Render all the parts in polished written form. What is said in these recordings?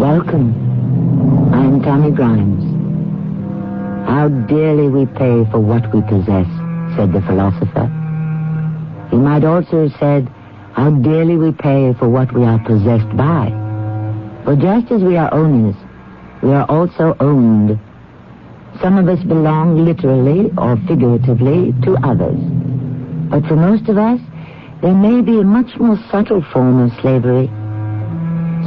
Welcome. I'm Tommy Grimes. How dearly we pay for what we possess, said the philosopher. He might also have said, how dearly we pay for what we are possessed by. For just as we are owners, we are also owned. Some of us belong literally or figuratively to others. But for most of us, there may be a much more subtle form of slavery.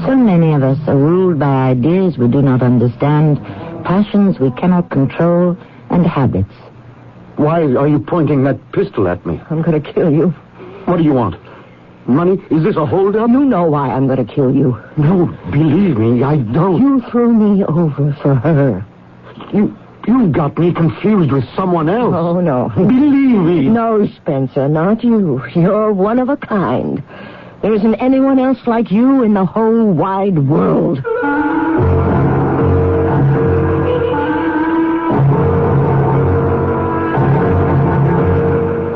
So many of us are ruled by ideas we do not understand, passions we cannot control, and habits. Why are you pointing that pistol at me? I'm going to kill you. What do you want? Money? Is this a holdup? You know why I'm going to kill you. No, believe me, I don't. You threw me over for her. You got me confused with someone else. Oh, no. Believe me. No, Spencer, not you. You're one of a kind. There isn't anyone else like you in the whole wide world.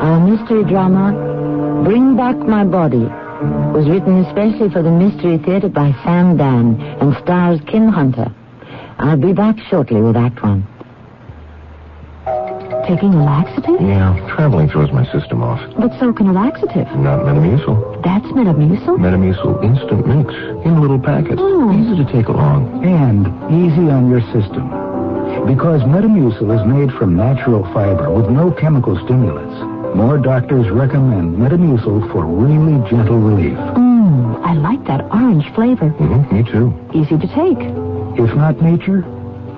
Our mystery drama, Bring Back My Body, was written especially for the Mystery Theater by Sam Dan and stars Kim Hunter. I'll be back shortly with Act One. Taking a laxative? Yeah, traveling throws my system off. But so can a laxative. Not Metamucil. That's Metamucil? Metamucil Instant Mix in little packets. Oh. Easy to take along. And easy on your system. Because Metamucil is made from natural fiber with no chemical stimulants. More doctors recommend Metamucil for really gentle relief. I like that orange flavor. Me too. Easy to take. If not nature,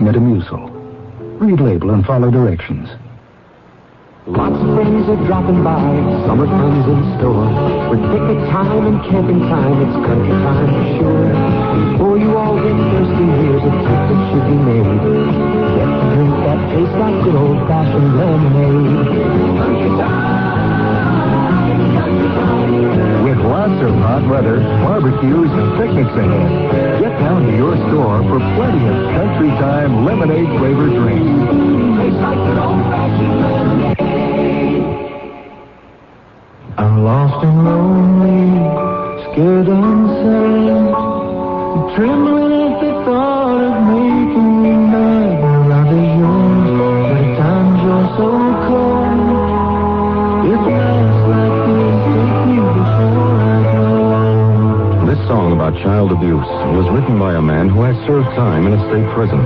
Metamucil. Read label and follow directions. Lots of friends are dropping by, summer fun's in store. With picnic time and camping time, it's country time for sure. Before you all get thirsty, here's a tip that should be made. Get to drink that tastes like good old-fashioned lemonade. Country time, country time. With lots of hot weather, barbecues, and picnics ahead, get down to your store for plenty of country time lemonade-flavored drinks. Tastes like good old-fashioned lemonade. I'm lost and lonely, scared and insane, trembling at the thought of making me mad. My love is yours, but at times you're so cold. If life's like this, take me before I go. This song about child abuse was written by a man who has served time in a state prison.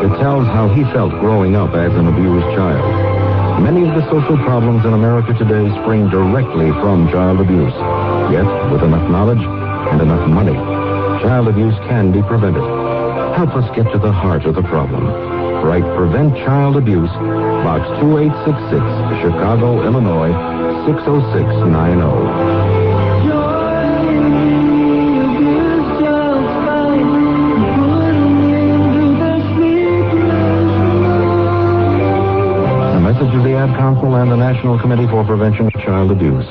It tells how he felt growing up as an abused child. Many of the social problems in America today spring directly from child abuse. Yet, with enough knowledge and enough money, child abuse can be prevented. Help us get to the heart of the problem. Write Prevent Child Abuse, Box 2866, Chicago, Illinois, 60690. Message of the Ad Council and the National Committee for Prevention of Child Abuse.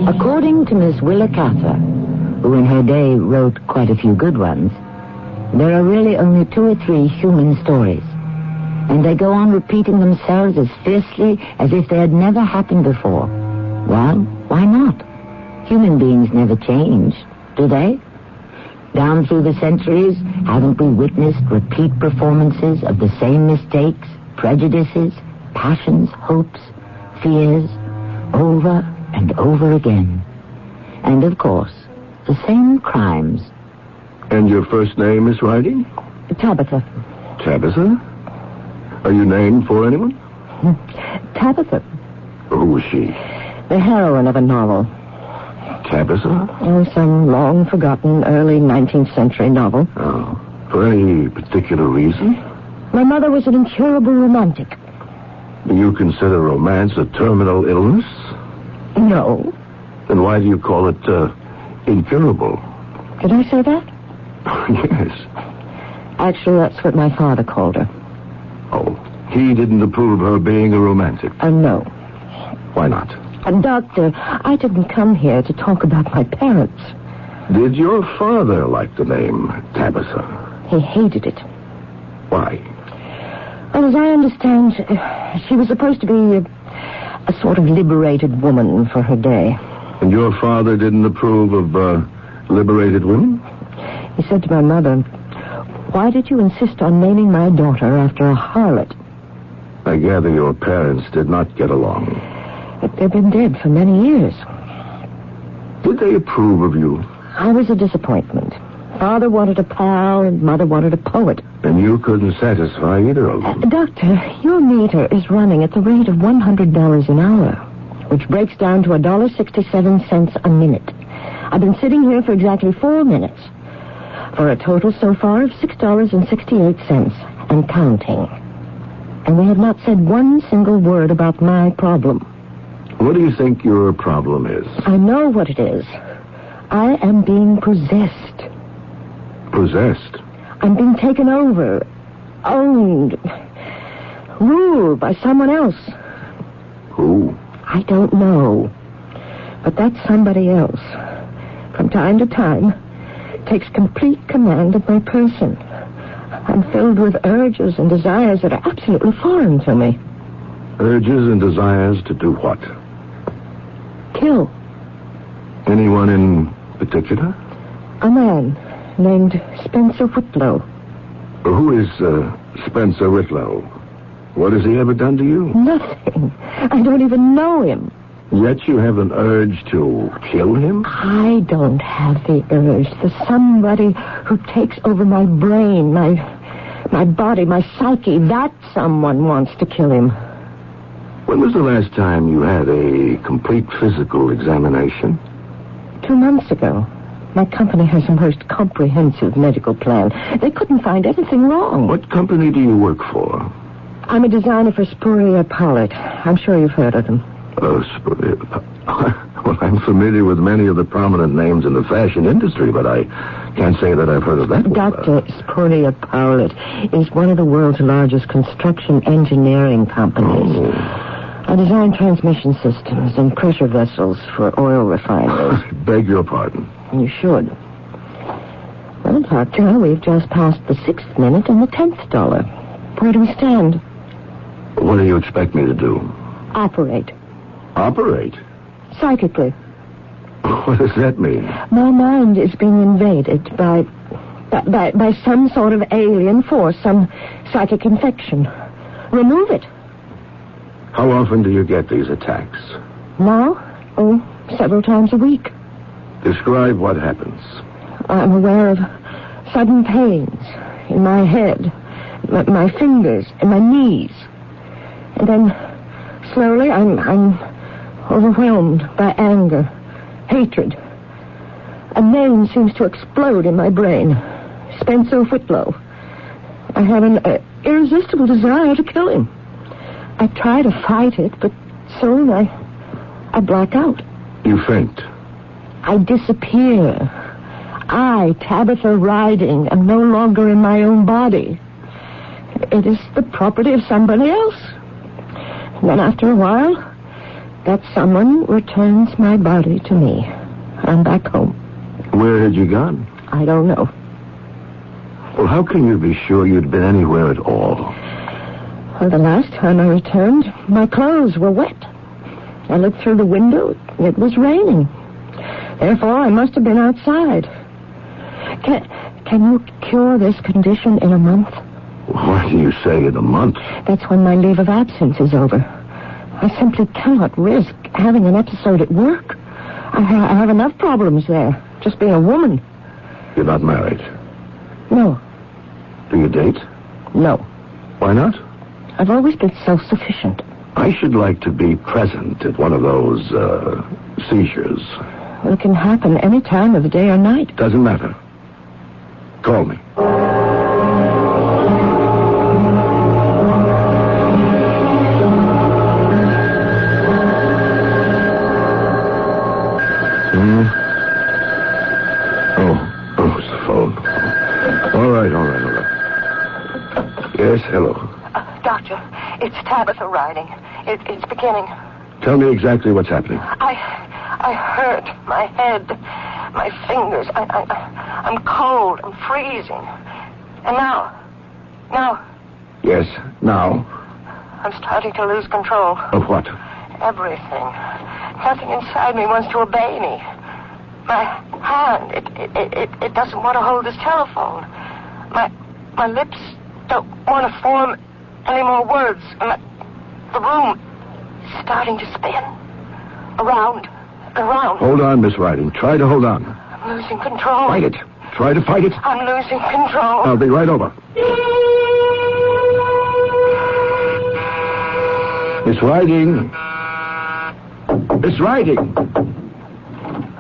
According to Miss Willa Cather, who in her day wrote quite a few good ones, there are really only 2 or 3 human stories. And they go on repeating themselves as fiercely as if they had never happened before. Well, why not? Human beings never change, do they? Down through the centuries, haven't we witnessed repeat performances of the same mistakes, prejudices, passions, hopes, fears, over and over again? And, of course, the same crimes. And your first name, Miss Riding? Tabitha. Tabitha? Are you named for anyone? Tabitha. Who is she? The heroine of a novel. Tabitha? Oh, some long-forgotten early 19th century novel. Oh. For any particular reason? My mother was an incurable romantic. Do you consider romance a terminal illness? No. Then why do you call it, incurable? Did I say that? Yes. Actually, that's what my father called her. Oh. He didn't approve of her being a romantic? No. Why not? Doctor, I didn't come here to talk about my parents. Did your father like the name Tabitha? He hated it. Why? Well, as I understand, she was supposed to be a sort of liberated woman for her day. And your father didn't approve of liberated women? He said to my mother, "Why did you insist on naming my daughter after a harlot?" I gather your parents did not get along. But they've been dead for many years. Did they approve of you? I was a disappointment. Father wanted a pal and Mother wanted a poet. And you couldn't satisfy either of them. Doctor, your meter is running at the rate of $100 an hour, which breaks down to $1.67 a minute. I've been sitting here for exactly 4 minutes, for a total so far of $6.68 and counting. And we have not said one single word about my problem. What do you think your problem is? I know what it is. I am being possessed. Possessed? I'm being taken over, owned, ruled by someone else. Who? I don't know. But that somebody else, from time to time, takes complete command of my person. I'm filled with urges and desires that are absolutely foreign to me. Urges and desires to do what? Kill. Anyone in particular? A man named Spencer Whitlow. Who is Spencer Whitlow? What has he ever done to you? Nothing. I don't even know him. Yet you have an urge to kill him? I don't have the urge. There's somebody who takes over my brain, my body, my psyche. That someone wants to kill him. When was the last time you had a complete physical examination? 2 months ago. My company has a most comprehensive medical plan. They couldn't find anything wrong. What company do you work for? I'm a designer for Spurrier Pollitt. I'm sure you've heard of them. Spurrier. Well, I'm familiar with many of the prominent names in the fashion industry, but I can't say that I've heard of that one. Dr. Spurrier Pollitt is one of the world's largest construction engineering companies. Oh. I design transmission systems and pressure vessels for oil refiners. Beg your pardon. You should. Well, Doctor, we've just passed the 6th minute and the 10th dollar. Where do we stand? What do you expect me to do? Operate. Operate? Psychically. What does that mean? My mind is being invaded by some sort of alien force, some psychic infection. Remove it. How often do you get these attacks? Now? Several times a week. Describe what happens. I'm aware of sudden pains in my head, my fingers, and my knees. And then, slowly, I'm overwhelmed by anger, hatred. A name seems to explode in my brain. Spencer Whitlow. I have an irresistible desire to kill him. I try to fight it, but soon I black out. You faint. I disappear. I, Tabitha Riding, am no longer in my own body. It is the property of somebody else. And then after a while, that someone returns my body to me. I'm back home. Where had you gone? I don't know. Well, how can you be sure you'd been anywhere at all? Well, the last time I returned, my clothes were wet. I looked through the window. It was raining. Therefore, I must have been outside. Can you cure this condition in a month? What do you say, in a month? That's when my leave of absence is over. I simply cannot risk having an episode at work. I have enough problems there, just being a woman. You're not married? No. Do you date? No. Why not? I've always been self-sufficient. I should like to be present at one of those, seizures. Well, it can happen any time of the day or night. Doesn't matter. Call me. Oh, it's the phone. All right. Yes, hello. Doctor, it's Tabitha Riding. It's beginning. Tell me exactly what's happening. I hurt my head, my fingers. I'm cold. I'm freezing. And now, Yes, now. I'm starting to lose control. Of what? Everything. Nothing inside me wants to obey me. My hand, it doesn't want to hold this telephone. My lips don't want to form any more words. The room is starting to spin. Around and around. Hold on, Miss Riding. Try to hold on. I'm losing control. Fight it. Try to fight it. I'm losing control. I'll be right over. Miss Riding. Miss Riding.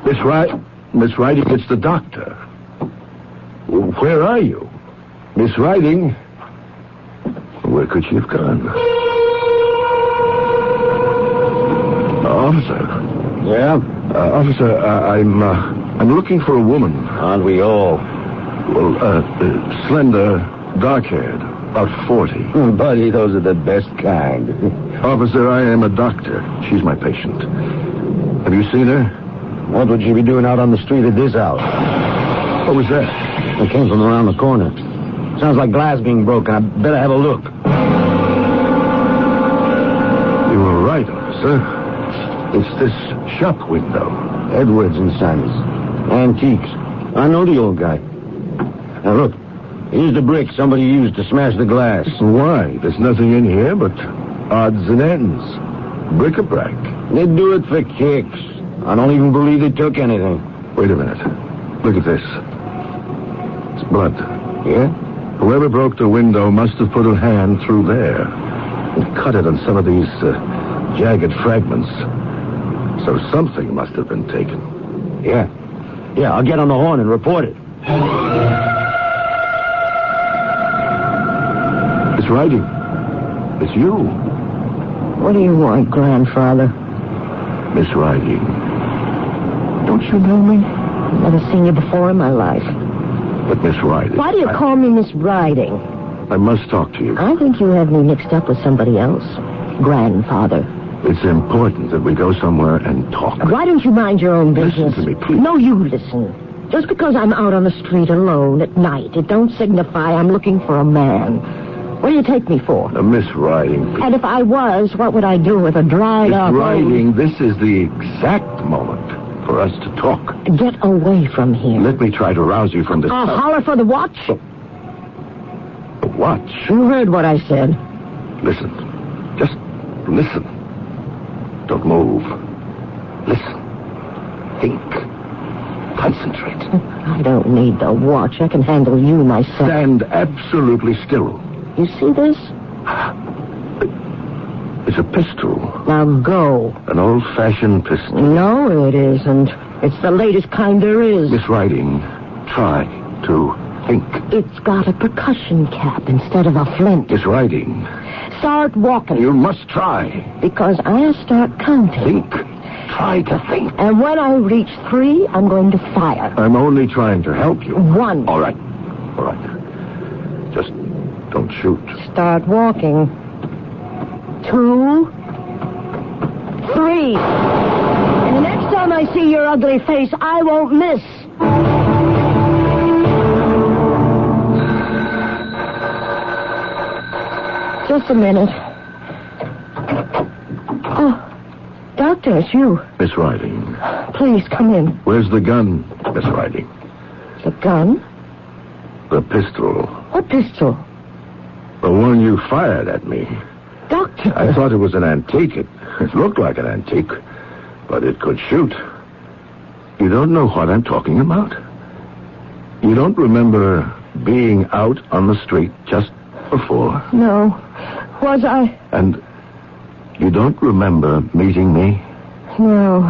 Miss Riding, it's the doctor. Where are you? Miss Riding? Where could she have gone? Officer. Yeah? Officer, I'm looking for a woman. Aren't we all? Well, slender, dark-haired, about 40. Buddy, those are the best kind. Officer, I am a doctor. She's my patient. Have you seen her? What would she be doing out on the street at this hour? What was that? It came from around the corner. Sounds like glass being broken. I better have a look. You were right, officer. It's this shop window. Edwards and Sons. Antiques. I know the old guy. Now, look. Here's the brick somebody used to smash the glass. Why? There's nothing in here but odds and ends. Bric-a-brac. They do it for kicks. I don't even believe they took anything. Wait a minute. Look at this. It's blood. Yeah? Whoever broke the window must have put a hand through there and cut it on some of these jagged fragments. So something must have been taken. Yeah. Yeah, I'll get on the horn and report it. It's Riding. It's you. What do you want, grandfather? Miss Riding. Don't you know me? Never seen you before in my life. But Miss Riding... Why do you call me Miss Riding? I must talk to you. I think you have me mixed up with somebody else. Grandfather. It's important that we go somewhere and talk. Why don't you mind your own business? Listen to me, please. No, you listen. Just because I'm out on the street alone at night, it don't signify I'm looking for a man. What do you take me for? Miss Riding... And if I was, what would I do with a dried up... Miss Riding, this is the exact moment for us to talk. Get away from here. Let me try to rouse you from this... I'll holler for the watch. The watch? You heard what I said. Listen. Just listen. Don't move. Listen. Think. Concentrate. I don't need the watch. I can handle you myself. Stand absolutely still. You see this? It's a pistol. Now go. An old-fashioned pistol. No, it isn't. It's the latest kind there is. Miss Riding, try to think. It's got a percussion cap instead of a flint. Miss Riding. Start walking. You must try. Because I'll start counting. Think. Try to think. And when I reach 3, I'm going to fire. I'm only trying to help you. 1. All right. All right. Just don't shoot. Start walking. 2, 3. And the next time I see your ugly face, I won't miss. Just a minute. Oh, Doctor, it's you. Miss Riding. Please, come in. Where's the gun, Miss Riding? The gun? The pistol. What pistol? The one you fired at me. Doctor. I thought it was an antique. It looked like an antique, but it could shoot. You don't know what I'm talking about? You don't remember being out on the street just before? No. Was I? And you don't remember meeting me? No.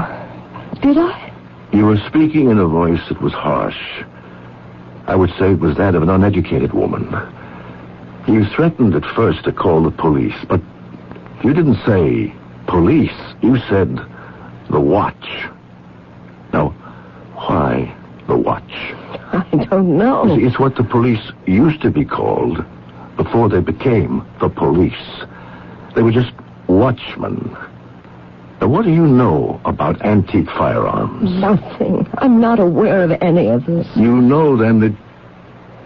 Did I? You were speaking in a voice that was harsh. I would say it was that of an uneducated woman. You threatened at first to call the police, but you didn't say police. You said the watch. Now, why the watch? I don't know. You see, it's what the police used to be called before they became the police. They were just watchmen. Now, what do you know about antique firearms? Nothing. I'm not aware of any of this. You know, then, that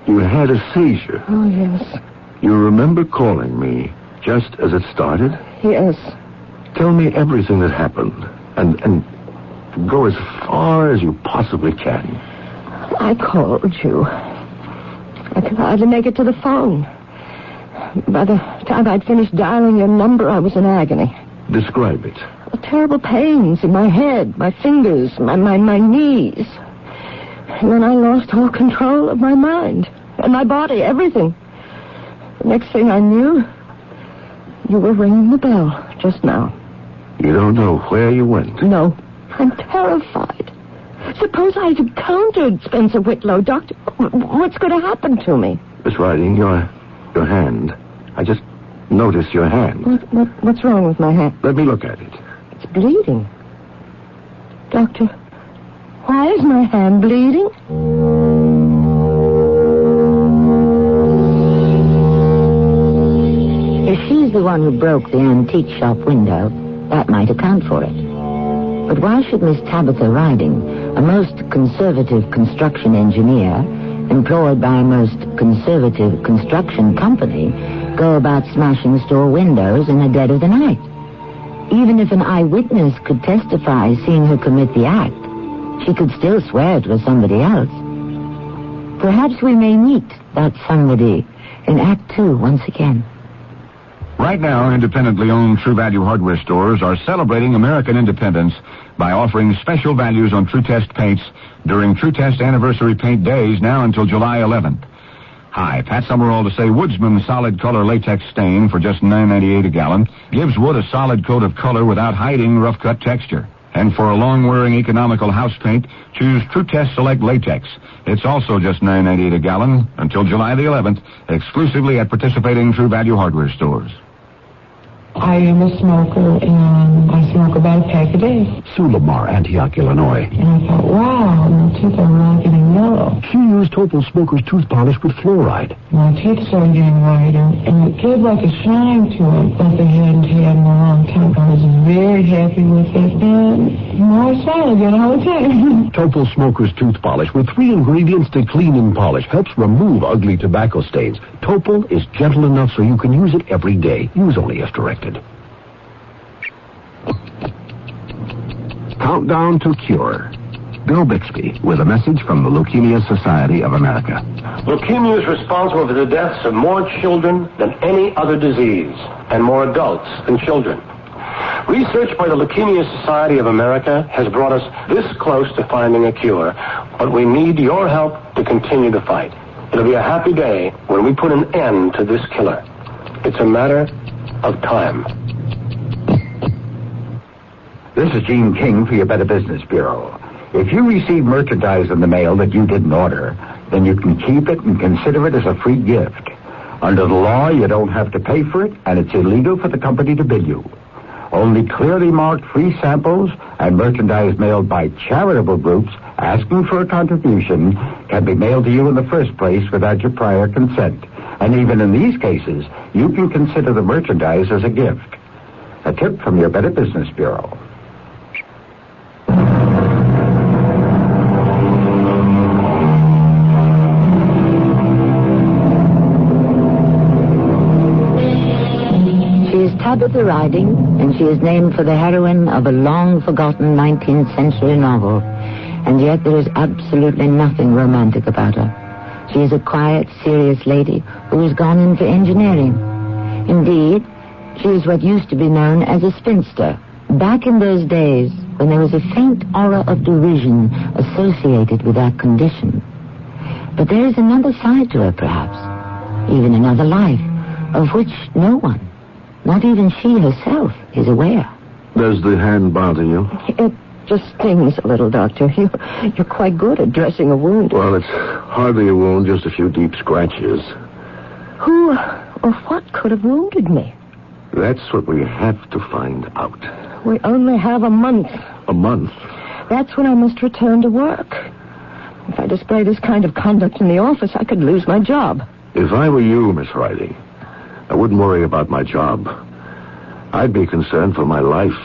you had a seizure. Oh, yes. You remember calling me just as it started? Yes. Tell me everything that happened, and go as far as you possibly can. I called you. I could hardly make it to the phone. By the time I'd finished dialing your number, I was in agony. Describe it. Terrible pains in my head, my fingers, my knees. And then I lost all control of my mind and my body, everything. The next thing I knew, you were ringing the bell just now. You don't know where you went? No. I'm terrified. Suppose I've encountered Spencer Whitlow. Doctor, what's going to happen to me? Miss Riding, your hand. I just noticed your hand. What's wrong with my hand? Let me look at it. It's bleeding. Doctor, why is my hand bleeding? If she's the one who broke the antique shop window, that might account for it. But why should Miss Tabitha Riding, a most conservative construction engineer, employed by a most conservative construction company, go about smashing store windows in the dead of the night? Even if an eyewitness could testify seeing her commit the act, she could still swear it was somebody else. Perhaps we may meet that somebody in Act 2 once again. Right now, independently owned True Value hardware stores are celebrating American independence by offering special values on True Test paints during True Test anniversary paint days now until July 11th. Hi, Pat Summerall to say Woodsman Solid Color Latex Stain for just $9.98 a gallon gives wood a solid coat of color without hiding rough-cut texture. And for a long-wearing economical house paint, choose True Test Select Latex. It's also just $9.98 a gallon until July the 11th, exclusively at participating True Value hardware stores. I am a smoker, and I smoke about a pack a day. Sulamar, Antioch, Illinois. And I thought, wow, my teeth are really getting yellow. She used Topol Smoker's tooth polish with fluoride. My teeth started getting whiter, and it gave like a shine to it that they hadn't had in a long time. I was very happy with it, and I was smiling again all the time. Topol Smoker's tooth polish with 3 ingredients to clean and polish helps remove ugly tobacco stains. Topol is gentle enough so you can use it every day. Use only as directed. Countdown to Cure. Bill Bixby with a message from the Leukemia Society of America. Leukemia is responsible for the deaths of more children than any other disease, and more adults than children. Research by the Leukemia Society of America has brought us this close to finding a cure, but we need your help to continue the fight. It'll be a happy day when we put an end to this killer. It's a matter of time. This is Gene King for your Better Business Bureau. If you receive merchandise in the mail that you didn't order, then you can keep it and consider it as a free gift. Under the law, you don't have to pay for it, and it's illegal for the company to bill you. Only clearly marked free samples and merchandise mailed by charitable groups asking for a contribution can be mailed to you in the first place without your prior consent. And even in these cases, you can consider the merchandise as a gift. A tip from your Better Business Bureau. Tabitha Riding, and she is named for the heroine of a long-forgotten 19th century novel. And yet there is absolutely nothing romantic about her. She is a quiet, serious lady who has gone in for engineering. Indeed, she is what used to be known as a spinster, back in those days when there was a faint aura of derision associated with that condition. But there is another side to her, perhaps, even another life, of which no one, not even she herself, is aware. Does the hand bother you? It just stings a little, Doctor. You're quite good at dressing a wound. Well, it's hardly a wound, just a few deep scratches. Who or what could have wounded me? That's what we have to find out. We only have a month. A month? That's when I must return to work. If I display this kind of conduct in the office, I could lose my job. If I were you, Miss Riding, I wouldn't worry about my job. I'd be concerned for my life.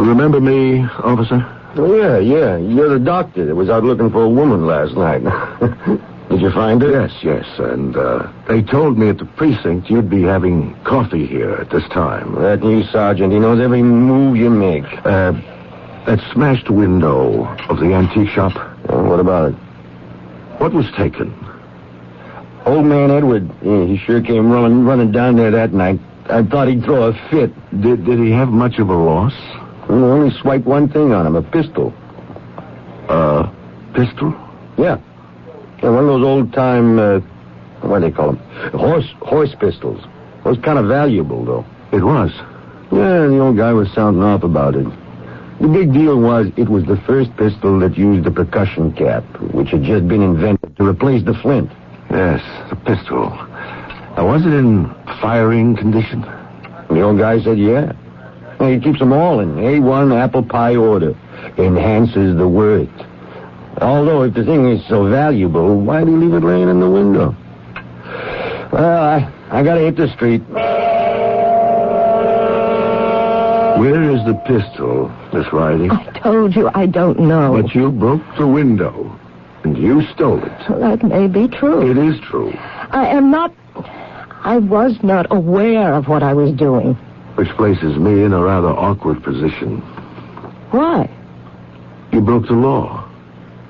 Remember me, officer? Oh, yeah. You're the doctor that was out looking for a woman last night. Did you find her? Yes. And they told me at the precinct you'd be having coffee here at this time. That new sergeant, he knows every move you make. That smashed window of the antique shop. What about it? What was taken? Old man Edward, he sure came running down there that night. I thought he'd throw a fit. Did he have much of a loss? Only swiped one thing on him, a pistol. Pistol? Yeah, one of those old-time, what do they call them? Horse pistols. It was kind of valuable, though. It was? Yeah, the old guy was sounding off about it. The big deal was it was the first pistol that used the percussion cap, which had just been invented to replace the flint. Yes, the pistol. Now, was it in firing condition? The old guy said, yeah. Well, he keeps them all in A1 apple pie order. Enhances the worth. Although, if the thing is so valuable, why do you leave it laying in the window? Well, I gotta hit the street. Where is the pistol, Miss Riley? I told you I don't know. But you broke the window, and you stole it. Well, that may be true. It is true. I was not aware of what I was doing. Which places me in a rather awkward position. Why? You broke the law.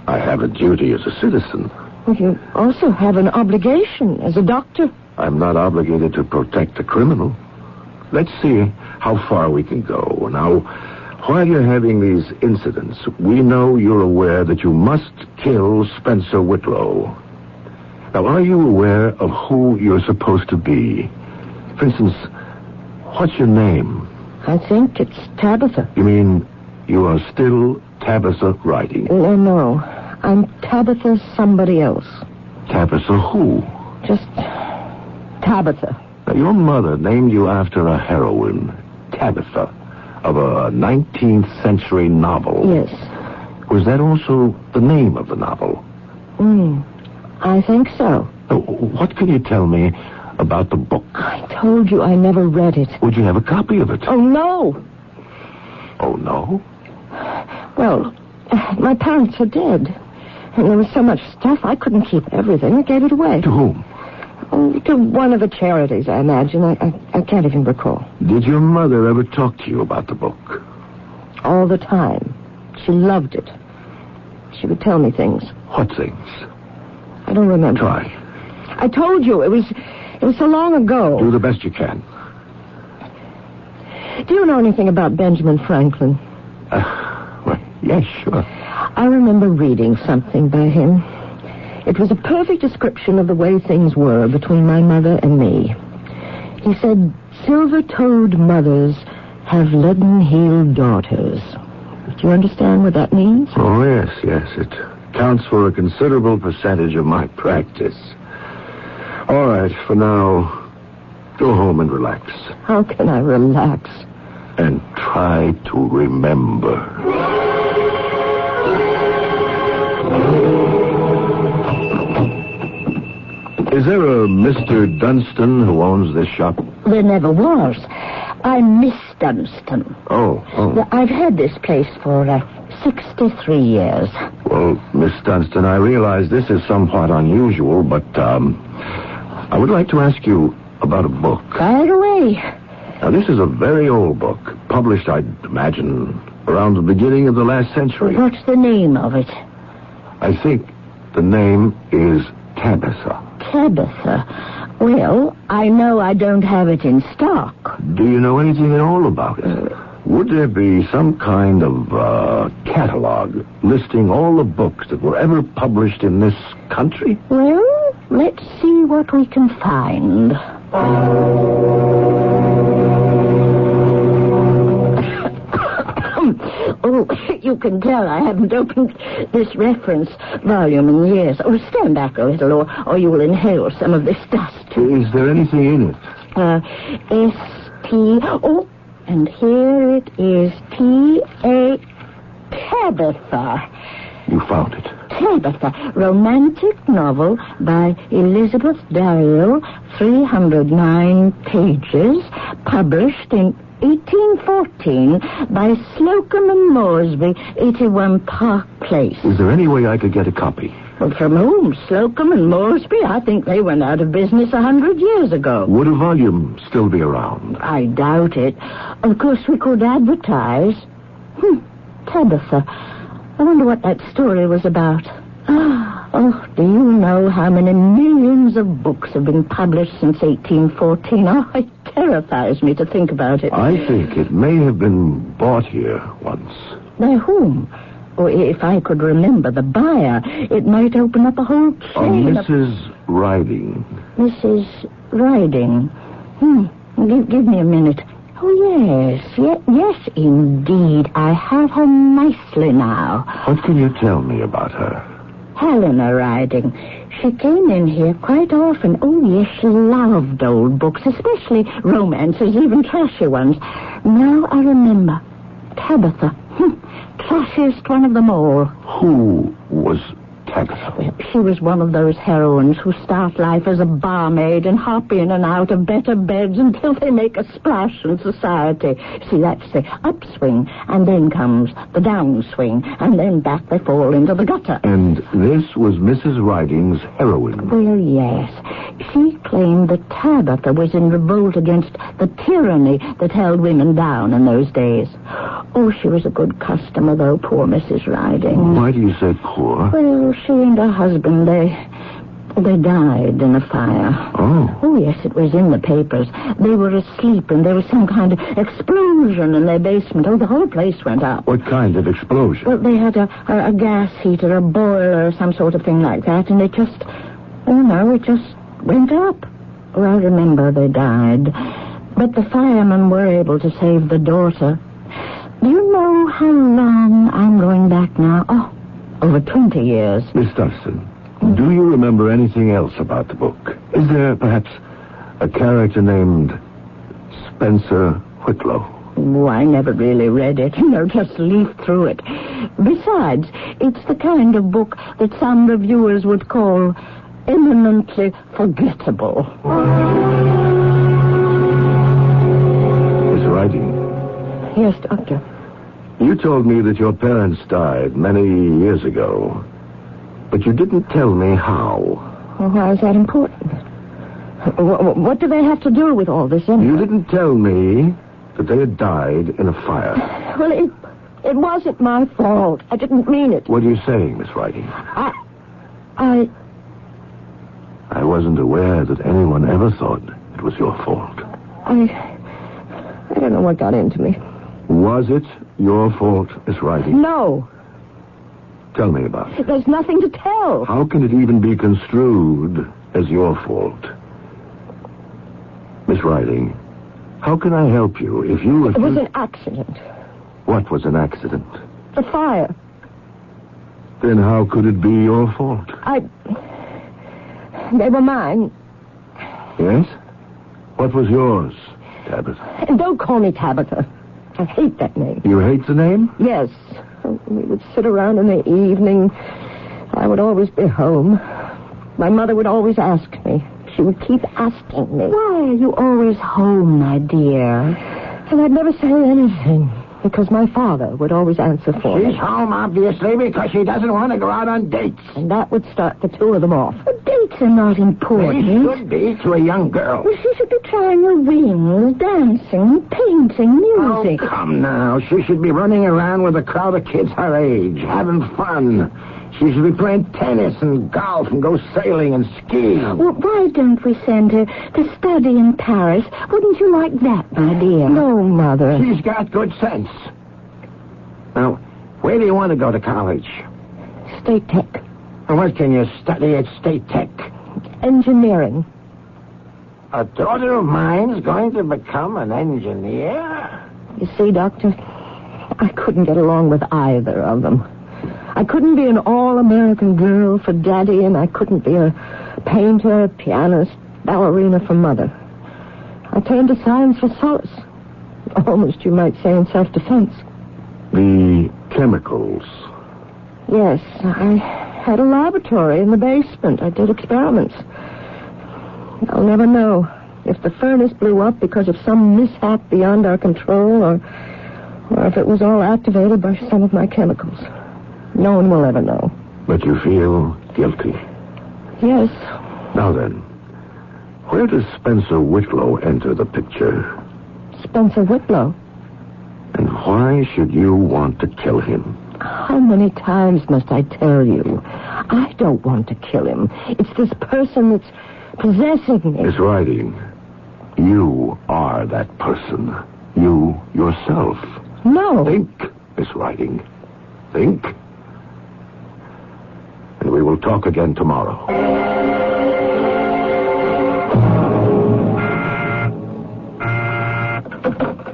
I have a duty as a citizen. Well, you also have an obligation as a doctor. I'm not obligated to protect a criminal. Let's see how far we can go. Now, while you're having these incidents, we know you're aware that you must kill Spencer Whitlow. Now, are you aware of who you're supposed to be? For instance, what's your name? I think it's Tabitha. You mean you are still Tabitha Riding? No. I'm Tabitha somebody else. Tabitha who? Just Tabitha. Now, your mother named you after a heroine, Tabitha, of a 19th century novel. Yes. Was that also the name of the novel? I think so. What can you tell me about the book? I told you I never read it. Would you have a copy of it? Oh, no. Oh, no? Well, my parents are dead. And there was so much stuff, I couldn't keep everything. I gave it away. To whom? To one of the charities, I imagine. I can't even recall. Did your mother ever talk to you about the book? All the time. She loved it. She would tell me things. What things? I don't remember. Try. I told you, it was so long ago. Do the best you can. Do you know anything about Benjamin Franklin? Well, yes, sure. I remember reading something by him. It was a perfect description of the way things were between my mother and me. He said, silver-toed mothers have leaden-heeled daughters. Do you understand what that means? Oh, yes. It counts for a considerable percentage of my practice. All right, for now, go home and relax. How can I relax? And try to remember. Is there a Mr. Dunstan who owns this shop? There never was. I'm Miss Dunstan. Oh. I've had this place for 63 years. Well, Miss Dunstan, I realize this is somewhat unusual, but I would like to ask you about a book. Fire away. Now, this is a very old book, published, I'd imagine, around the beginning of the last century. What's the name of it? I think the name is Tabitha. Tabitha? Well, I know I don't have it in stock. Do you know anything at all about it? Would there be some kind of catalog listing all the books that were ever published in this country? Well, let's see what we can find. Oh, you can tell I haven't opened this reference volume in years. Oh, stand back a little, or you will inhale some of this dust. Is there anything in it? S-T... Oh, and here it is. T-A... Tabitha. You found it. Tabitha, romantic novel by Elizabeth Dario, 309 pages, published in... 1814, by Slocum and Moresby, 81 Park Place. Is there any way I could get a copy? Well, from whom? Slocum and Moresby? I think they went out of business 100 years ago. Would a volume still be around? I doubt it. Of course, we could advertise. Tabitha. I wonder what that story was about. Oh, do you know how many millions of books have been published since 1814? Oh, it terrifies me to think about it. I think it may have been bought here once. By whom? Or if I could remember the buyer, it might open up a whole chain Mrs. Riding. Mrs. Riding. Give me a minute. Oh, yes, indeed. I have her nicely now. What can you tell me about her? Helena Riding. She came in here quite often. Oh, yes, she loved old books, especially romances, even trashy ones. Now I remember. Tabitha. Trashiest one of them all. Who was Tabitha? Well, she was one of those heroines who start life as a barmaid and hop in and out of better beds until they make a splash in society. See, that's the upswing, and then comes the downswing, and then back they fall into the gutter. And this was Mrs. Riding's heroine? Well, yes. She claimed that Tabitha was in revolt against the tyranny that held women down in those days. Oh, she was a good customer, though, poor Mrs. Riding. Why do you say poor? Well, she and her husband, they died in a fire. Oh, yes, it was in the papers. They were asleep, and there was some kind of explosion in their basement. Oh, the whole place went up. What kind of explosion? Well, they had a gas heater, a boiler, some sort of thing like that, and it just went up. Oh, I remember they died. But the firemen were able to save the daughter. Do you know how long I'm going back now? Oh, over 20 years. Miss Dunstan, do you remember anything else about the book? Is there perhaps a character named Spencer Whitlow? Oh, I never really read it. Just leafed through it. Besides, it's the kind of book that some reviewers would call eminently forgettable. Miss Riding. Yes, Doctor. You told me that your parents died many years ago, but you didn't tell me how. Well, why is that important? What do they have to do with all this anyway? You didn't tell me that they had died in a fire. Well, it wasn't my fault. I didn't mean it. What are you saying, Miss Riding? I wasn't aware that anyone ever thought it was your fault. I don't know what got into me. Was it your fault, Miss Riding? No. Tell me about it. There's nothing to tell. How can it even be construed as your fault? Miss Riding, how can I help you if you... It was an accident. What was an accident? The fire. Then how could it be your fault? They were mine. Yes? What was yours, Tabitha? And don't call me Tabitha. I hate that name. You hate the name? Yes. We would sit around in the evening. I would always be home. My mother would always ask me. She would keep asking me. Why are you always home, my dear? And I'd never say anything, because my father would always answer for me. She's home, obviously, because she doesn't want to go out on dates. And that would start the two of them off. But dates are not important. They should be to a young girl. Well, she should be trying her wings, dancing, painting, music. Oh, come now. She should be running around with a crowd of kids her age, having fun. She should be playing tennis and golf and go sailing and skiing. Well, why don't we send her to study in Paris? Wouldn't you like that, my dear? No, Mother. She's got good sense. Now, where do you want to go to college? State Tech. And what can you study at State Tech? Engineering. A daughter of mine's going to become an engineer? You see, Doctor, I couldn't get along with either of them. I couldn't be an all-American girl for Daddy, and I couldn't be a painter, pianist, ballerina for Mother. I turned to science for solace. Almost, you might say, in self-defense. The chemicals. Yes, I had a laboratory in the basement. I did experiments. I'll never know. If the furnace blew up because of some mishap beyond our control, or if it was all activated by some of my chemicals. No one will ever know. But you feel guilty? Yes. Now then, where does Spencer Whitlow enter the picture? Spencer Whitlow? And why should you want to kill him? How many times must I tell you? I don't want to kill him. It's this person that's possessing me. Miss Riding, you are that person. You yourself. No. Think, Miss Riding. Think. And we will talk again tomorrow.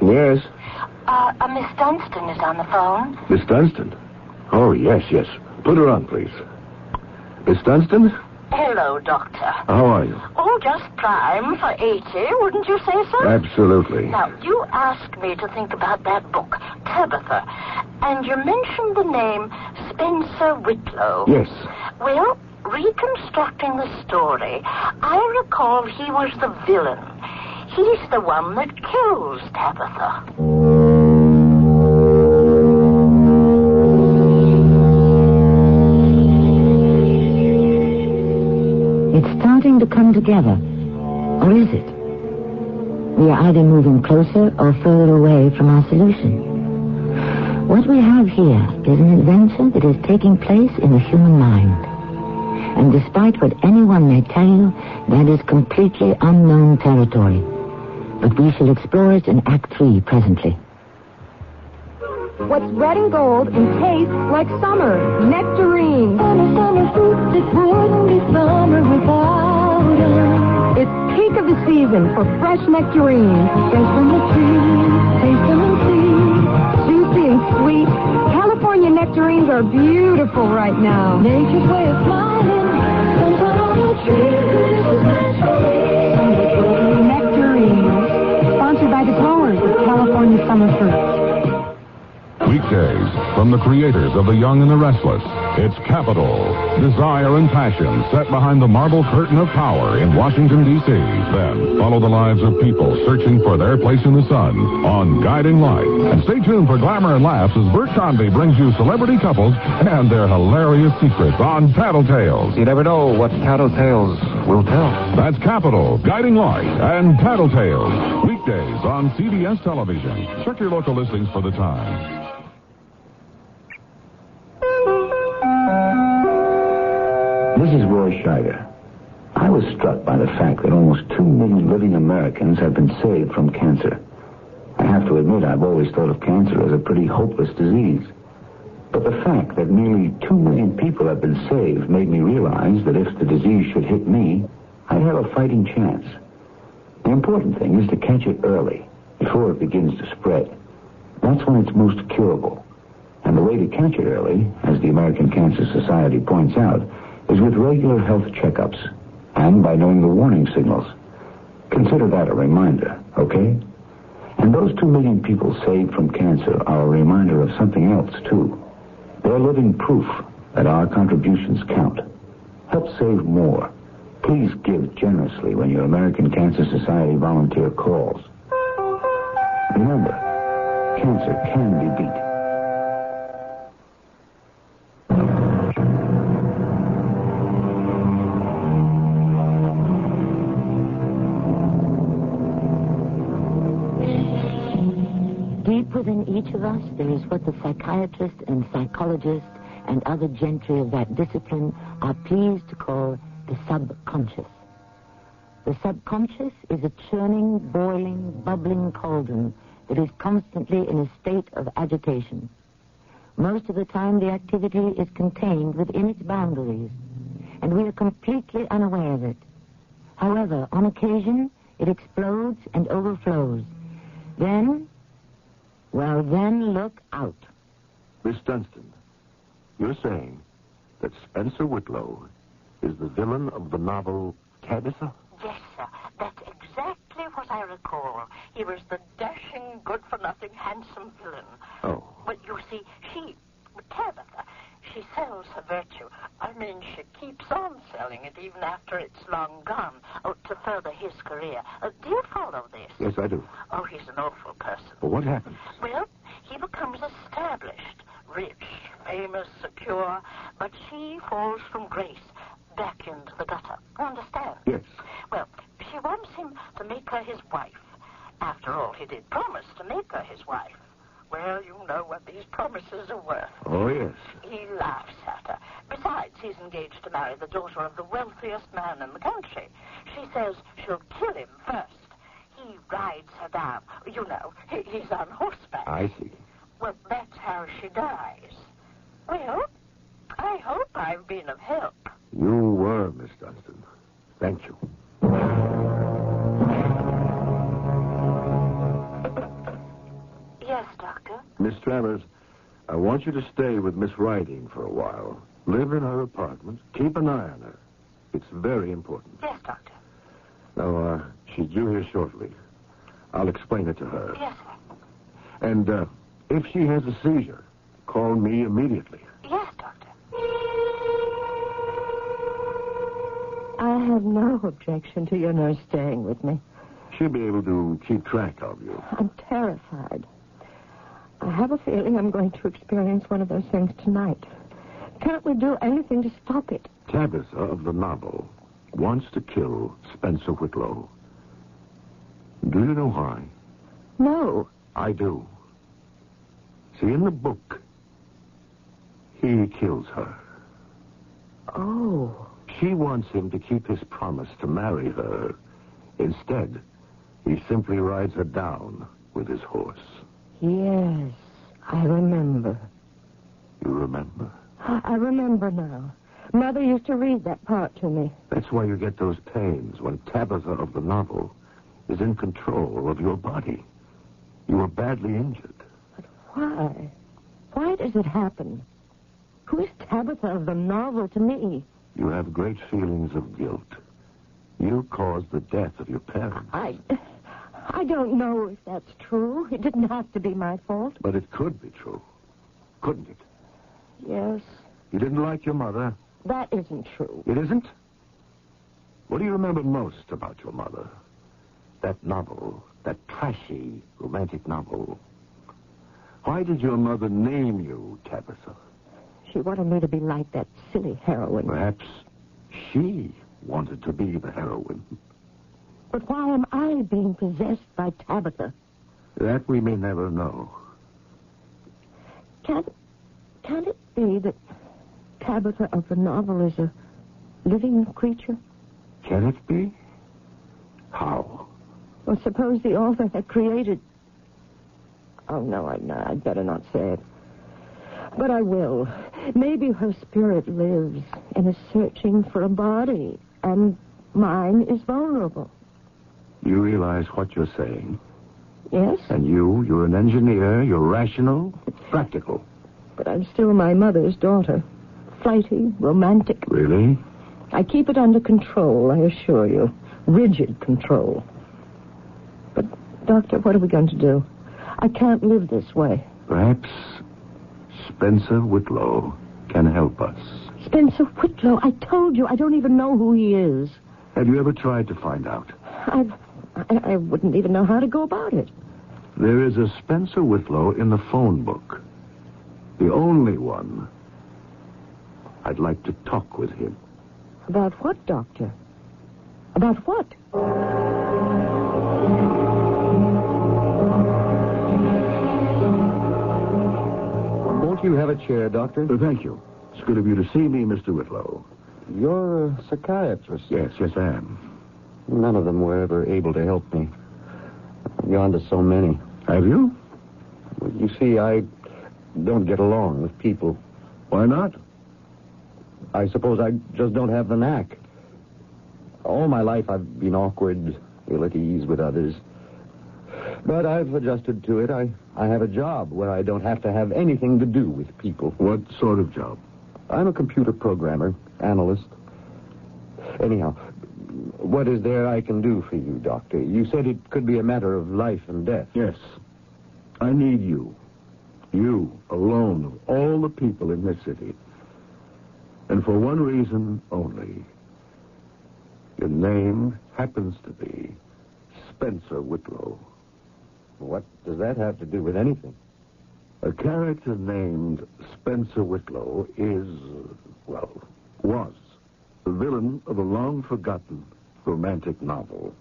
Yes? Miss Dunstan is on the phone. Miss Dunstan? Oh, yes. Put her on, please. Miss Dunstan? Hello, Doctor. How are you? Oh, just prime for 80, wouldn't you say so? Absolutely. Now, you asked me to think about that book, Tabitha, and you mentioned the name Spencer Whitlow. Yes. Well, reconstructing the story, I recall he was the villain. He's the one that kills Tabitha. It's starting to come together. Or is it? We are either moving closer or further away from our solution. What we have here is an adventure that is taking place in the human mind. And despite what anyone may tell you, that is completely unknown territory. But we shall explore it in Act 3 presently. What's red and gold and tastes like summer? Nectarines. Summer fruits, it wouldn't be summer without them. It's peak of the season for fresh nectarines. Fresh from the trees, taste them and see. Juicy and sweet. California nectarines are beautiful right now. Nature's way of smiling. Sunshine on the trees. Nectarines. Sponsored by the growers of California summer fruits. Weekdays from the creators of The Young and the Restless. It's Capital, Desire and Passion set behind the marble curtain of power in Washington, D.C. Then follow the lives of people searching for their place in the sun on Guiding Light. And stay tuned for glamour and laughs as Bert Convy brings you celebrity couples and their hilarious secrets on Tattletales. You never know what Tattletales will tell. That's Capital, Guiding Light, and Tattletales. Weekdays on CBS Television. Check your local listings for the time. This is Roy Scheider. I was struck by the fact that almost 2 million living Americans have been saved from cancer. I have to admit, I've always thought of cancer as a pretty hopeless disease. But the fact that nearly 2 million people have been saved made me realize that if the disease should hit me, I'd have a fighting chance. The important thing is to catch it early, before it begins to spread. That's when it's most curable. And the way to catch it early, as the American Cancer Society points out, is with regular health checkups and by knowing the warning signals. Consider that a reminder, okay? And those 2 million people saved from cancer are a reminder of something else, too. They're living proof that our contributions count. Help save more. Please give generously when your American Cancer Society volunteer calls. Remember, cancer can be beat. Deep within each of us, there is what the psychiatrist and psychologist and other gentry of that discipline are pleased to call the subconscious. The subconscious is a churning, boiling, bubbling cauldron that is constantly in a state of agitation. Most of the time, the activity is contained within its boundaries, and we are completely unaware of it. However, on occasion, it explodes and overflows. Then look out. Miss Dunstan, you're saying that Spencer Whitlow is the villain of the novel Tabitha? Yes, sir. That's exactly what I recall. He was the dashing, good-for-nothing, handsome villain. Oh. But you see, Tabitha, she sells her virtue. A I mean, she keeps on selling it even after it's long gone, to further his career. Do you follow this? Yes, I do. Oh, he's an awful person. Well, what happens? Well, he becomes established, rich, famous, secure, but she falls from grace back into the gutter. You understand? Yes. Well, she wants him to make her his wife. After all, he did promise to make her his wife. Well, you know what these promises are worth. Oh, yes. He laughs at her. Besides, he's engaged to marry the daughter of the wealthiest man in the country. She says she'll kill him first. He rides her down. You know, he's on horseback. I see. Well, that's how she dies. Well, I hope I've been of help. You were, Miss Dunstan. Thank you. Yes, Doctor? Miss Travers, I want you to stay with Miss Riding for a while. Live in her apartment. Keep an eye on her. It's very important. Yes, Doctor. Now, she's due here shortly. I'll explain it to her. Yes, sir. And if she has a seizure, call me immediately. Yes, Doctor. I have no objection to your nurse staying with me. She'll be able to keep track of you. I'm terrified. I have a feeling I'm going to experience one of those things tonight. Can't we do anything to stop it? Tabitha of the novel wants to kill Spencer Whitlow. Do you know why? No. I do. See, in the book, he kills her. Oh. She wants him to keep his promise to marry her. Instead, he simply rides her down with his horse. Yes, I remember. You remember? I remember now. Mother used to read that part to me. That's why you get those pains when Tabitha of the novel is in control of your body. You were badly injured. But why? Why does it happen? Who is Tabitha of the novel to me? You have great feelings of guilt. You caused the death of your parents. I don't know if that's true. It didn't have to be my fault. But it could be true. Couldn't it? Yes. You didn't like your mother? That isn't true. It isn't? What do you remember most about your mother? That novel, that trashy, romantic novel. Why did your mother name you Tabitha? She wanted me to be like that silly heroine. Perhaps she wanted to be the heroine. But why am I being possessed by Tabitha? That we may never know. Can it be that Tabitha of the novel is a living creature? Can it be? How? Well, suppose the author had created... Oh, no, I'd better not say it. But I will. Maybe her spirit lives and is searching for a body, and mine is vulnerable. You realize what you're saying? Yes. And you're an engineer, you're rational, practical. But I'm still my mother's daughter. Flighty, romantic. Really? I keep it under control, I assure you. Rigid control. But, Doctor, what are we going to do? I can't live this way. Perhaps Spencer Whitlow can help us. Spencer Whitlow? I told you, I don't even know who he is. Have you ever tried to find out? I wouldn't even know how to go about it. There is a Spencer Whitlow in the phone book. The only one. I'd like to talk with him. About what, Doctor? About what? Won't you have a chair, Doctor? Thank you. It's good of you to see me, Mr. Whitlow. You're a psychiatrist. Yes, I am. None of them were ever able to help me. I've gone to so many. Have you? You see, I don't get along with people. Why not? I suppose I just don't have the knack. All my life I've been awkward, ill at ease with others. But I've adjusted to it. I have a job where I don't have to have anything to do with people. What sort of job? I'm a computer programmer, analyst. Anyhow, what is there I can do for you, Doctor? You said it could be a matter of life and death. Yes. I need you. You, alone, of all the people in this city. And for one reason only. Your name happens to be Spencer Whitlow. What does that have to do with anything? A character named Spencer Whitlow was the villain of a long-forgotten romantic novel.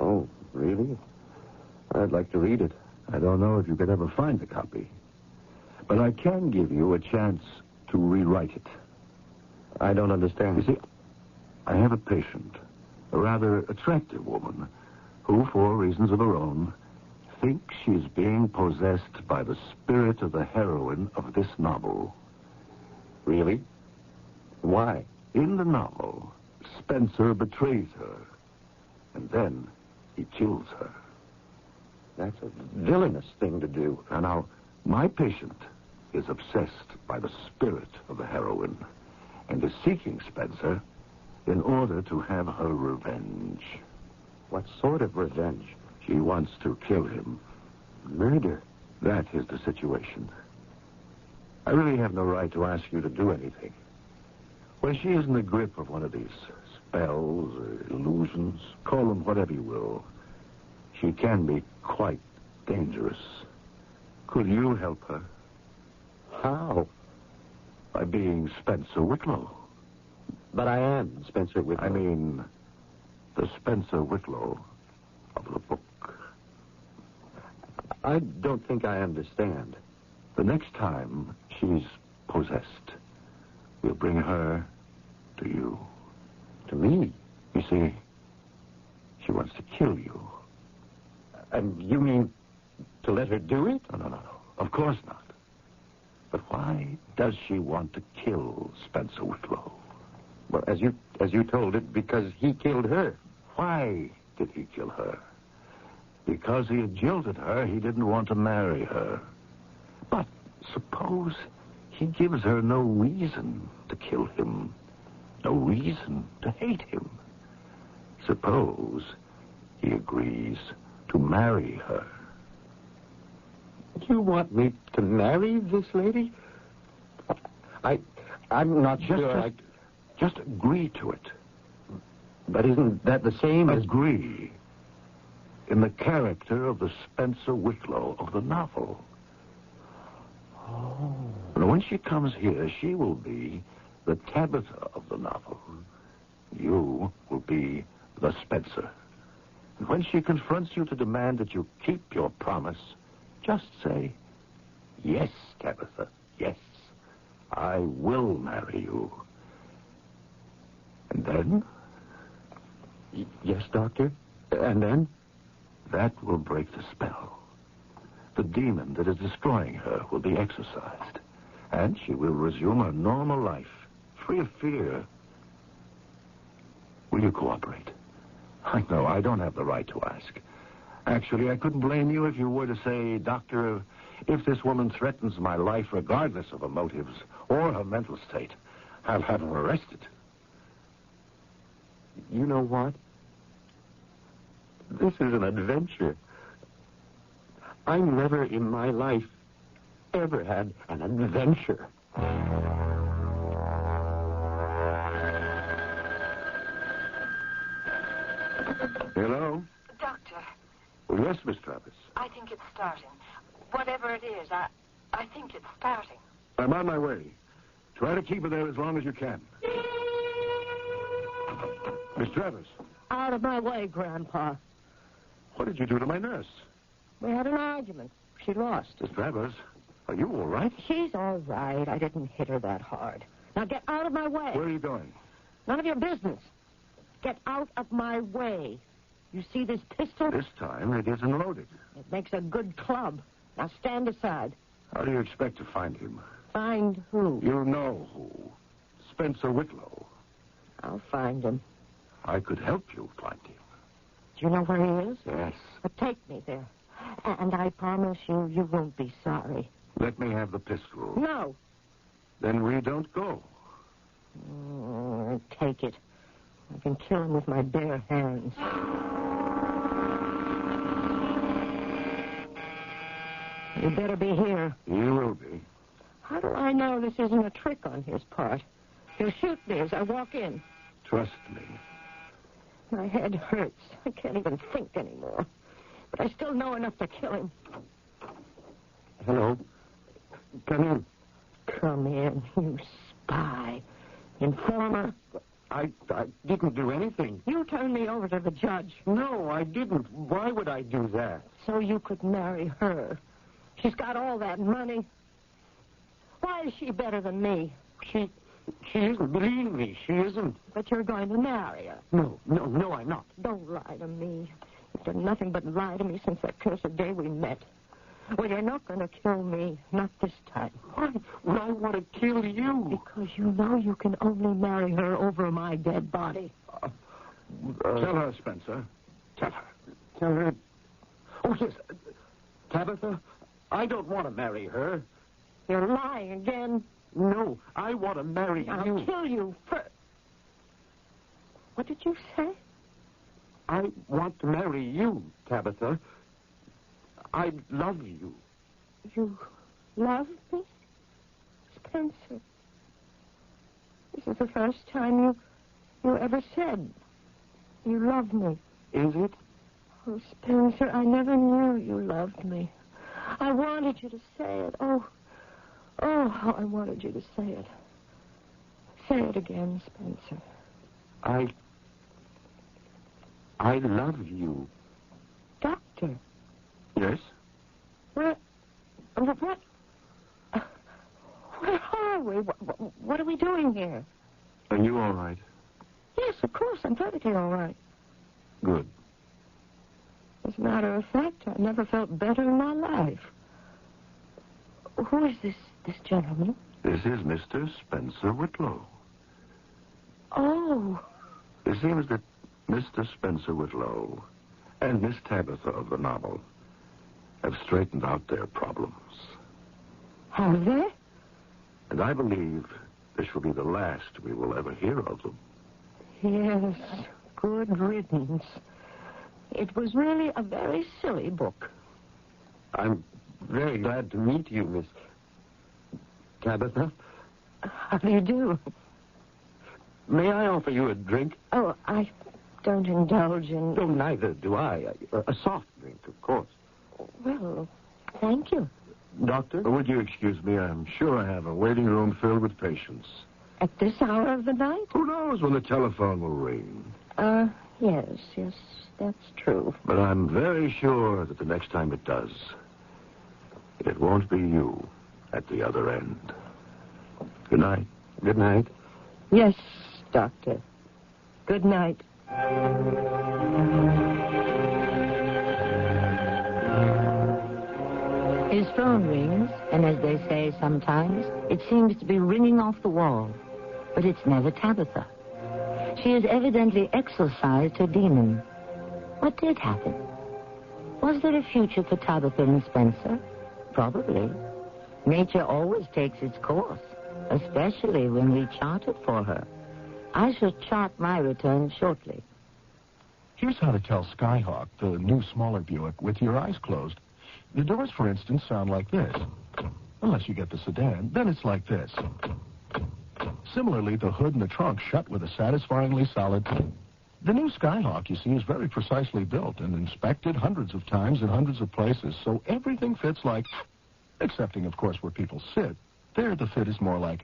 Oh, really? I'd like to read it. I don't know if you could ever find a copy, but I can give you a chance to rewrite it. I don't understand. You see, I have a patient, a rather attractive woman, who, for reasons of her own, thinks she's being possessed by the spirit of the heroine of this novel. Really? Why? In the novel, Spencer betrays her, and then he kills her. That's a villainous thing to do. Now, my patient is obsessed by the spirit of the heroine and is seeking Spencer in order to have her revenge. What sort of revenge? She wants to kill him. Murder? That is the situation. I really have no right to ask you to do anything. When she is in the grip of one of these spells or illusions, call them whatever you will, she can be quite dangerous. Could you help her? How? By being Spencer Whitlow. But I am Spencer Whitlow. I mean, the Spencer Whitlow of the book. I don't think I understand. The next time she's possessed, we'll bring her to you. To me? You see, she wants to kill you. And you mean to let her do it? No. Of course not. But why does she want to kill Spencer Whitlow? Well, as you told it, because he killed her. Why did he kill her? Because he had jilted her, he didn't want to marry her. But suppose he gives her no reason to kill him, no reason to hate him. Suppose he agrees to marry her. You want me to marry this lady? I'm not sure. Just agree to it. But isn't that the same as... Agree in the character of the Spencer Whitlow of the novel. Oh. And when she comes here, she will be the Tabitha of the novel. You will be the Spencer. And when she confronts you to demand that you keep your promise, just say, yes, Tabitha, yes, I will marry you. And then? Yes, Doctor. And then? That will break the spell. The demon that is destroying her will be exorcised, and she will resume her normal life, free of fear. Will you cooperate? I know I don't have the right to ask. Actually, I couldn't blame you if you were to say, Doctor, if this woman threatens my life regardless of her motives or her mental state, I'll have her arrested. You know what? This is an adventure. I never in my life ever had an adventure. Hello? Doctor. Well, yes, Miss Travis. I think it's starting. Whatever it is, I think it's starting. I'm on my way. Try to keep her there as long as you can. Miss Travis. Out of my way, Grandpa. What did you do to my nurse? We had an argument. She lost. Miss Travers, are you all right? She's all right. I didn't hit her that hard. Now get out of my way. Where are you going? None of your business. Get out of my way. You see this pistol? This time it isn't loaded. It makes a good club. Now stand aside. How do you expect to find him? Find who? You know who. Spencer Whitlow. I'll find him. I could help you find him. Do you know where he is? Yes. But take me there. And I promise you, you won't be sorry. Let me have the pistol. No. Then we don't go. Take it. I can kill him with my bare hands. You better be here. You will be. How do I know this isn't a trick on his part? If He'll shoot me as I walk in. Trust me. My head hurts. I can't even think anymore. But I still know enough to kill him. Hello. Come in. Come in, you spy. Informer. I didn't do anything. You turned me over to the judge. No, I didn't. Why would I do that? So you could marry her. She's got all that money. Why is she better than me? She isn't. Believe me, she isn't. But you're going to marry her. No, I'm not. Don't lie to me. You've done nothing but lie to me since that cursed day we met. Well, you're not going to kill me. Not this time. Why want to kill you? Because you know you can only marry her over my dead body. Tell her, Spencer. Tell her. Tell her. Oh, yes. Tabitha, I don't want to marry her. You're lying again. No, I want to marry you. I'll kill you first. What did you say? I want to marry you, Tabitha. I love you. You love me? Spencer. This is the first time you ever said you love me. Is it? Oh, Spencer, I never knew you loved me. I wanted you to say it. Oh, how I wanted you to say it. Say it again, Spencer. I love you. Doctor. Yes? What? Where are we? What are we doing here? Are you all right? Yes, of course. I'm perfectly all right. Good. As a matter of fact, I never felt better in my life. Who is this gentleman? This is Mr. Spencer Whitlow. Oh. It seems that Mr. Spencer Whitlow and Miss Tabitha of the novel have straightened out their problems. Have they? And I believe this will be the last we will ever hear of them. Yes, good riddance. It was really a very silly book. I'm very glad to meet you, Miss Tabitha. How do you do? May I offer you a drink? Oh, I don't indulge in... No, neither do I. A soft drink, of course. Well, thank you. Doctor? Would you excuse me? I'm sure I have a waiting room filled with patients. At this hour of the night? Who knows when the telephone will ring? Yes, that's true. But I'm very sure that the next time it does, it won't be you at the other end. Good night. Good night. Yes, Doctor. Good night. His phone rings, and as they say sometimes, it seems to be ringing off the wall. But it's never Tabitha. She has evidently exorcised her demon. What did happen? Was there a future for Tabitha and Spencer? Probably. Nature always takes its course, especially when we chart it for her. I shall chart my return shortly. Here's how to tell Skyhawk, the new smaller Buick, with your eyes closed. The doors, for instance, sound like this. Unless you get the sedan, then it's like this. Similarly, the hood and the trunk shut with a satisfyingly solid... The new Skyhawk, you see, is very precisely built and inspected hundreds of times in hundreds of places, so everything fits like... Excepting, of course, where people sit. There, the fit is more like...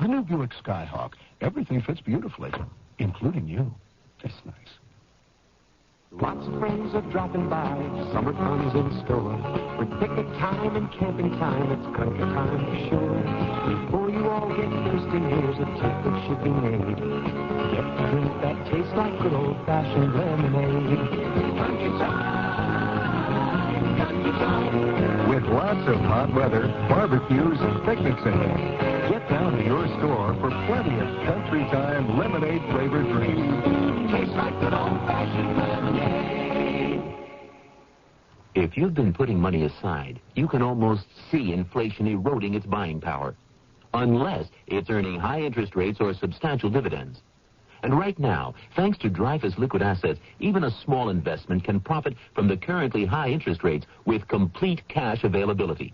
The new Buick Skyhawk. Everything fits beautifully, including you. That's nice. Lots of friends are dropping by, summer fun's in store. With picnic time and camping time, it's country time for sure. Before you all get thirsty, here's a tip that should be made. Get a drink that tastes like good old-fashioned lemonade. Country time, country time. With lots of hot weather, barbecues, and picnics ahead, get down to your store for plenty of country time lemonade-flavored drinks. Tastes like good old-fashioned lemonade. If you've been putting money aside, you can almost see inflation eroding its buying power, unless it's earning high interest rates or substantial dividends. And right now, thanks to Dreyfus Liquid Assets, even a small investment can profit from the currently high interest rates with complete cash availability.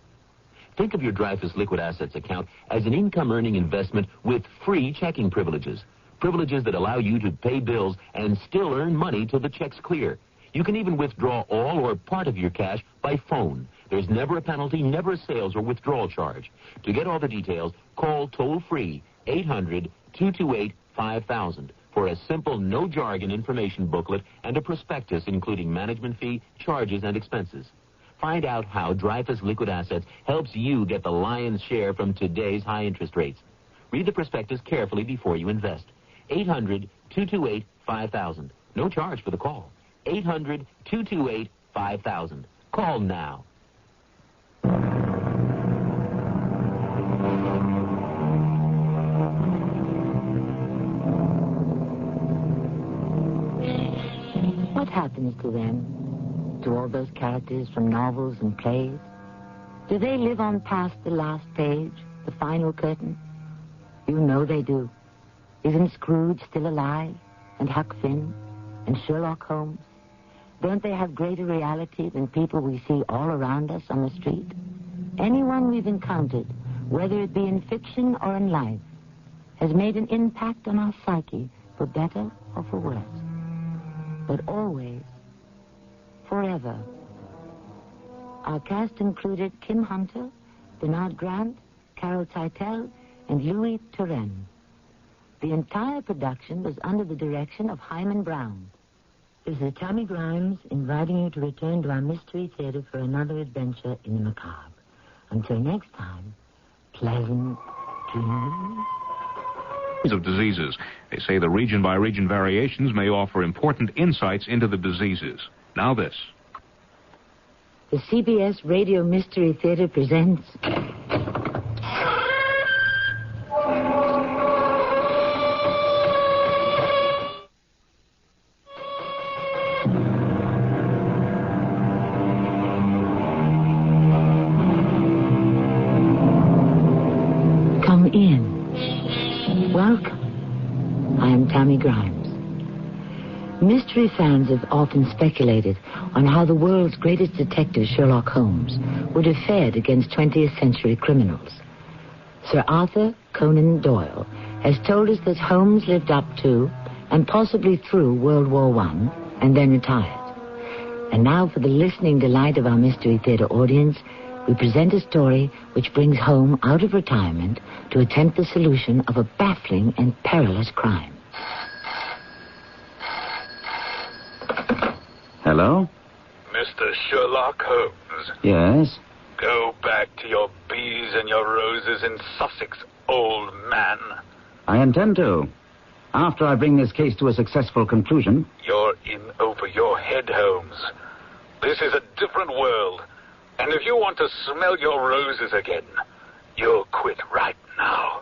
Think of your Dreyfus Liquid Assets account as an income-earning investment with free checking privileges. Privileges that allow you to pay bills and still earn money till the checks clear. You can even withdraw all or part of your cash by phone. There's never a penalty, never a sales or withdrawal charge. To get all the details, call toll-free 800-228-5000 for a simple, no-jargon information booklet and a prospectus including management fee, charges, and expenses. Find out how Dreyfus Liquid Assets helps you get the lion's share from today's high interest rates. Read the prospectus carefully before you invest. 800-228-5000. No charge for the call. 800-228-5000. Call now. What happens to them? To all those characters from novels and plays? Do they live on past the last page, the final curtain? You know they do. Isn't Scrooge still alive? And Huck Finn? And Sherlock Holmes? Don't they have greater reality than people we see all around us on the street? Anyone we've encountered, whether it be in fiction or in life, has made an impact on our psyche, for better or for worse. But always, forever. Our cast included Kim Hunter, Bernard Grant, Carol Teitel, and Louis Turenne. The entire production was under the direction of Hyman Brown. This is Tammy Grimes inviting you to return to our Mystery Theater for another adventure in the macabre. Until next time, pleasant dreams. Of diseases. They say the region-by-region variations may offer important insights into the diseases. Now this. The CBS Radio Mystery Theater presents... Come in. Welcome. I am Tammy Grimes. Mystery fans have often speculated on how the world's greatest detective, Sherlock Holmes, would have fared against 20th century criminals. Sir Arthur Conan Doyle has told us that Holmes lived up to and possibly through World War I and then retired. And now, for the listening delight of our Mystery Theater audience, we present a story which brings Holmes out of retirement to attempt the solution of a baffling and perilous crime. Hello? Mr. Sherlock Holmes. Yes? Go back to your bees and your roses in Sussex, old man. I intend to. After I bring this case to a successful conclusion. You're in over your head, Holmes. This is a different world. And if you want to smell your roses again, you'll quit right now.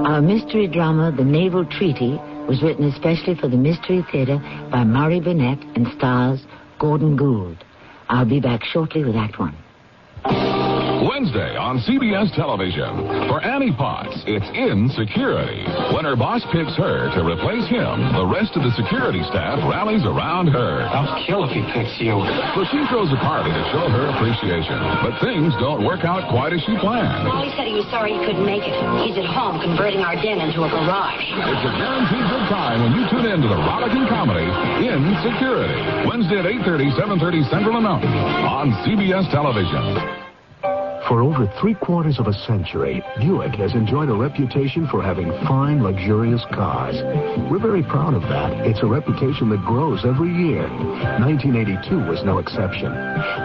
Our mystery drama, The Naval Treaty, was written especially for the Mystery Theater by Murray Burnett and stars Gordon Gould. I'll be back shortly with Act One. Wednesday on CBS television. For Annie Potts, it's in security. When her boss picks her to replace him, the rest of the security staff rallies around her. I'll kill if he picks you. So she throws a party to show her appreciation. But things don't work out quite as she planned. Wally said he was sorry he couldn't make it. He's at home converting our den into a garage. It's a guaranteed good time when you tune in to the rollicking comedy In Security. Wednesday at 8:30, 7:30 Central and Mountain on CBS television. For over 3/4 of a century, Buick has enjoyed a reputation for having fine, luxurious cars. We're very proud of that. It's a reputation that grows every year. 1982 was no exception.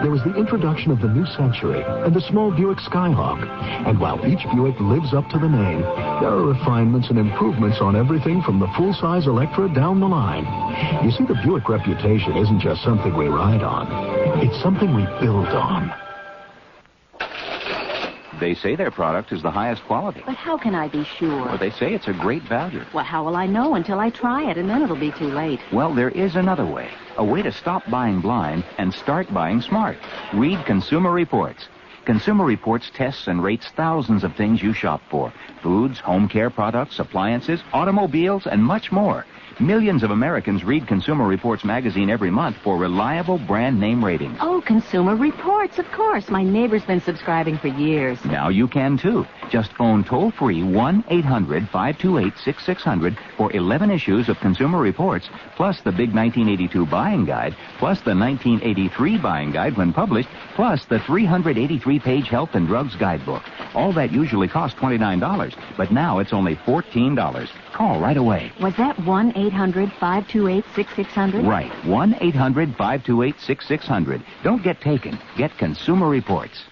There was the introduction of the new century and the small Buick Skyhawk. And while each Buick lives up to the name, there are refinements and improvements on everything from the full-size Electra down the line. You see, the Buick reputation isn't just something we ride on. It's something we build on. They say their product is the highest quality. But how can I be sure? Well, they say it's a great value. Well, how will I know until I try it, and then it'll be too late? Well, there is another way. A way to stop buying blind and start buying smart. Read Consumer Reports. Consumer Reports tests and rates thousands of things you shop for. Foods, home care products, appliances, automobiles, and much more. Millions of Americans read Consumer Reports magazine every month for reliable brand name ratings. Oh, Consumer Reports, of course. My neighbor's been subscribing for years. Now you can, too. Just phone toll-free 1-800-528-6600 for 11 issues of Consumer Reports, plus the big 1982 buying guide, plus the 1983 buying guide when published, plus the 383-page health and drugs guidebook. All that usually costs $29, but now it's only $14. Call right away. Was that 1-800-528-6600? Right, 1-800-528-6600. Don't get taken. Get Consumer Reports.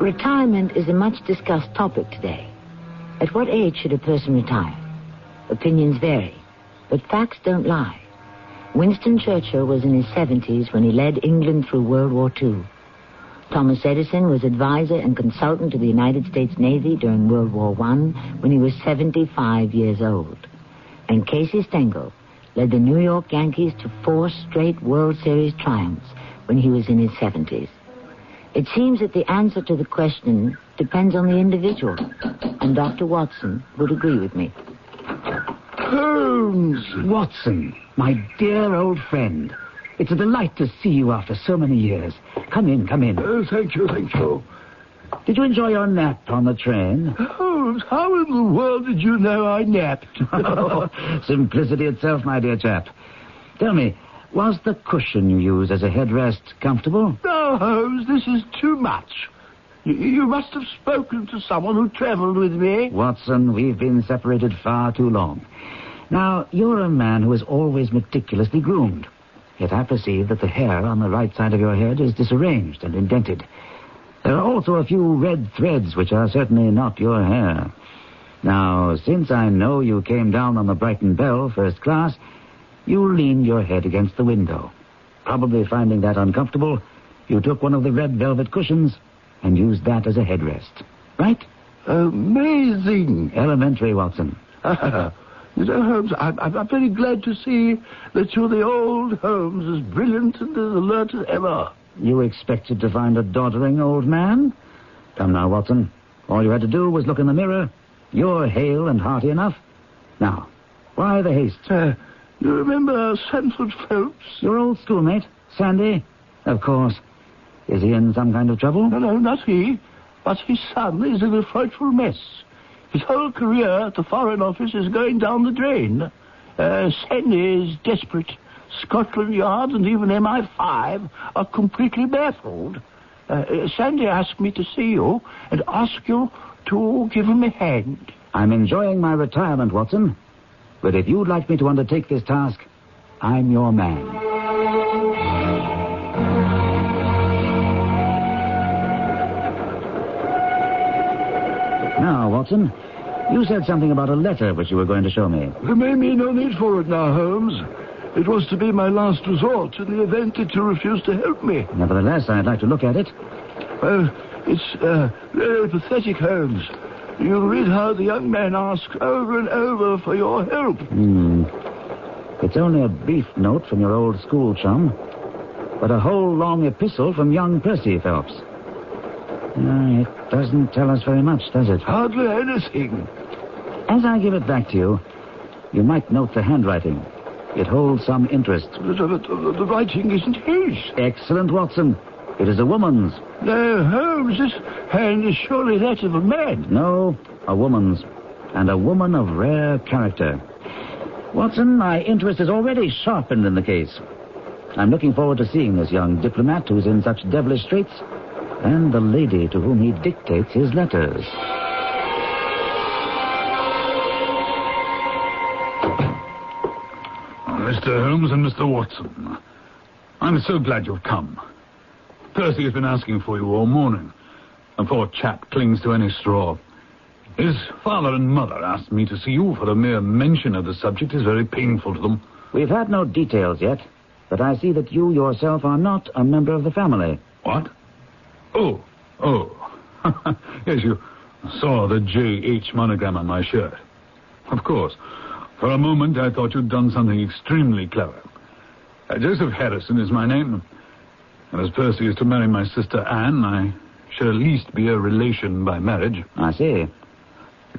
Retirement is a much discussed topic today. At what age should a person retire? Opinions vary, but facts don't lie. Winston Churchill was in his 70s when he led England through World War II. Thomas Edison was advisor and consultant to the United States Navy during World War I when he was 75 years old. And Casey Stengel led the New York Yankees to 4 straight World Series triumphs when he was in his 70s. It seems that the answer to the question depends on the individual, and Dr. Watson would agree with me. Holmes! Watson, my dear old friend. It's a delight to see you after so many years. Come in, come in. Oh, thank you, thank you. Did you enjoy your nap on the train? Holmes, how in the world did you know I napped? Simplicity itself, my dear chap. Tell me, was the cushion you use as a headrest comfortable? No, Holmes, this is too much. You must have spoken to someone who travelled with me. Watson, we've been separated far too long. Now, you're a man who is always meticulously groomed. Yet I perceive that the hair on the right side of your head is disarranged and indented. There are also a few red threads which are certainly not your hair. Now, since I know you came down on the Brighton Belle first class, you leaned your head against the window. Probably finding that uncomfortable, you took one of the red velvet cushions and used that as a headrest. Right? Amazing. Elementary, Watson. You know, Holmes, I'm very glad to see that you're the old Holmes, as brilliant and as alert as ever. You expected to find a doddering old man? Come now, Watson. All you had to do was look in the mirror. You're hale and hearty enough. Now, why the haste? You remember Sanford Phelps? Your old schoolmate, Sandy? Of course. Is he in some kind of trouble? No, not he. But his son is in a frightful mess. His whole career at the Foreign Office is going down the drain. Sandy is desperate. Scotland Yard and even MI5 are completely baffled. Sandy asked me to see you and ask you to give him a hand. I'm enjoying my retirement, Watson. But if you'd like me to undertake this task, I'm your man. Now, Watson, you said something about a letter which you were going to show me. There may be no need for it now, Holmes. It was to be my last resort in the event that you refused to help me. Nevertheless, I'd like to look at it. Well, it's very pathetic, Holmes. You'll read how the young man asks over and over for your help. It's only a brief note from your old school chum, but a whole long epistle from young Percy Phelps. It doesn't tell us very much, does it? Hardly anything. As I give it back to you, you might note the handwriting. It holds some interest. The writing isn't his. Excellent, Watson. It is a woman's. No, Holmes, this hand is surely that of a man. No, a woman's. And a woman of rare character. Watson, my interest is already sharpened in the case. I'm looking forward to seeing this young diplomat who's in such devilish straits, and the lady to whom he dictates his letters. Mr. Holmes and Mr. Watson, I'm so glad you've come. Percy has been asking for you all morning. The poor chap clings to any straw. His father and mother asked me to see you, for a mere mention of the subject is very painful to them. We've had no details yet, but I see that you yourself are not a member of the family. What? Oh. Yes, you saw the J.H. monogram on my shirt. Of course. For a moment, I thought you'd done something extremely clever. Joseph Harrison is my name. And as Percy is to marry my sister Anne, I should at least be a relation by marriage. I see.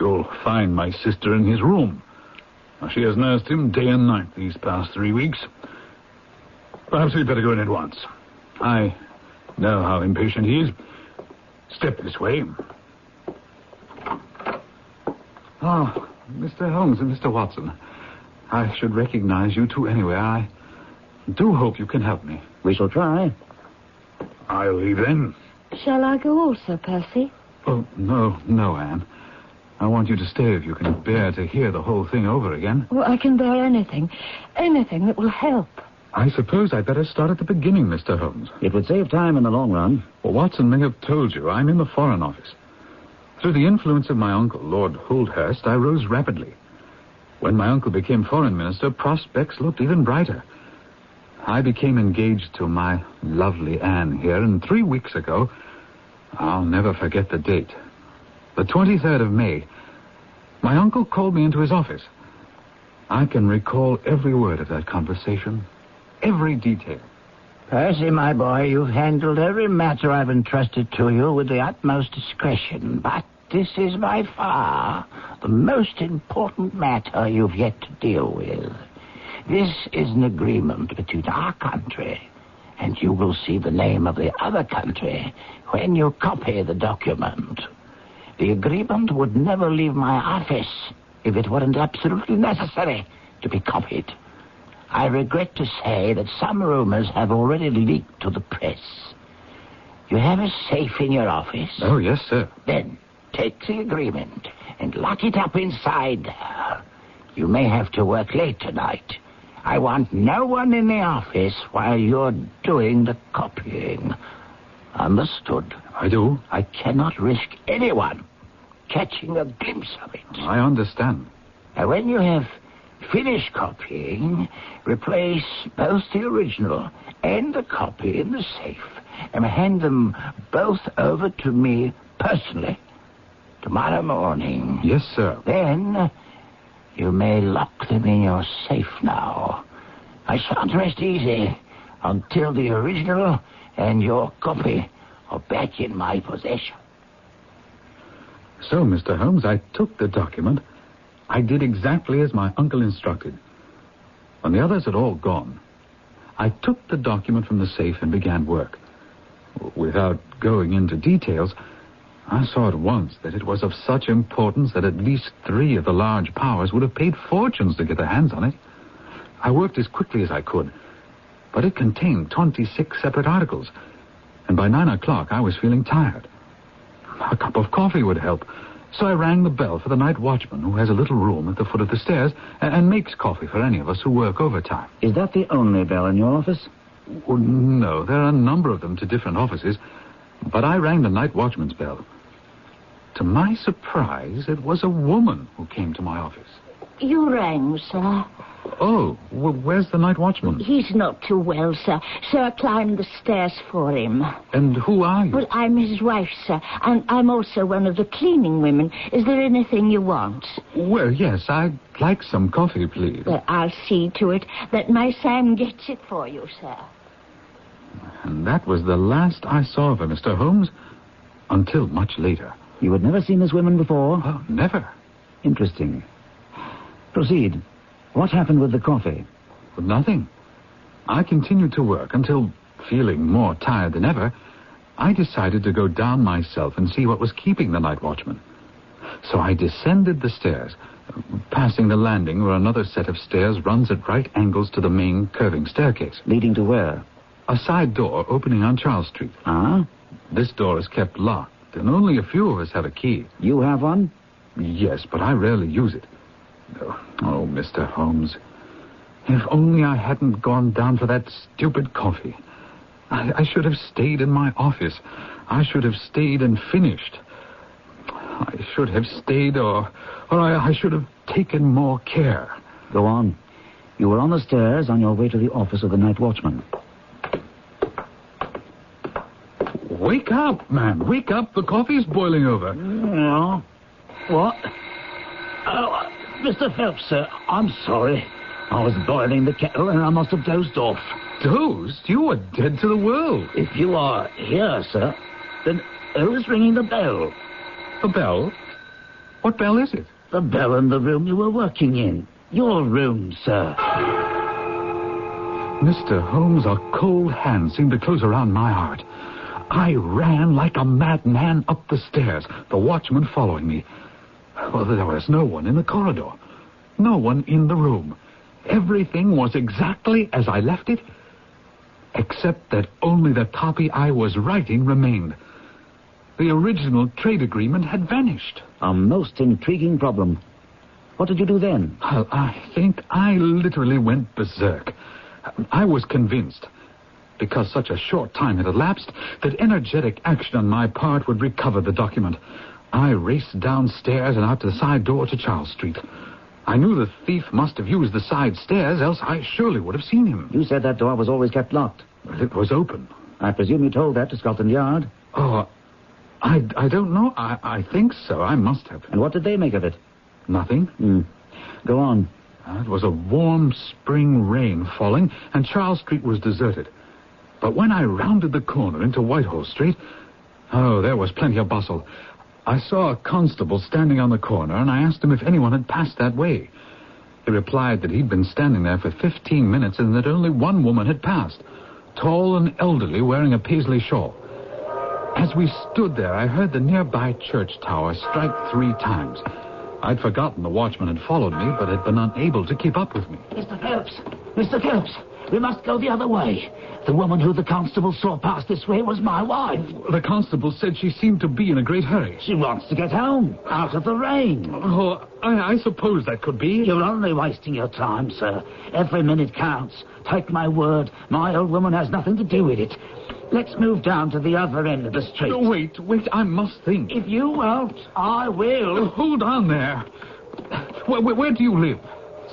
You'll find my sister in his room. She has nursed him day and night these past 3 weeks. Perhaps we'd better go in at once. I know how impatient he is. Step this way. Oh, Mr. Holmes and Mr. Watson. I should recognize you two anywhere. I do hope you can help me. We shall try. I'll leave then. Shall I go also, Percy? Oh, no, Anne. I want you to stay if you can bear to hear the whole thing over again. Well, I can bear anything. Anything that will help. I suppose I'd better start at the beginning, Mr. Holmes. It would save time in the long run. Well, Watson may have told you I'm in the Foreign Office. Through the influence of my uncle, Lord Holdhurst, I rose rapidly. When my uncle became Foreign Minister, prospects looked even brighter. I became engaged to my lovely Anne here, and 3 weeks ago, I'll never forget the date, the 23rd of May, my uncle called me into his office. I can recall every word of that conversation, every detail. Percy, my boy, you've handled every matter I've entrusted to you with the utmost discretion, but this is by far the most important matter you've yet to deal with. This is an agreement between our country, and you will see the name of the other country when you copy the document. The agreement would never leave my office if it weren't absolutely necessary to be copied. I regret to say that some rumors have already leaked to the press. You have a safe in your office? Oh, yes, sir. Then take the agreement and lock it up inside there. You may have to work late tonight. I want no one in the office while you're doing the copying. Understood? I do. I cannot risk anyone catching a glimpse of it. I understand. And when you have finished copying, replace both the original and the copy in the safe and hand them both over to me personally tomorrow morning. Yes, sir. Then you may lock them in your safe now. I shan't rest easy until the original and your copy are back in my possession. So, Mr. Holmes, I took the document. I did exactly as my uncle instructed. When the others had all gone, I took the document from the safe and began work. Without going into details, I saw at once that it was of such importance that at least 3 of the large powers would have paid fortunes to get their hands on it. I worked as quickly as I could, but it contained 26 separate articles, and by 9 o'clock I was feeling tired. A cup of coffee would help, so I rang the bell for the night watchman, who has a little room at the foot of the stairs and makes coffee for any of us who work overtime. Is that the only bell in your office? Oh, no, there are a number of them to different offices, but I rang the night watchman's bell. To my surprise, it was a woman who came to my office. You rang, sir. Oh, well, where's the night watchman? He's not too well, sir, so I climbed the stairs for him. And who are you? Well, I'm his wife, sir, and I'm also one of the cleaning women. Is there anything you want? Well, yes, I'd like some coffee, please. Well, I'll see to it that my Sam gets it for you, sir. And that was the last I saw of her, Mr. Holmes, until much later. You had never seen this woman before? Oh, never. Interesting. Proceed. What happened with the coffee? Well, nothing. I continued to work until, feeling more tired than ever, I decided to go down myself and see what was keeping the night watchman. So I descended the stairs, passing the landing where another set of stairs runs at right angles to the main curving staircase. Leading to where? A side door opening on Charles Street. Ah? This door is kept locked, and only a few of us have a key. You have one? Yes, but I rarely use it. Oh, Mr. Holmes, if only I hadn't gone down for that stupid coffee. I should have stayed in my office. I should have stayed and finished. I should have stayed, or I should have taken more care. Go on. You were on the stairs on your way to the office of the night watchman. Wait Wake up, man. Wake up. The coffee's boiling over. No. What? Oh, Mr. Phelps, sir, I'm sorry. I was boiling the kettle and I must have dozed off. Dozed? You are dead to the world. If you are here, sir, then who's ringing the bell? The bell? What bell is it? The bell in the room you were working in. Your room, sir. Mr. Holmes, a cold hand seemed to close around my heart. I ran like a madman up the stairs, the watchman following me. Well, there was no one in the corridor. No one in the room. Everything was exactly as I left it, except that only the copy I was writing remained. The original trade agreement had vanished. A most intriguing problem. What did you do then? Well, I think I literally went berserk. I was convinced, because such a short time had elapsed, that energetic action on my part would recover the document. I raced downstairs and out to the side door to Charles Street. I knew the thief must have used the side stairs, else I surely would have seen him. You said that door was always kept locked. Well, it was open. I presume you told that to Scotland Yard? Oh, I don't know. I think so. I must have. And what did they make of it? Nothing. Go on. It was a warm spring rain falling, and Charles Street was deserted. But when I rounded the corner into Whitehall Street, there was plenty of bustle. I saw a constable standing on the corner, and I asked him if anyone had passed that way. He replied that he'd been standing there for 15 minutes and that only one woman had passed, tall and elderly, wearing a paisley shawl. As we stood there, I heard the nearby church tower strike 3 times. I'd forgotten the watchman had followed me, but had been unable to keep up with me. Mr. Phelps! Mr. Phelps! We must go the other way. The woman who the constable saw pass this way was my wife. The constable said she seemed to be in a great hurry. She wants to get home, out of the rain. Oh, I suppose that could be. You're only wasting your time, sir. Every minute counts. Take my word, my old woman has nothing to do with it. Let's move down to the other end of the street. No, wait, I must think. If you won't, I will. Hold on there. Where do you live?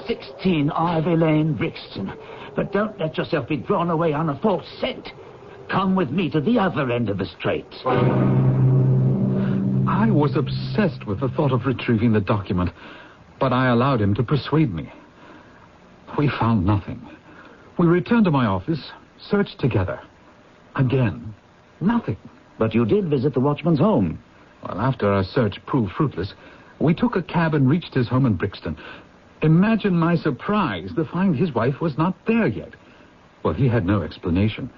16 Ivy Lane, Brixton. But don't let yourself be drawn away on a false scent. Come with me to the other end of the street. I was obsessed with the thought of retrieving the document, but I allowed him to persuade me. We found nothing. We returned to my office, searched together. Again, nothing. But you did visit the watchman's home. Well, after our search proved fruitless, we took a cab and reached his home in Brixton. Imagine my surprise to find his wife was not there yet. Well, he had no explanation.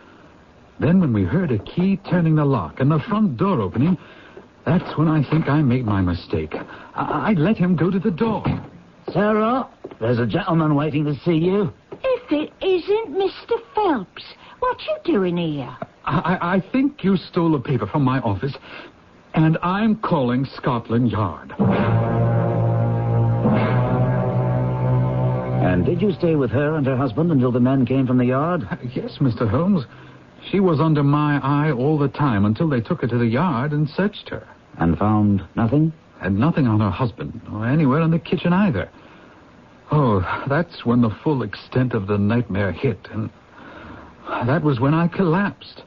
Then when we heard a key turning the lock and the front door opening, that's when I think I made my mistake. I let him go to the door. Sarah, there's a gentleman waiting to see you. If it isn't Mr. Phelps, what you doing here? I think you stole a paper from my office, and I'm calling Scotland Yard. And did you stay with her and her husband until the men came from the yard? Yes, Mr. Holmes. She was under my eye all the time until they took her to the yard and searched her. And found nothing? And nothing on her husband, or anywhere in the kitchen either. Oh, that's when the full extent of the nightmare hit, and that was when I collapsed.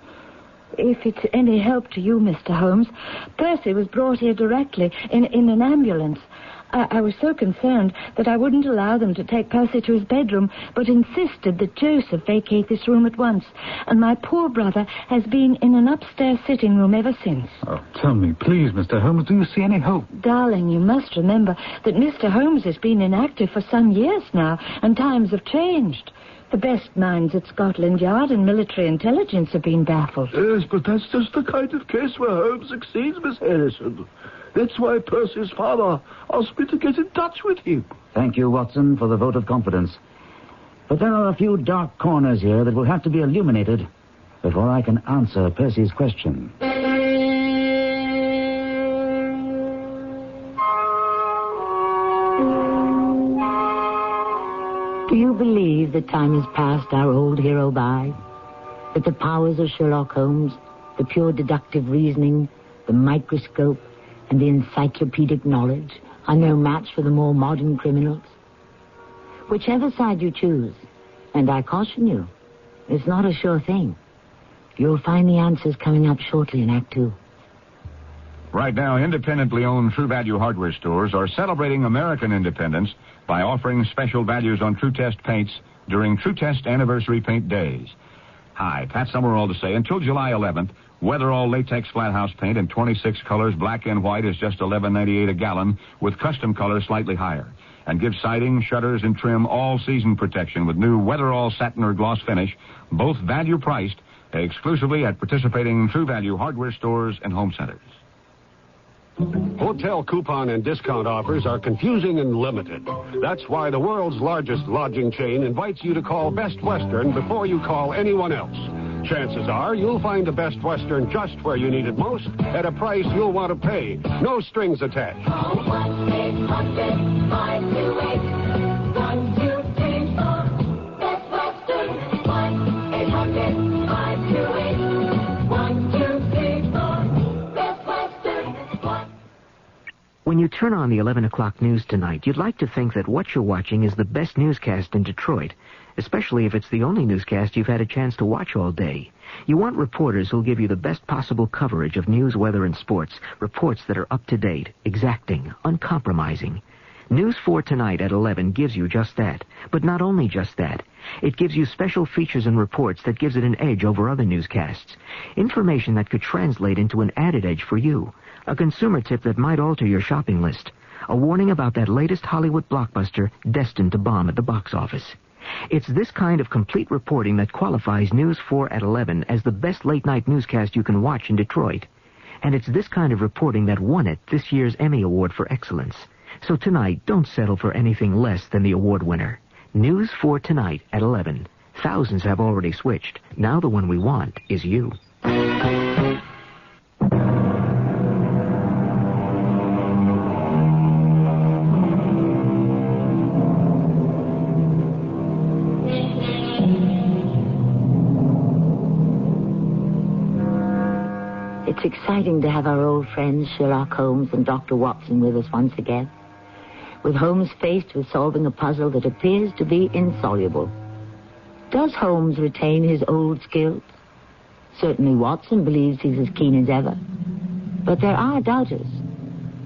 If it's any help to you, Mr. Holmes, Percy was brought here directly in an ambulance. I was so concerned that I wouldn't allow them to take Percy to his bedroom, but insisted that Joseph vacate this room at once. And my poor brother has been in an upstairs sitting room ever since. Oh, tell me, please, Mr. Holmes, do you see any hope? Darling, you must remember that Mr. Holmes has been inactive for some years now, and times have changed. The best minds at Scotland Yard and military intelligence have been baffled. Yes, but that's just the kind of case where Holmes succeeds, Miss Harrison. That's why Percy's father asked me to get in touch with him. Thank you, Watson, for the vote of confidence. But there are a few dark corners here that will have to be illuminated before I can answer Percy's question. Do you believe that time has passed our old hero by? That the powers of Sherlock Holmes, the pure deductive reasoning, the microscope, and the encyclopedic knowledge are no match for the more modern criminals? Whichever side you choose, and I caution you, it's not a sure thing. You'll find the answers coming up shortly in Act 2. Right now, independently owned True Value hardware stores are celebrating American independence by offering special values on True Test paints during True Test Anniversary Paint Days. Hi, Pat Summerall to say, until July 11th, Weatherall latex flat house paint in 26 colors, black and white, is just $11.98 a gallon, with custom colors slightly higher. And give siding, shutters, and trim all-season protection with new Weatherall satin or gloss finish, both value-priced, exclusively at participating True Value hardware stores and home centers. Hotel coupon and discount offers are confusing and limited. That's why the world's largest lodging chain invites you to call Best Western before you call anyone else. Chances are you'll find the Best Western just where you need it most at a price you'll want to pay. No strings attached. Call 1-800-528-1234. Best Western. 1-800-528-1234. Best Western. When you turn on the 11 o'clock news tonight, you'd like to think that what you're watching is the best newscast in Detroit, especially if it's the only newscast you've had a chance to watch all day. You want reporters who'll give you the best possible coverage of news, weather, and sports, reports that are up to date, exacting, uncompromising. News 4 Tonight at 11 gives you just that, but not only just that. It gives you special features and reports that gives it an edge over other newscasts. Information that could translate into an added edge for you. A consumer tip that might alter your shopping list. A warning about that latest Hollywood blockbuster destined to bomb at the box office. It's this kind of complete reporting that qualifies News 4 at 11 as the best late-night newscast you can watch in Detroit. And it's this kind of reporting that won it this year's Emmy Award for Excellence. So tonight, don't settle for anything less than the award winner. News 4 Tonight at 11. Thousands have already switched. Now the one we want is you. It's exciting to have our old friends Sherlock Holmes and Dr. Watson with us once again. With Holmes faced with solving a puzzle that appears to be insoluble. Does Holmes retain his old skills? Certainly Watson believes he's as keen as ever. But there are doubters.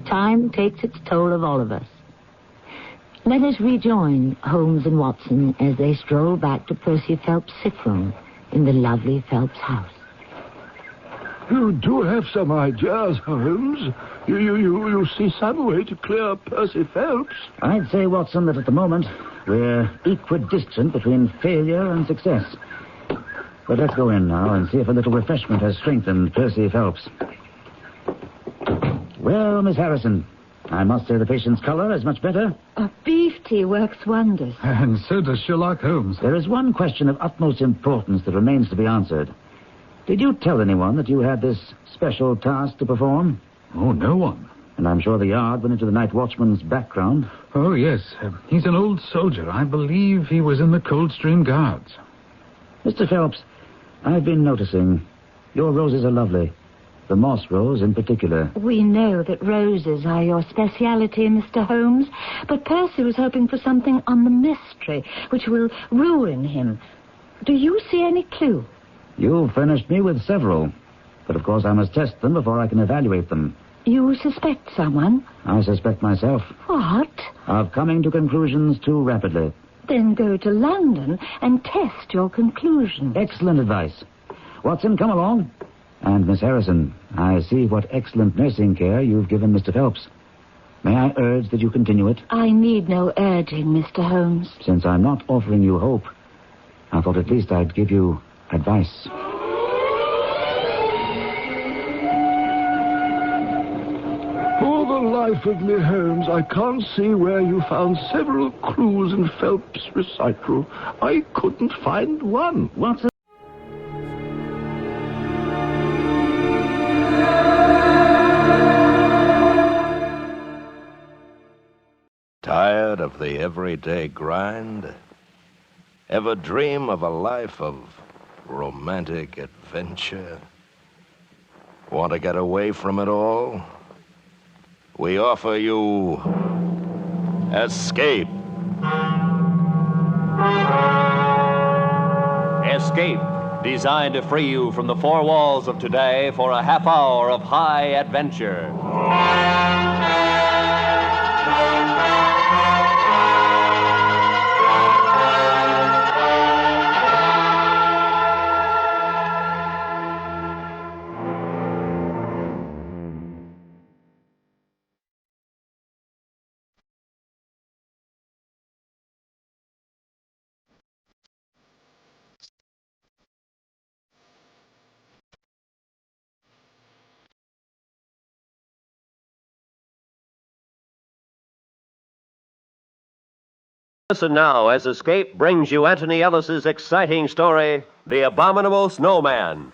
Time takes its toll of all of us. Let us rejoin Holmes and Watson as they stroll back to Percy Phelps' sick room in the lovely Phelps house. You do have some ideas, Holmes. You see some way to clear Percy Phelps. I'd say, Watson, that at the moment we're equidistant between failure and success. But let's go in now and see if a little refreshment has strengthened Percy Phelps. Well, Miss Harrison, I must say the patient's color is much better. Beef tea works wonders. And so does Sherlock Holmes. There is one question of utmost importance that remains to be answered. Did you tell anyone that you had this special task to perform? Oh, no one. And I'm sure the yard went into the night watchman's background. Oh, yes. He's an old soldier. I believe he was in the Coldstream Guards. Mr. Phelps, I've been noticing your roses are lovely. The moss rose in particular. We know that roses are your speciality, Mr. Holmes, but Percy was hoping for something on the mystery, which will ruin him. Do you see any clue? You've furnished me with several, but of course I must test them before I can evaluate them. You suspect someone? I suspect myself. What? Of coming to conclusions too rapidly. Then go to London and test your conclusions. Excellent advice. Watson, come along. And Miss Harrison, I see what excellent nursing care you've given Mr. Phelps. May I urge that you continue it? I need no urging, Mr. Holmes. Since I'm not offering you hope, I thought at least I'd give you advice. For the life of me, Holmes, I can't see where you found several clues in Phelps' recital. I couldn't find one. What's Tired of the everyday grind? Ever dream of a life of romantic adventure? Want to get away from it all? We offer you Escape. Escape designed to free you from the four walls of today for a half hour of high adventure. Listen now as Escape brings you Anthony Ellis's exciting story, The Abominable Snowman.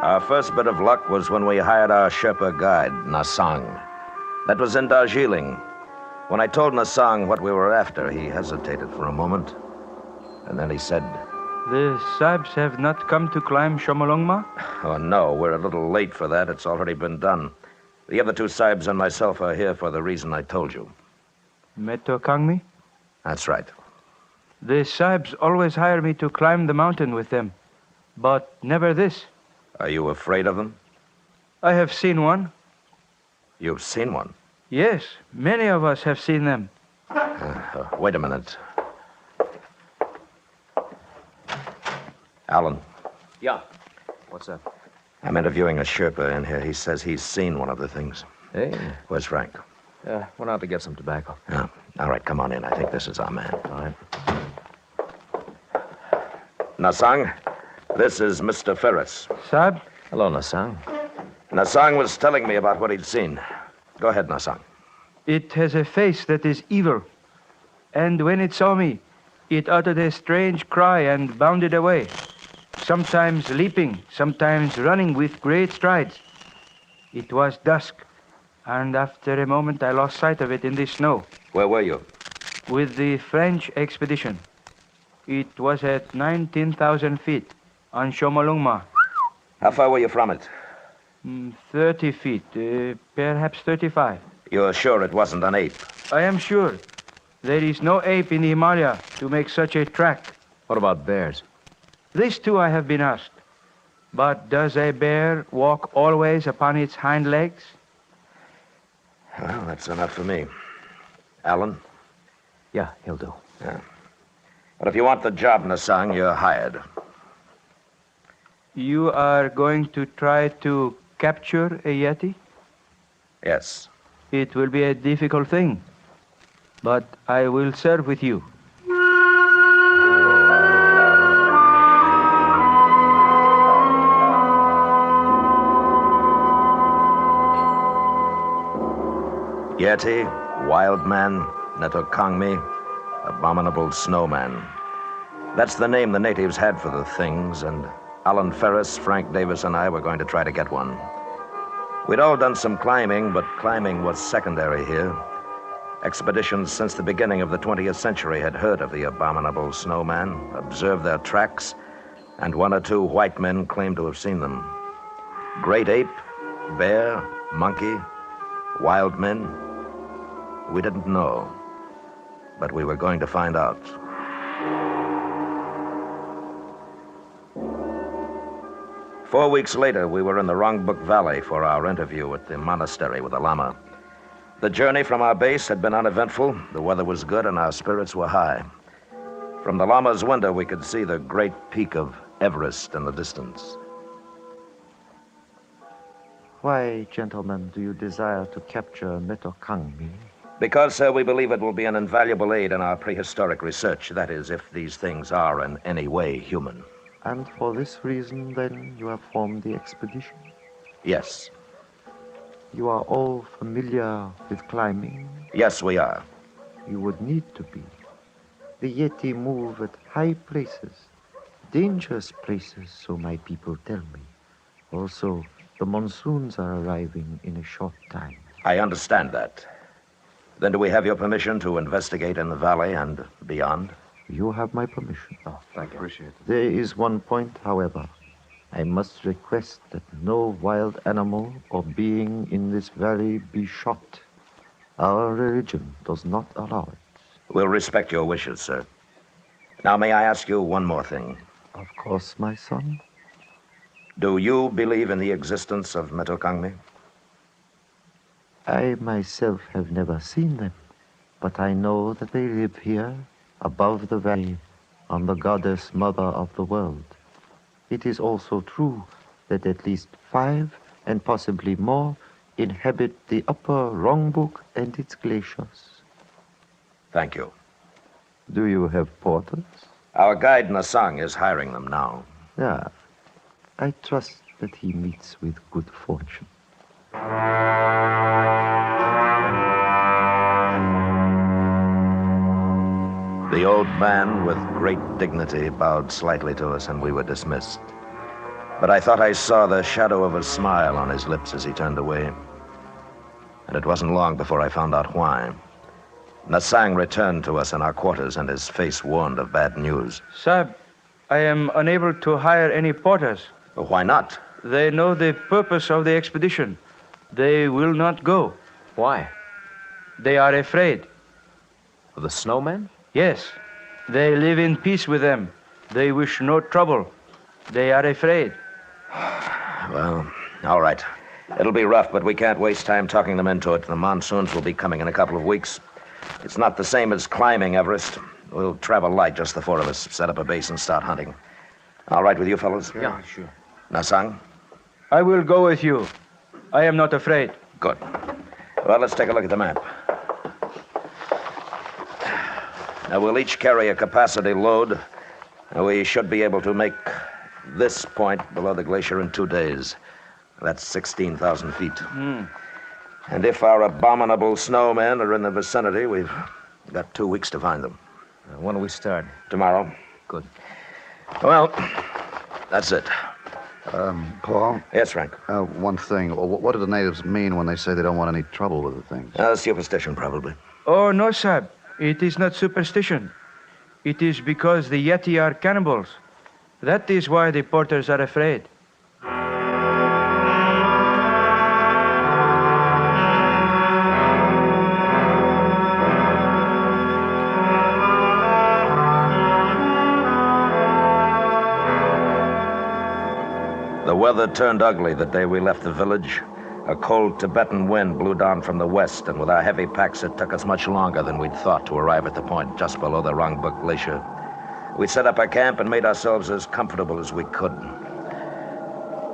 Our first bit of luck was when we hired our Sherpa guide, Nasang. That was in Darjeeling. When I told Nasang what we were after, he hesitated for a moment. And then he said, "The Sahibs have not come to climb Shomolungma?" "Oh, no, we're a little late for that. It's already been done. The other two Sahibs and myself are here for the reason I told you." Meto Kangmi? That's right. The Sahibs always hire me to climb the mountain with them, but never this. Are you afraid of them? I have seen one. You've seen one? Yes, many of us have seen them. Wait a minute. Alan. Yeah. What's up? I'm interviewing a Sherpa in here. He says he's seen one of the things. Hey. Where's Frank? Went out to get some tobacco. Oh, all right, come on in. I think this is our man. All right. Nasang, this is Mr. Ferris. Sahib? Hello, Nasang. Nasang was telling me about what he'd seen. Go ahead, Nasang. It has a face that is evil. And when it saw me, it uttered a strange cry and bounded away. Sometimes leaping, sometimes running with great strides. It was dusk, and after a moment I lost sight of it in the snow. Where were you? With the French expedition. It was at 19,000 feet on Shomolungma. How far were you from it? 30 feet, perhaps 35. You're sure it wasn't an ape? I am sure. There is no ape in the Himalaya to make such a track. What about bears? This too I have been asked. But does a bear walk always upon its hind legs? Well, that's enough for me. Alan? Yeah, he'll do. Yeah. But if you want the job, Nasang, you're hired. You are going to try to capture a Yeti? Yes. It will be a difficult thing, but I will serve with you. Yeti, Wild Man, Netokangmi, Abominable Snowman. That's the name the natives had for the things, and Alan Ferris, Frank Davis, and I were going to try to get one. We'd all done some climbing, but climbing was secondary here. Expeditions since the beginning of the 20th century had heard of the Abominable Snowman, observed their tracks, and one or two white men claimed to have seen them. Great ape, bear, monkey, wild men. We didn't know, but we were going to find out. Four weeks later, we were in the Rongbuk Valley for our interview at the monastery with the Lama. The journey from our base had been uneventful, the weather was good, and our spirits were high. From the Lama's window, we could see the great peak of Everest in the distance. Why, gentlemen, do you desire to capture Netokangmi? Because, sir, we believe it will be an invaluable aid in our prehistoric research. That is, if these things are in any way human. And for this reason, then, you have formed the expedition? Yes. You are all familiar with climbing? Yes, we are. You would need to be. The Yeti move at high places, dangerous places, so my people tell me. Also, the monsoons are arriving in a short time. I understand that. Then do we have your permission to investigate in the valley and beyond? You have my permission. Oh, thank you. Appreciate it. There is one point, however. I must request that no wild animal or being in this valley be shot. Our religion does not allow it. We'll respect your wishes, sir. Now, may I ask you one more thing? Of course, my son. Do you believe in the existence of Metokangme? I myself have never seen them, but I know that they live here, above the valley, on the goddess mother of the world. It is also true that at least 5, and possibly more, inhabit the upper Rongbuk and its glaciers. Thank you. Do you have porters? Our guide Nasang is hiring them now. Yeah. I trust that he meets with good fortune. The old man, with great dignity, bowed slightly to us, and we were dismissed. But I thought I saw the shadow of a smile on his lips as he turned away. And it wasn't long before I found out why. Nasang returned to us in our quarters, and his face warned of bad news. Sahib, I am unable to hire any porters. Why not? They know the purpose of the expedition. They will not go. Why? They are afraid. Of the Snowman? Yes. They live in peace with them. They wish no trouble. They are afraid. Well, all right. It'll be rough, but we can't waste time talking them into it. The monsoons will be coming in a couple of weeks. It's not the same as climbing Everest. We'll travel light, just the 4 of us, set up a base and start hunting. All right with you fellas? Yeah, sure. Nasang? I will go with you. I am not afraid. Good. Well, let's take a look at the map. Now, we'll each carry a capacity load, and we should be able to make this point below the glacier in 2 days. That's 16,000 feet. And if our abominable snowmen are in the vicinity, we've got 2 weeks to find them. When do we start? Tomorrow. Good. Well, that's it. Paul? Yes, Frank? One thing. What do the natives mean when they say they don't want any trouble with the things? Superstition, probably. Oh, no, Sahib. It is not superstition. It is because the Yeti are cannibals. That is why the porters are afraid. The weather turned ugly the day we left the village. A cold Tibetan wind blew down from the west, and with our heavy packs, it took us much longer than we'd thought to arrive at the point just below the Rongbuk Glacier. We set up our camp and made ourselves as comfortable as we could.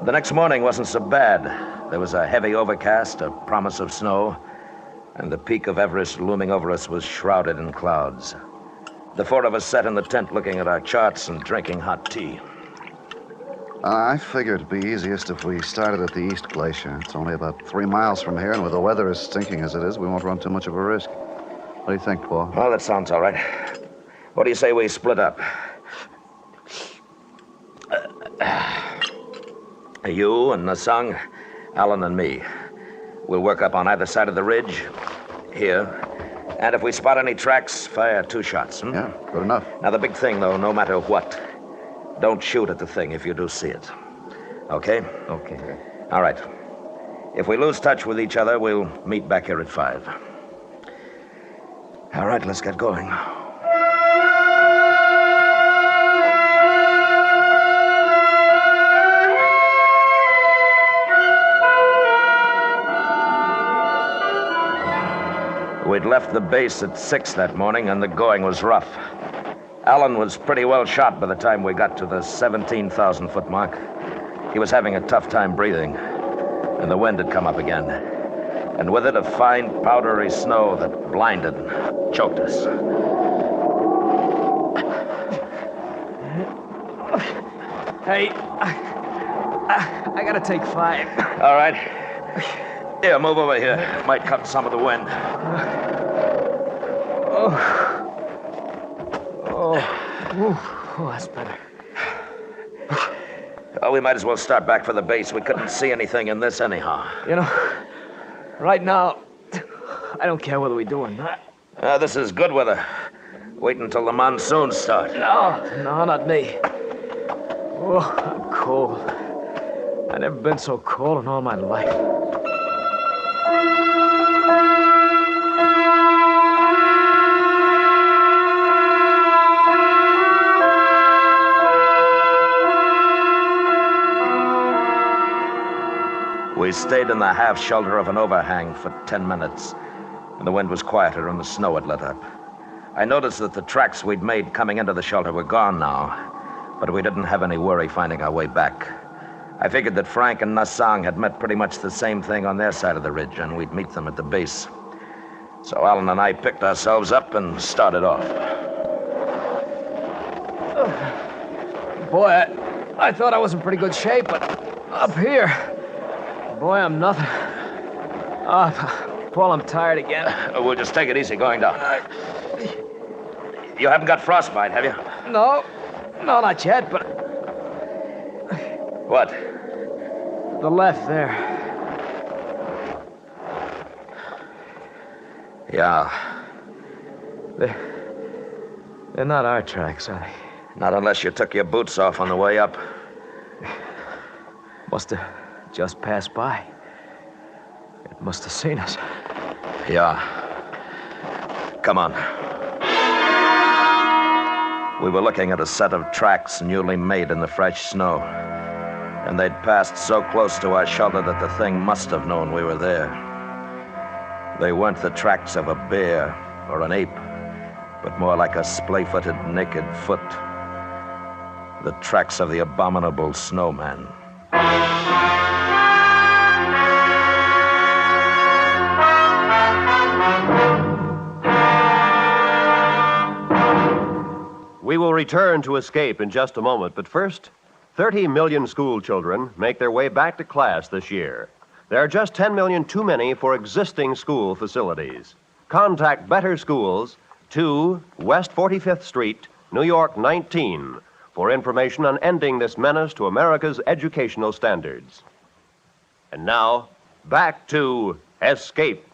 The next morning wasn't so bad. There was a heavy overcast, a promise of snow, and the peak of Everest looming over us was shrouded in clouds. The 4 of us sat in the tent looking at our charts and drinking hot tea. I figured it'd be easiest if we started at the East Glacier. It's only about 3 miles from here, and with the weather as stinking as it is, we won't run too much of a risk. What do you think, Paul? Well, that sounds all right. What do you say we split up? You and Nasang, Alan and me. We'll work up on either side of the ridge, here. And if we spot any tracks, fire 2 shots. Yeah, good enough. Now, the big thing, though, no matter what, don't shoot at the thing if you do see it. Okay? Okay. All right. If we lose touch with each other, we'll meet back here at 5. All right, let's get going. We'd left the base at 6 that morning, and the going was rough. Alan was pretty well shot by the time we got to the 17,000-foot mark. He was having a tough time breathing, and the wind had come up again. And with it, a fine, powdery snow that blinded and choked us. Hey, I gotta take 5. All right. Here, move over here. Might cut some of the wind. Oh, that's better. Oh, we might as well start back for the base. We couldn't see anything in this anyhow. You know, right now, I don't care whether we do or not. This is good weather. Wait until the monsoons start. No, not me. Oh, I'm cold. I've never been so cold in all my life. We stayed in the half shelter of an overhang for 10 minutes, and the wind was quieter and the snow had let up. I noticed that the tracks we'd made coming into the shelter were gone now, but we didn't have any worry finding our way back. I figured that Frank and Nassang had met pretty much the same thing on their side of the ridge, and we'd meet them at the base. So Alan and I picked ourselves up and started off. Boy, I thought I was in pretty good shape, but up here, boy, I'm nothing. Paul, I'm tired again. We'll just take it easy going down. You haven't got frostbite, have you? No, not yet, but... What? The left there. Yeah. They're not our tracks, are they? Not unless you took your boots off on the way up. Must have just passed by. It must have seen us. Yeah. Come on. We were looking at a set of tracks newly made in the fresh snow. And they'd passed so close to our shelter that the thing must have known we were there. They weren't the tracks of a bear or an ape, but more like a splay-footed naked foot. The tracks of the abominable Snowman. We will return to Escape in just a moment, but first, 30 million school children make their way back to class this year. There are just 10 million too many for existing school facilities. Contact Better Schools, 2 West 45th Street, New York 19, for information on ending this menace to America's educational standards. And now, back to Escape.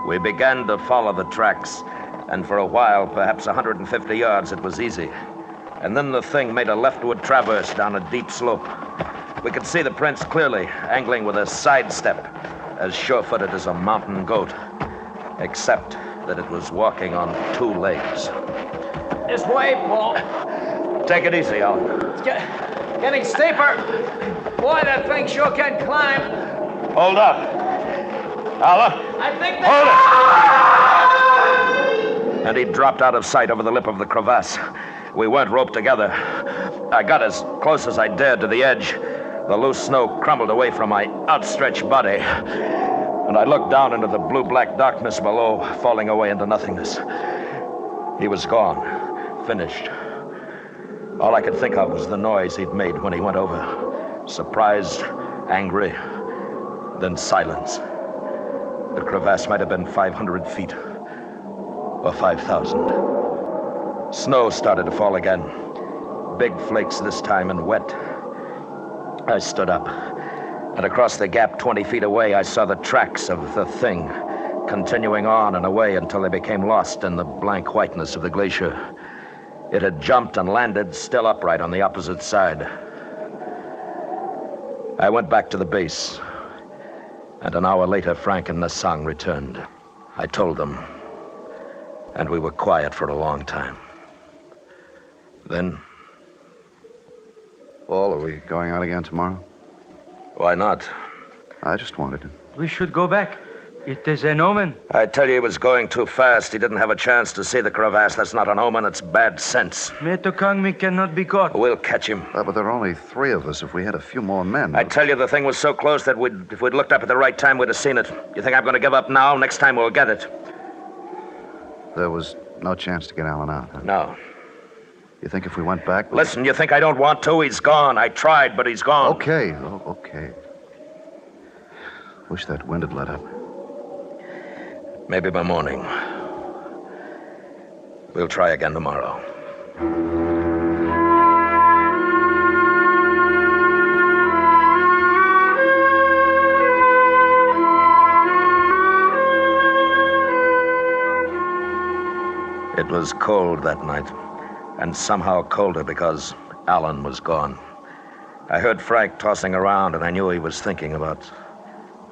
We began to follow the tracks, and for a while, perhaps 150 yards, it was easy. And then the thing made a leftward traverse down a deep slope. We could see the prints clearly, angling with a sidestep, as sure-footed as a mountain goat, except that it was walking on 2 legs. This way, Paul. Take it easy, Alan. It's getting steeper. Boy, that thing sure can climb. Hold up. Alan. I think Hold it! And he dropped out of sight over the lip of the crevasse. We weren't roped together. I got as close as I dared to the edge. The loose snow crumbled away from my outstretched body. And I looked down into the blue-black darkness below, falling away into nothingness. He was gone. Finished. All I could think of was the noise he'd made when he went over. Surprised, angry, then silence. The crevasse might have been 500 feet, or 5,000. Snow started to fall again. Big flakes this time and wet. I stood up, and across the gap 20 feet away, I saw the tracks of the thing, continuing on and away until they became lost in the blank whiteness of the glacier. It had jumped and landed still upright on the opposite side. I went back to the base. And an hour later, Frank and Nassang returned. I told them, and we were quiet for a long time. Then... Paul, are we going out again tomorrow? Why not? I just wanted to. We should go back. It is an omen. I tell you, he was going too fast. He didn't have a chance to see the crevasse. That's not an omen, it's bad sense. Metokangmi cannot be caught. We'll catch him. But there are only 3 of us. If we had a few more men... I tell you, the thing was so close that if we'd looked up at the right time, we'd have seen it. You think I'm going to give up now? Next time we'll get it. There was no chance to get Alan out, huh? No. You think if we went back... Listen, you think I don't want to? He's gone. I tried, but he's gone. Okay. Okay. Wish that wind had let up. Maybe by morning. We'll try again tomorrow. It was cold that night, and somehow colder because Alan was gone. I heard Frank tossing around, and I knew he was thinking about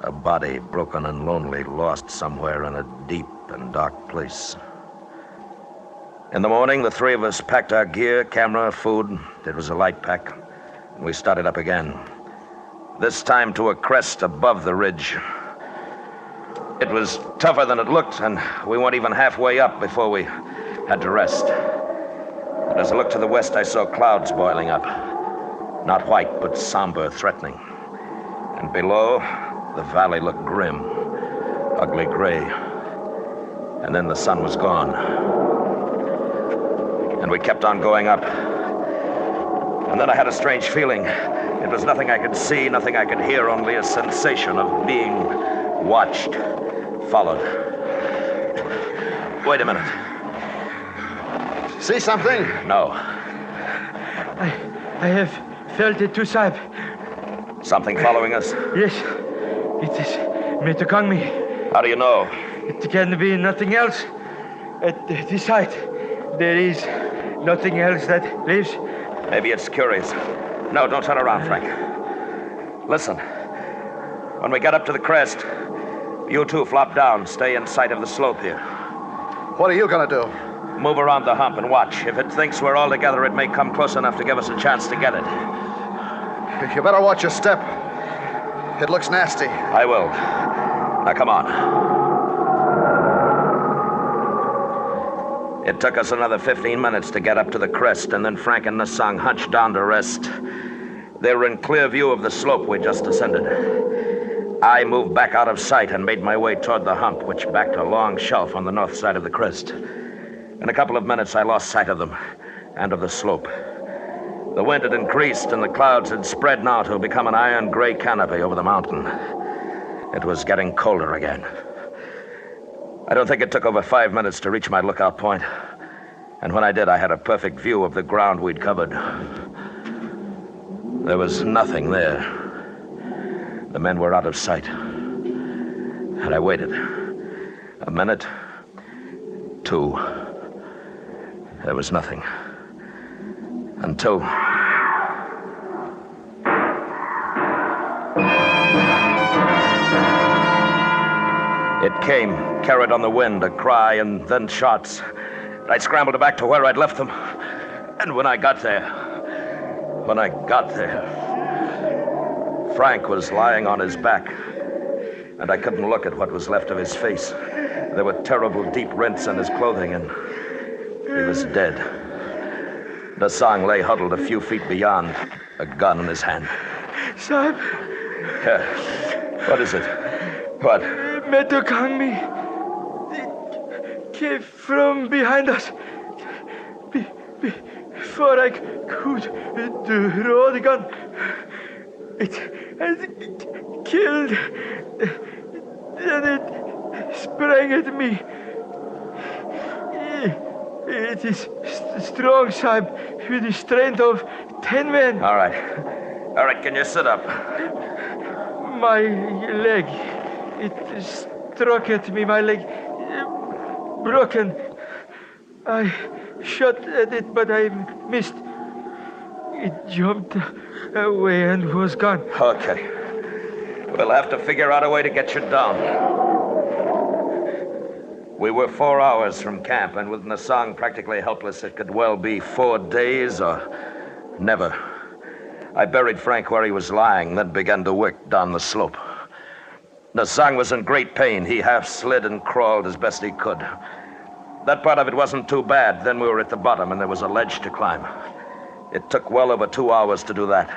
a body broken and lonely, lost somewhere in a deep and dark place. In the morning, the three of us packed our gear, camera, food. It was a light pack, and we started up again. This time to a crest above the ridge. It was tougher than it looked, and we weren't even halfway up before we had to rest. And as I looked to the west, I saw clouds boiling up. Not white, but somber, threatening. And below, the valley looked grim, ugly gray. And then the sun was gone. And we kept on going up. And then I had a strange feeling. It was nothing I could see, nothing I could hear, only a sensation of being watched, followed. Wait a minute. See something? No. I have felt it too, Sahib. Something following us? Yes. It is Metokangmi. How do you know? It can be nothing else. At this height, there is nothing else that lives. Maybe it's curious. No, don't turn around, Frank. Listen. When we get up to the crest, you two flop down. Stay in sight of the slope here. What are you going to do? Move around the hump and watch. If it thinks we're all together, it may come close enough to give us a chance to get it. You better watch your step. It looks nasty. I will. Now, come on. It took us another 15 minutes to get up to the crest, and then Frank and Nasang hunched down to rest. They were in clear view of the slope we just ascended. I moved back out of sight and made my way toward the hump, which backed a long shelf on the north side of the crest. In a couple of minutes, I lost sight of them and of the slope. The wind had increased, and the clouds had spread now to become an iron gray canopy over the mountain. It was getting colder again. I don't think it took over 5 minutes to reach my lookout point. And when I did, I had a perfect view of the ground we'd covered. There was nothing there. The men were out of sight. And I waited. A minute, two. There was nothing. Until... It came, carried on the wind, a cry and then shots. I scrambled back to where I'd left them. And when I got there, Frank was lying on his back. And I couldn't look at what was left of his face. There were terrible deep rents in his clothing, and he was dead. Nasang lay huddled a few feet beyond, a gun in his hand. Sahib. What is it? What? Metokangmi. It came from behind us. Before I could draw the gun, it had killed. Then it sprang at me. It is strong, Sahib, with the strength of 10 men. All right, can you sit up? My leg, it struck at me, my leg broken. I shot at it, but I missed. It jumped away and was gone. Okay. We'll have to figure out a way to get you down. We were 4 hours from camp, and with Nasang practically helpless, it could well be 4 days or never. I buried Frank where he was lying, then began to work down the slope. Nasang was in great pain. He half slid and crawled as best he could. That part of it wasn't too bad. Then we were at the bottom, and there was a ledge to climb. It took well over 2 hours to do that,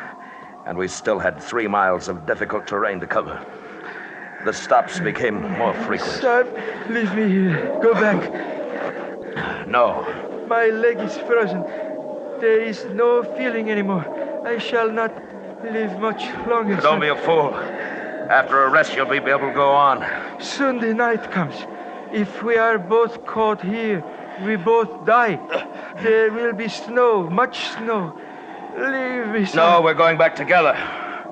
and we still had 3 miles of difficult terrain to cover. The stops became more frequent. Sahib, leave me here. Go back. No. My leg is frozen. There is no feeling anymore. I shall not live much longer. Don't be a fool. After a rest, you'll be able to go on. Soon the night comes. If we are both caught here, we both die. There will be snow, much snow. Leave me, son. No, we're going back together.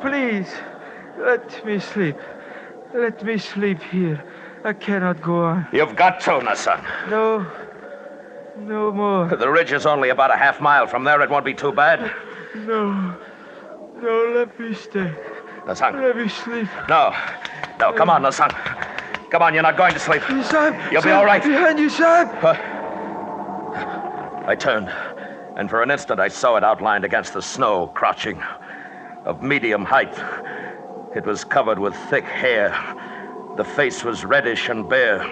Please, let me sleep. Let me sleep here. I cannot go on. You've got to, Nassan. No more. The ridge is only about a half mile from there. It won't be too bad. No, let me stay. Nassan. Let me sleep. No, come on, Nassan. Come on, you're not going to sleep. Sahib, You'll be all right. Behind you, Sahib. I turned, and for an instant I saw it outlined against the snow, crouching, of medium height. It was covered with thick hair. The face was reddish and bare,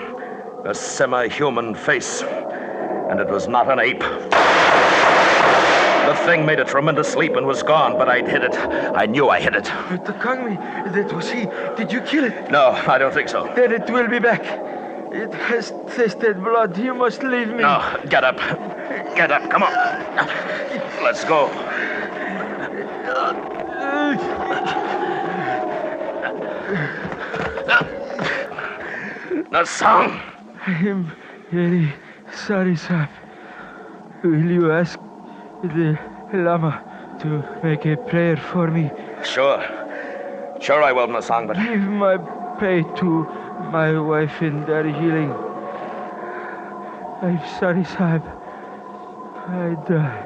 a semi-human face, and it was not an ape. The thing made a tremendous leap and was gone, but I'd hit it. I knew I hit it. Mr. Kangmi, that was he. Did you kill it? No, I don't think so. Then it will be back. It has tasted blood. You must leave me. No, get up. Get up, come on. Let's go. Nassan. I am very sorry, Sahib. Will you ask the Lama to make a prayer for me? Sure I will, Nassan, but... Give my pay to my wife in Darjeeling. I'm sorry, Sahib. I die.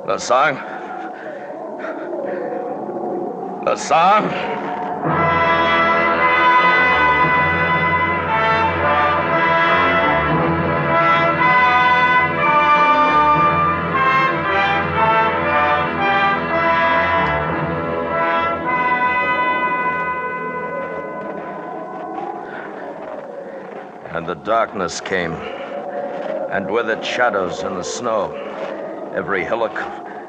Nassan? And the darkness came, and with it shadows in the snow. Every hillock,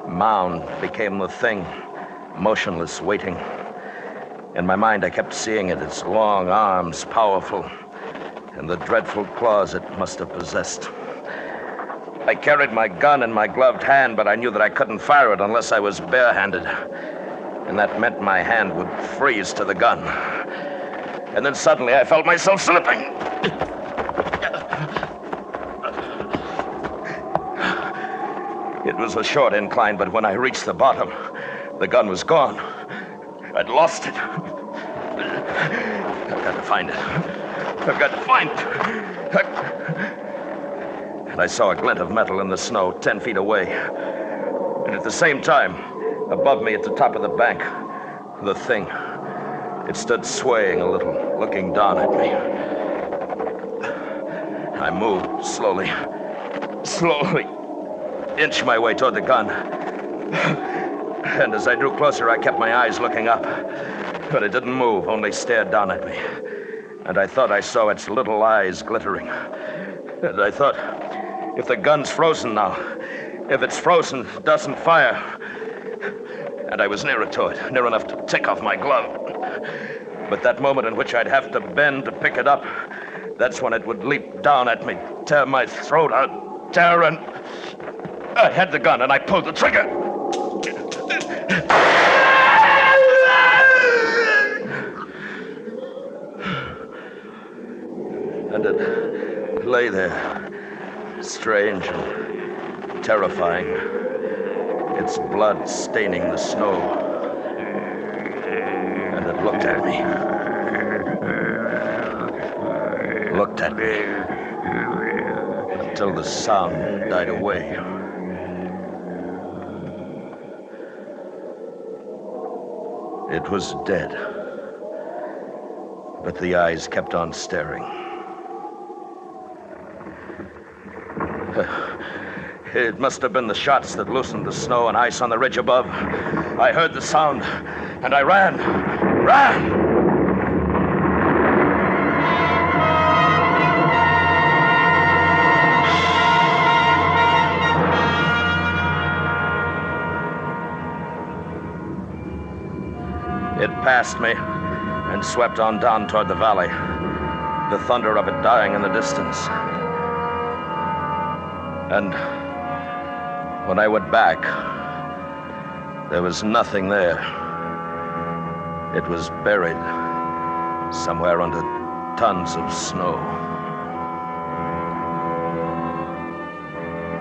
mound became the thing, motionless, waiting. In my mind, I kept seeing it, its long arms, powerful, and the dreadful claws it must have possessed. I carried my gun in my gloved hand, but I knew that I couldn't fire it unless I was barehanded. And that meant my hand would freeze to the gun. And then suddenly I felt myself slipping. It was a short incline, but when I reached the bottom, the gun was gone. I'd lost it. I've got to find it. And I saw a glint of metal in the snow 10 feet away. And at the same time, above me at the top of the bank, the thing. It stood swaying a little, looking down at me. I moved slowly, inched my way toward the gun. And as I drew closer, I kept my eyes looking up. But it didn't move, only stared down at me. And I thought I saw its little eyes glittering. And I thought, if the gun's frozen now, if it's frozen, it doesn't fire. And I was nearer to it, near enough to take off my glove. But that moment in which I'd have to bend to pick it up, that's when it would leap down at me, tear my throat out, tear, and I had the gun and I pulled the trigger. And it lay there, strange and terrifying, its blood staining the snow. And it looked at me. Until the sound died away. It was dead, but the eyes kept on staring. It must have been the shots that loosened the snow and ice on the ridge above. I heard the sound, and I ran. It passed me and swept on down toward the valley, the thunder of it dying in the distance. And when I went back, there was nothing there. It was buried somewhere under tons of snow.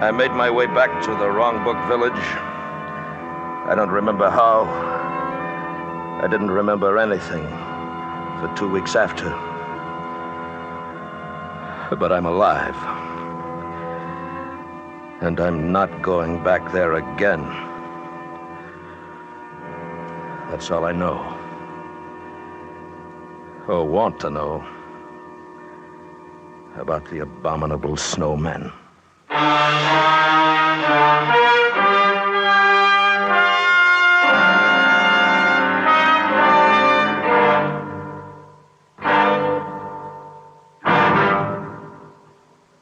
I made my way back to the Wrong Book Village. I don't remember how. I didn't remember anything for 2 weeks after. But I'm alive. And I'm not going back there again. That's all I know. Or want to know about the abominable snowman.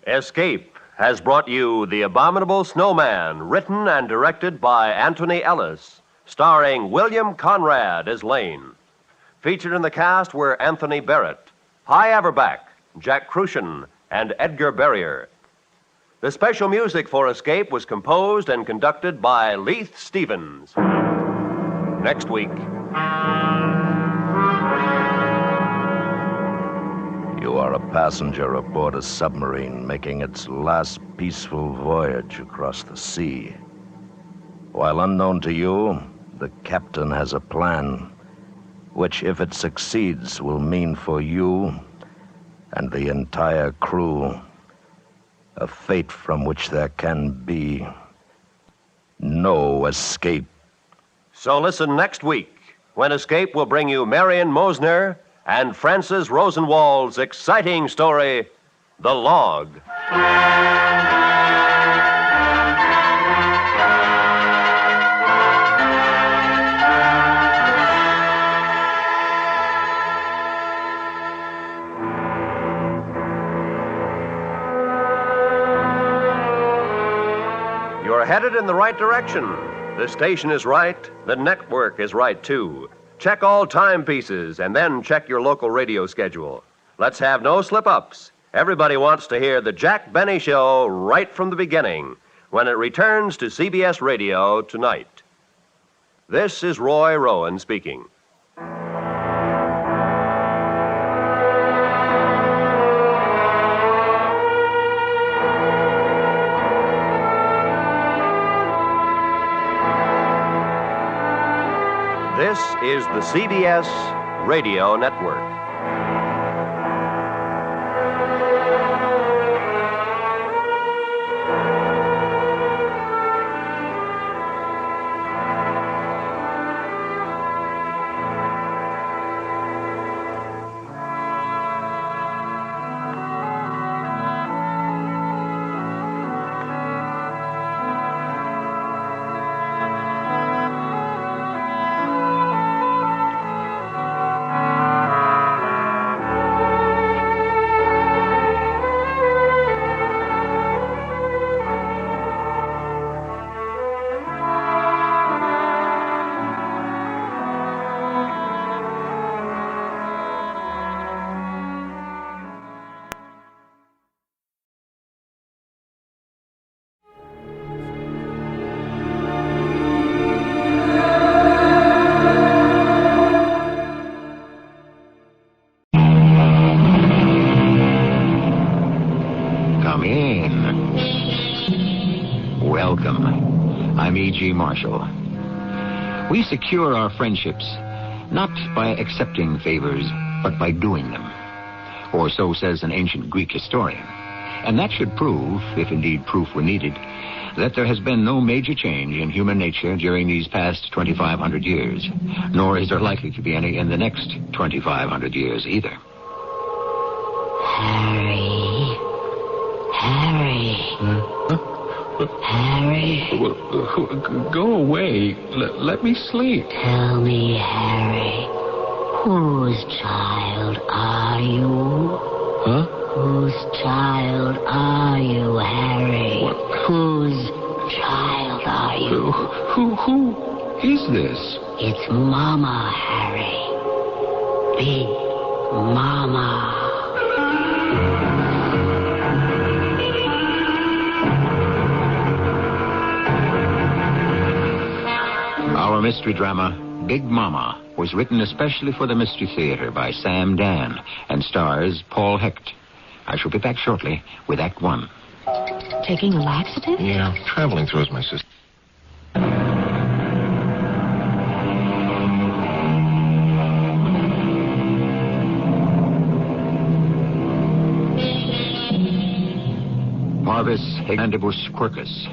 Escape has brought you The Abominable Snowman, written and directed by Anthony Ellis, starring William Conrad as Lane. Featured in the cast were Anthony Barrett, Hy Averback, Jack Crucian, and Edgar Barrier. The special music for Escape was composed and conducted by Leith Stevens. Next week. You are a passenger aboard a submarine making its last peaceful voyage across the sea. While unknown to you, the captain has a plan, which, if it succeeds, will mean for you and the entire crew a fate from which there can be no escape. So listen next week, when Escape will bring you Marion Mosner and Francis Rosenwald's exciting story, The Log. You're headed in the right direction. The station is right. The network is right, too. Check all timepieces and then check your local radio schedule. Let's have no slip-ups. Everybody wants to hear the Jack Benny Show right from the beginning when it returns to CBS Radio tonight. This is Roy Rowan speaking. This is the CBS Radio Network. E.G. Marshall. We secure our friendships not by accepting favors, but by doing them. Or so says an ancient Greek historian. And that should prove, if indeed proof were needed, that there has been no major change in human nature during these past 2,500 years, nor is there likely to be any in the next 2,500 years either. Harry. Harry. Harry. Go away. Let me sleep. Tell me, Harry, whose child are you? Huh? Whose child are you, Harry? What? Whose child are you? Who is this? It's Momma, Harry. Big Momma. mystery drama Big Momma was written especially for the Mystery Theater by Sam Dan and stars Paul Hecht. I shall be back shortly with Act 1. Taking a laxative? Yeah, traveling through my system. Parvis Hegandibus quercus,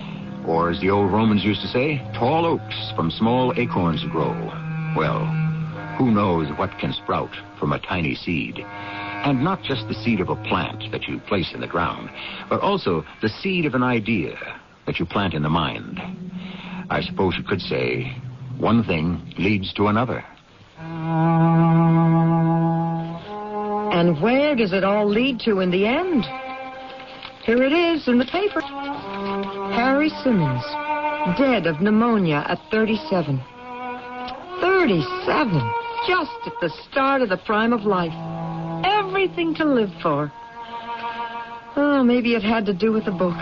or as the old Romans used to say, tall oaks from small acorns grow. Well, who knows what can sprout from a tiny seed? And not just the seed of a plant that you place in the ground, but also the seed of an idea that you plant in the mind. I suppose you could say, one thing leads to another. And where does it all lead to in the end? Here it is in the paper. Harry Simmons, dead of pneumonia at 37. 37, just at the start of the prime of life. Everything to live for. Oh, maybe it had to do with the book.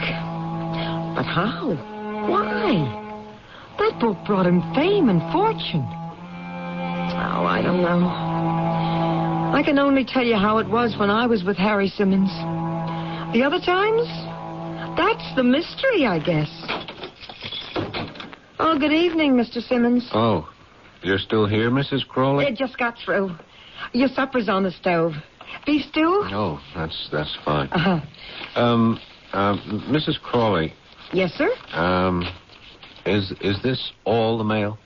But how? Why? That book brought him fame and fortune. Oh, I don't know. I can only tell you how it was when I was with Harry Simmons. The other times? That's the mystery, I guess. Oh, good evening, Mr. Simmons. Oh, you're still here, Mrs. Crawley? It just got through. Your supper's on the stove. Beef stew? Oh, that's fine. Uh-huh. Mrs. Crawley. Yes, sir? Is this all the mail?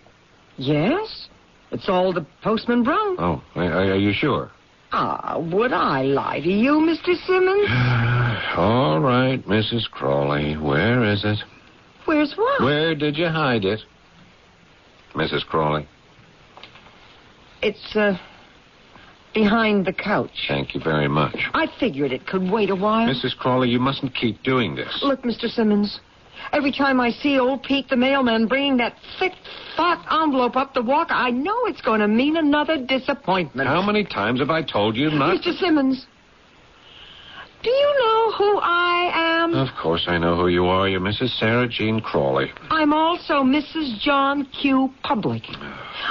Yes. It's all the postman brought. Oh, are you sure? Ah, would I lie to you, Mr. Simmons? All right, Mrs. Crawley. Where is it? Where's what? Where did you hide it? Mrs. Crawley. It's, behind the couch. Thank you very much. I figured it could wait a while. Mrs. Crawley, you mustn't keep doing this. Look, Mr. Simmons, every time I see old Pete the mailman bringing that thick, fat envelope up the walk, I know it's going to mean another disappointment. How many times have I told you not... Mr. Simmons, do you know who I am? Of course I know who you are. You're Mrs. Sarah Jean Crawley. I'm also Mrs. John Q. Public.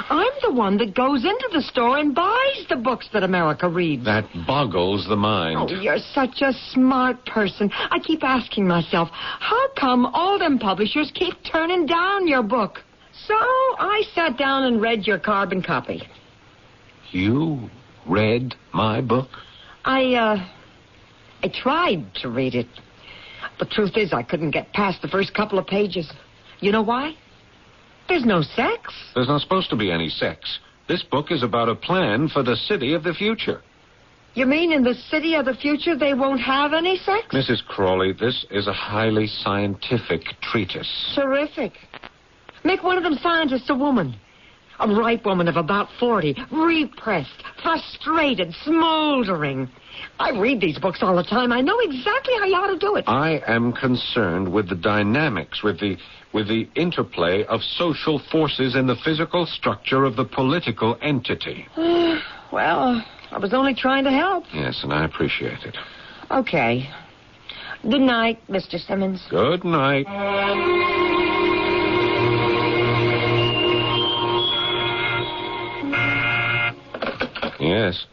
I'm the one that goes into the store and buys the books that America reads. That boggles the mind. Oh, you're such a smart person. I keep asking myself, how come all them publishers keep turning down your book? So I sat down and read your carbon copy. You read my book? I tried to read it. The truth is, I couldn't get past the first couple of pages. You know why? There's no sex. There's not supposed to be any sex. This book is about a plan for the city of the future. You mean in the city of the future they won't have any sex? Mrs. Crawley, this is a highly scientific treatise. Terrific. Make one of them scientists a woman. A ripe woman of about 40, repressed, frustrated, smoldering. I read these books all the time. I know exactly how you ought to do it. I am concerned with the dynamics, with the interplay of social forces in the physical structure of the political entity. Well, I was only trying to help. Yes, and I appreciate it. Okay. Good night, Mr. Simmons. Good night. Yes.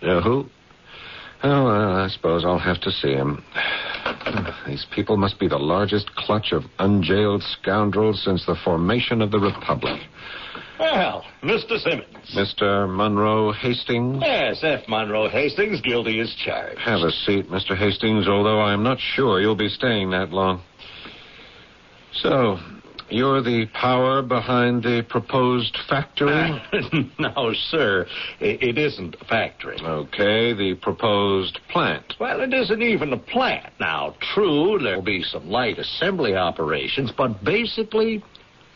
Who? Oh, well, I suppose I'll have to see him. These people must be the largest clutch of unjailed scoundrels since the formation of the Republic. Well, Mr. Simmons. Mr. Monroe Hastings? Yes, F. Monroe Hastings, guilty as charged. Have a seat, Mr. Hastings, although I'm not sure you'll be staying that long. So, you're the power behind the proposed factory? No, sir. It isn't a factory. Okay, the proposed plant. Well, it isn't even a plant. Now, true, there'll be some light assembly operations, but basically,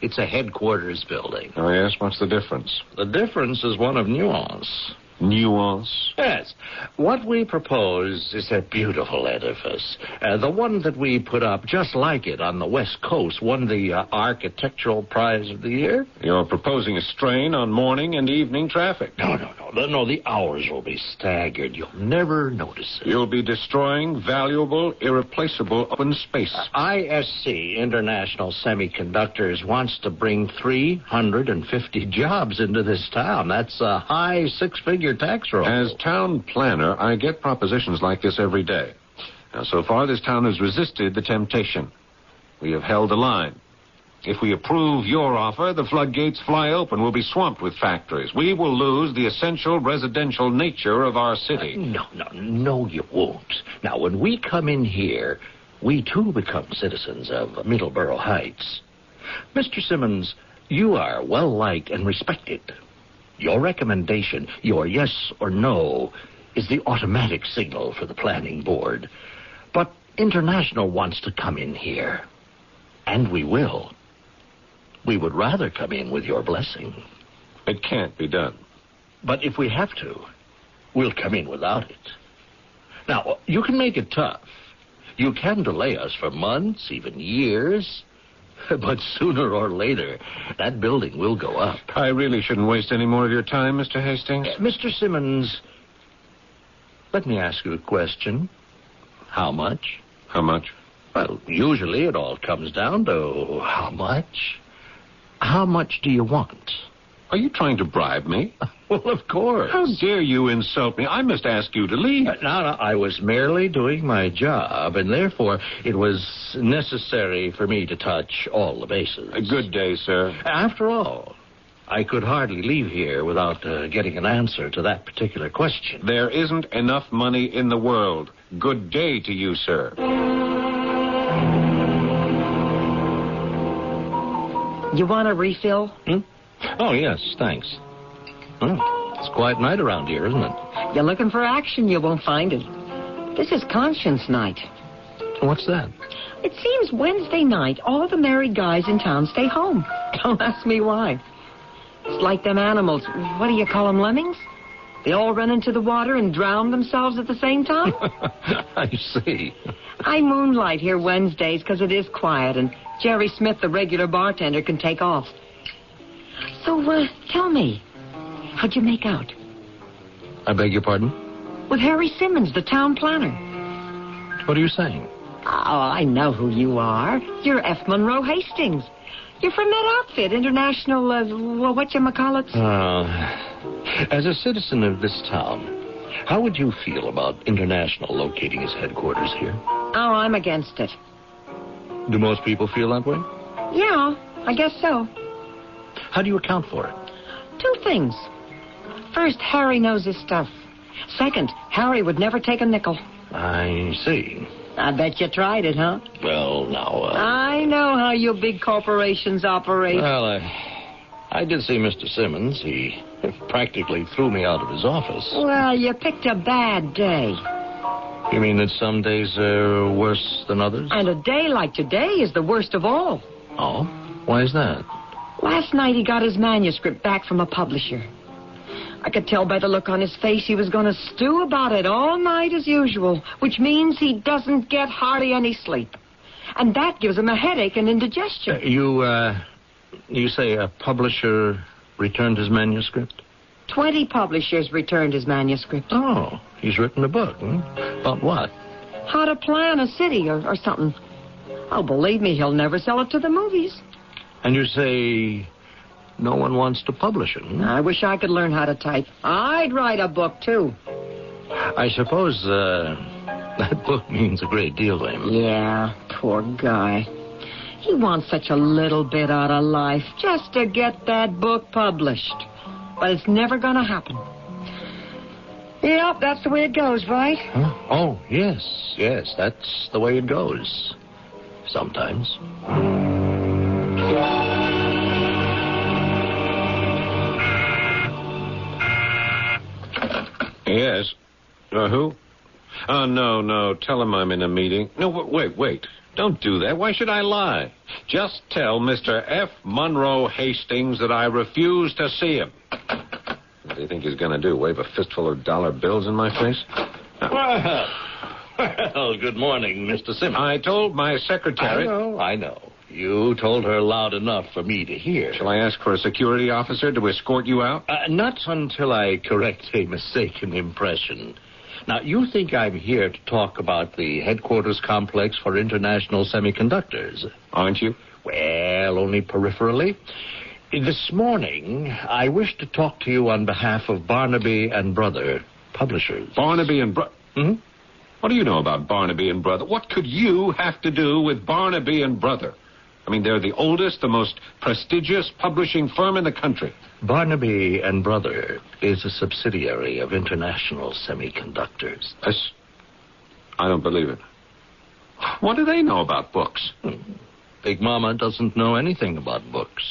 it's a headquarters building. Oh, yes? What's the difference? The difference is one of nuance. Nuance? Yes. What we propose is a beautiful edifice. The one that we put up, just like it, on the West Coast, won the Architectural Prize of the Year. You're proposing a strain on morning and evening traffic. No. No, the hours will be staggered. You'll never notice it. You'll be destroying valuable, irreplaceable open space. ISC, International Semiconductors, wants to bring 350 jobs into this town. That's a high six-figure tax roll. As town planner, I get propositions like this every day. Now, so far, this town has resisted the temptation. We have held the line. If we approve your offer, the floodgates fly open. We'll be swamped with factories. We will lose the essential residential nature of our city. No, you won't. Now, when we come in here, we too become citizens of Middleborough Heights. Mr. Simmons, you are well-liked and respected. Your recommendation, your yes or no, is the automatic signal for the planning board. But International wants to come in here. And we will. We would rather come in with your blessing. It can't be done. But if we have to, we'll come in without it. Now, you can make it tough. You can delay us for months, even years. But sooner or later, that building will go up. I really shouldn't waste any more of your time, Mr. Hastings. Mr. Simmons, let me ask you a question. How much? How much? Well, usually it all comes down to how much. How much do you want? Are you trying to bribe me? Well, of course. How dare you insult me? I must ask you to leave. No, I was merely doing my job, and therefore it was necessary for me to touch all the bases. A good day, sir. After all, I could hardly leave here without getting an answer to that particular question. There isn't enough money in the world. Good day to you, sir. You want a refill? Oh, yes, thanks. It's a quiet night around here, isn't it? You're looking for action, you won't find it. This is conscience night. What's that? It seems Wednesday night, all the married guys in town stay home. Don't ask me why. It's like them animals. What do you call them, lemmings? They all run into the water and drown themselves at the same time? I see. I moonlight here Wednesdays because it is quiet, and Jerry Smith, the regular bartender, can take off. So, tell me, how'd you make out? I beg your pardon? With Harry Simmons, the town planner. What are you saying? Oh, I know who you are. You're F. Monroe Hastings. You're from that outfit, International, whatchamacallits? As a citizen of this town, how would you feel about International locating its headquarters here? Oh, I'm against it. Do most people feel that way? Yeah, I guess so. How do you account for it? Two things. First, Harry knows his stuff. Second, Harry would never take a nickel. I see. I bet you tried it, huh? Well, now, I know how you big corporations operate. Well, I did see Mr. Simmons. He practically threw me out of his office. Well, you picked a bad day. You mean that some days are worse than others? And a day like today is the worst of all. Oh? Why is that? Last night he got his manuscript back from a publisher. I could tell by the look on his face he was going to stew about it all night as usual, which means he doesn't get hardly any sleep. And that gives him a headache and indigestion. You say a publisher returned his manuscript? 20 publishers returned his manuscript. Oh, he's written a book, About what? How to plan a city or something. Oh, believe me, he'll never sell it to the movies. And you say no one wants to publish it, I wish I could learn how to type. I'd write a book, too. I suppose that book means a great deal to him. Yeah, poor guy. He wants such a little bit out of life just to get that book published. But it's never going to happen. Yep, that's the way it goes, right? Huh? Oh, yes, that's the way it goes. Sometimes. Yes. Who? Oh, no. Tell him I'm in a meeting. No, wait. Don't do that. Why should I lie? Just tell Mr. F. Monroe Hastings that I refuse to see him. What do you think he's going to do? Wave a fistful of dollar bills in my face? Well, good morning, Mr. Simmons. I told my secretary... I know. You told her loud enough for me to hear. Shall I ask for a security officer to escort you out? Not until I correct a mistaken impression. Now, you think I'm here to talk about the headquarters complex for international semiconductors. Aren't you? Well, only peripherally. This morning, I wish to talk to you on behalf of Barnaby and Brother Publishers. Barnaby and Brother? Mm-hmm. What do you know about Barnaby and Brother? What could you have to do with Barnaby and Brother? I mean, they're the oldest, the most prestigious publishing firm in the country. Barnaby and Brother is a subsidiary of International Semiconductors. I don't believe it. What do they know about books? Big Momma doesn't know anything about books.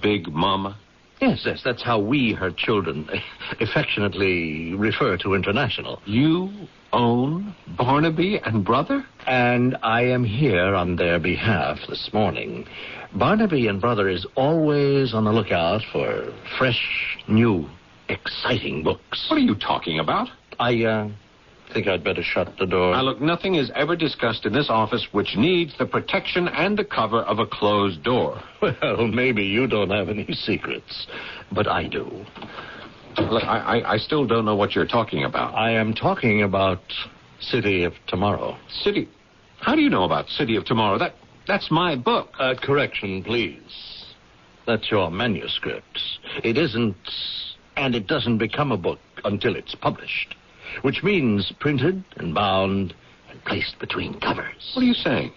Big Momma? Yes, that's how we, her children, affectionately refer to International. You own Barnaby and Brother? And I am here on their behalf this morning. Barnaby and Brother is always on the lookout for fresh, new, exciting books. What are you talking about? I think I'd better shut the door. Now, look, nothing is ever discussed in this office which needs the protection and the cover of a closed door. Well, maybe you don't have any secrets, but I do. Look, I still don't know what you're talking about. I am talking about City of Tomorrow. City? How do you know about City of Tomorrow? That's my book. Correction, please. That's your manuscript. It isn't, and it doesn't become a book until it's published, which means printed and bound and placed between covers. What are you saying?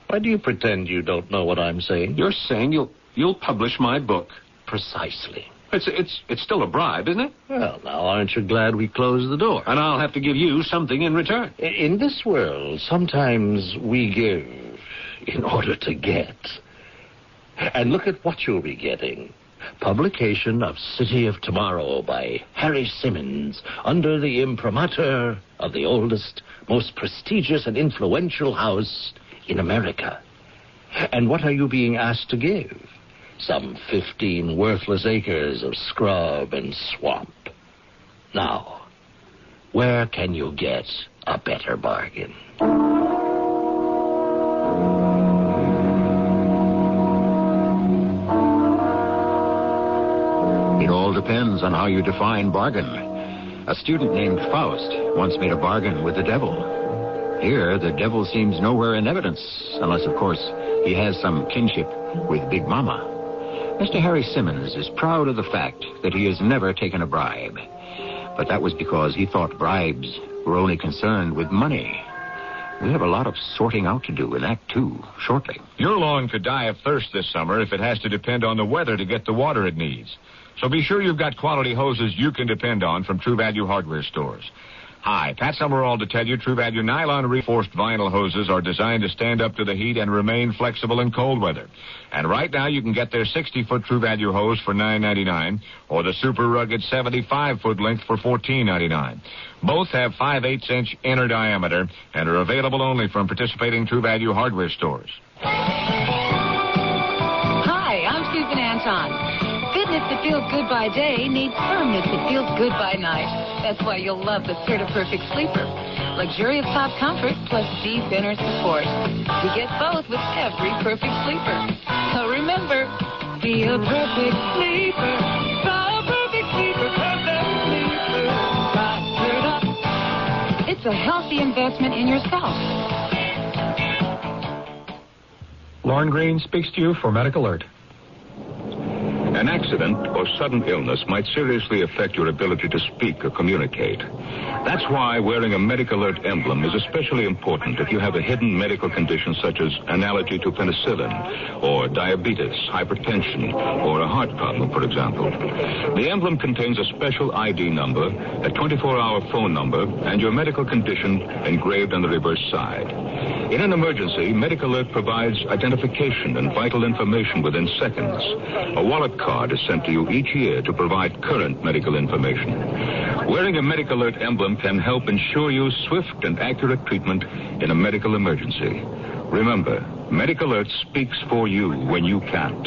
Why do you pretend you don't know what I'm saying? You're saying you'll publish my book. Precisely. It's still a bribe, isn't it? Well, now, aren't you glad we closed the door? And I'll have to give you something in return. In this world, sometimes we give in order to get. And look at what you'll be getting. Publication of City of Tomorrow by Harry Simmons under the imprimatur of the oldest, most prestigious and influential house in America. And what are you being asked to give? Some 15 worthless acres of scrub and swamp. Now, where can you get a better bargain? It all depends on how you define bargain. A student named Faust once made a bargain with the devil. Here, the devil seems nowhere in evidence, unless, of course, he has some kinship with Big Momma. Mr. Harry Simmons is proud of the fact that he has never taken a bribe. But that was because he thought bribes were only concerned with money. We have a lot of sorting out to do in Act 2 shortly. Your lawn could die of thirst this summer if it has to depend on the weather to get the water it needs. So be sure you've got quality hoses you can depend on from True Value hardware stores. Hi, Pat Summerall to tell you True Value nylon reinforced vinyl hoses are designed to stand up to the heat and remain flexible in cold weather. And right now you can get their 60-foot True Value hose for $9.99 or the super rugged 75-foot length for $14.99. Both have 5/8-inch inner diameter and are available only from participating True Value hardware stores. Hi, I'm Susan Anton. Fitness that feels good by day needs firmness that feels good by night. That's why you'll love the Certa-Perfect Sleeper. Luxurious top comfort plus deep inner support. You get both with every perfect sleeper. So remember, be a perfect sleeper. Be a perfect sleeper, perfect sleeper. Certa. It's a healthy investment in yourself. Lauren Green speaks to you for Medic Alert. An accident or sudden illness might seriously affect your ability to speak or communicate. That's why wearing a Medic Alert emblem is especially important if you have a hidden medical condition such as an allergy to penicillin, or diabetes, hypertension, or a heart problem, for example. The emblem contains a special ID number, a 24-hour phone number, and your medical condition engraved on the reverse side. In an emergency, Medic Alert provides identification and vital information within seconds. A wallet card is sent to you each year to provide current medical information. Wearing a Medic Alert emblem can help ensure you swift and accurate treatment in a medical emergency. Remember, Medic Alert speaks for you when you can't.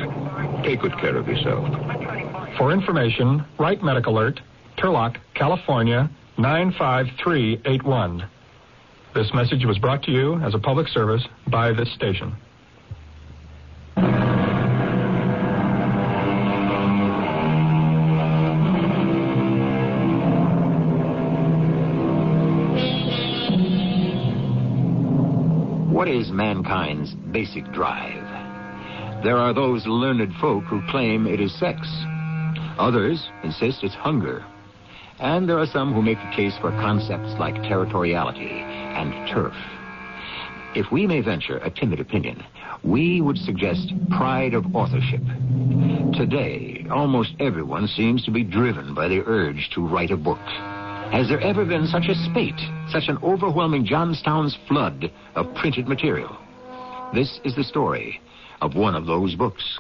Take good care of yourself. For information, write Medic Alert, Turlock, California, 95381. This message was brought to you as a public service by this station. What is mankind's basic drive? There are those learned folk who claim it is sex. Others insist it's hunger. And there are some who make a case for concepts like territoriality and turf. If we may venture a timid opinion, we would suggest pride of authorship. Today, almost everyone seems to be driven by the urge to write a book. Has there ever been such a spate, such an overwhelming Johnstown's flood of printed material? This is the story of one of those books.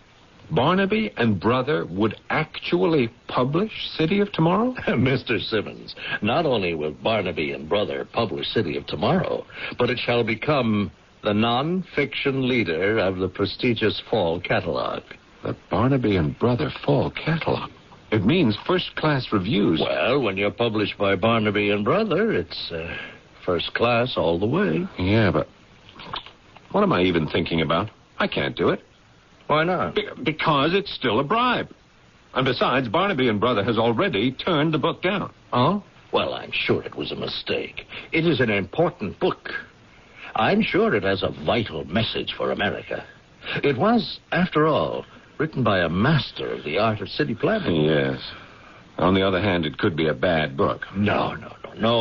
Barnaby and Brother would actually publish City of Tomorrow? Mr. Simmons, not only will Barnaby and Brother publish City of Tomorrow, but it shall become the non-fiction leader of the prestigious fall catalog. The Barnaby and Brother fall catalog? It means first-class reviews. Well, when you're published by Barnaby and Brother, it's first class all the way. Yeah, but what am I even thinking about? I can't do it. Why not? Because it's still a bribe. And besides, Barnaby and Brother has already turned the book down. Oh? Well, I'm sure it was a mistake. It is an important book. I'm sure it has a vital message for America. It was, after all, written by a master of the art of city planning. Yes. On the other hand, it could be a bad book. No,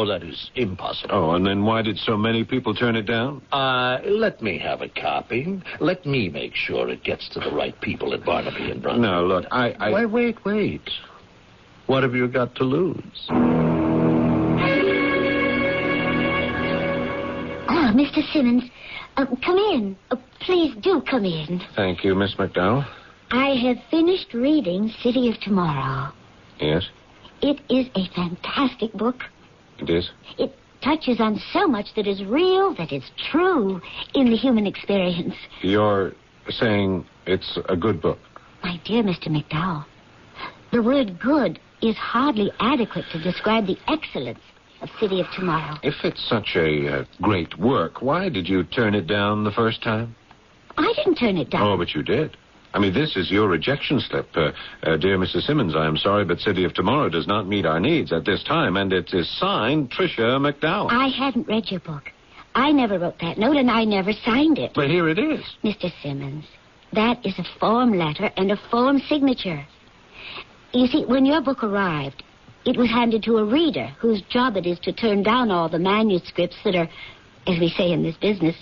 that is impossible. Oh, and then why did so many people turn it down? Let me have a copy. Let me make sure it gets to the right people at Barnaby and Brother. No, look, I... Wait. What have you got to lose? Oh, Mr. Simmons, come in. Please do come in. Thank you, Miss McDowell. I have finished reading City of Tomorrow. Yes? It is a fantastic book. It is? It touches on so much that is real, that is true in the human experience. You're saying it's a good book? My dear Mr. McDowell, the word good is hardly adequate to describe the excellence of City of Tomorrow. If it's such a great work, why did you turn it down the first time? I didn't turn it down. Oh, but you did. I mean, this is your rejection slip. Dear Mrs. Simmons, I am sorry, but City of Tomorrow does not meet our needs at this time, and it is signed Tricia McDowell. I hadn't read your book. I never wrote that note, and I never signed it. But here it is. Mr. Simmons, that is a form letter and a form signature. You see, when your book arrived, it was handed to a reader whose job it is to turn down all the manuscripts that are, as we say in this business,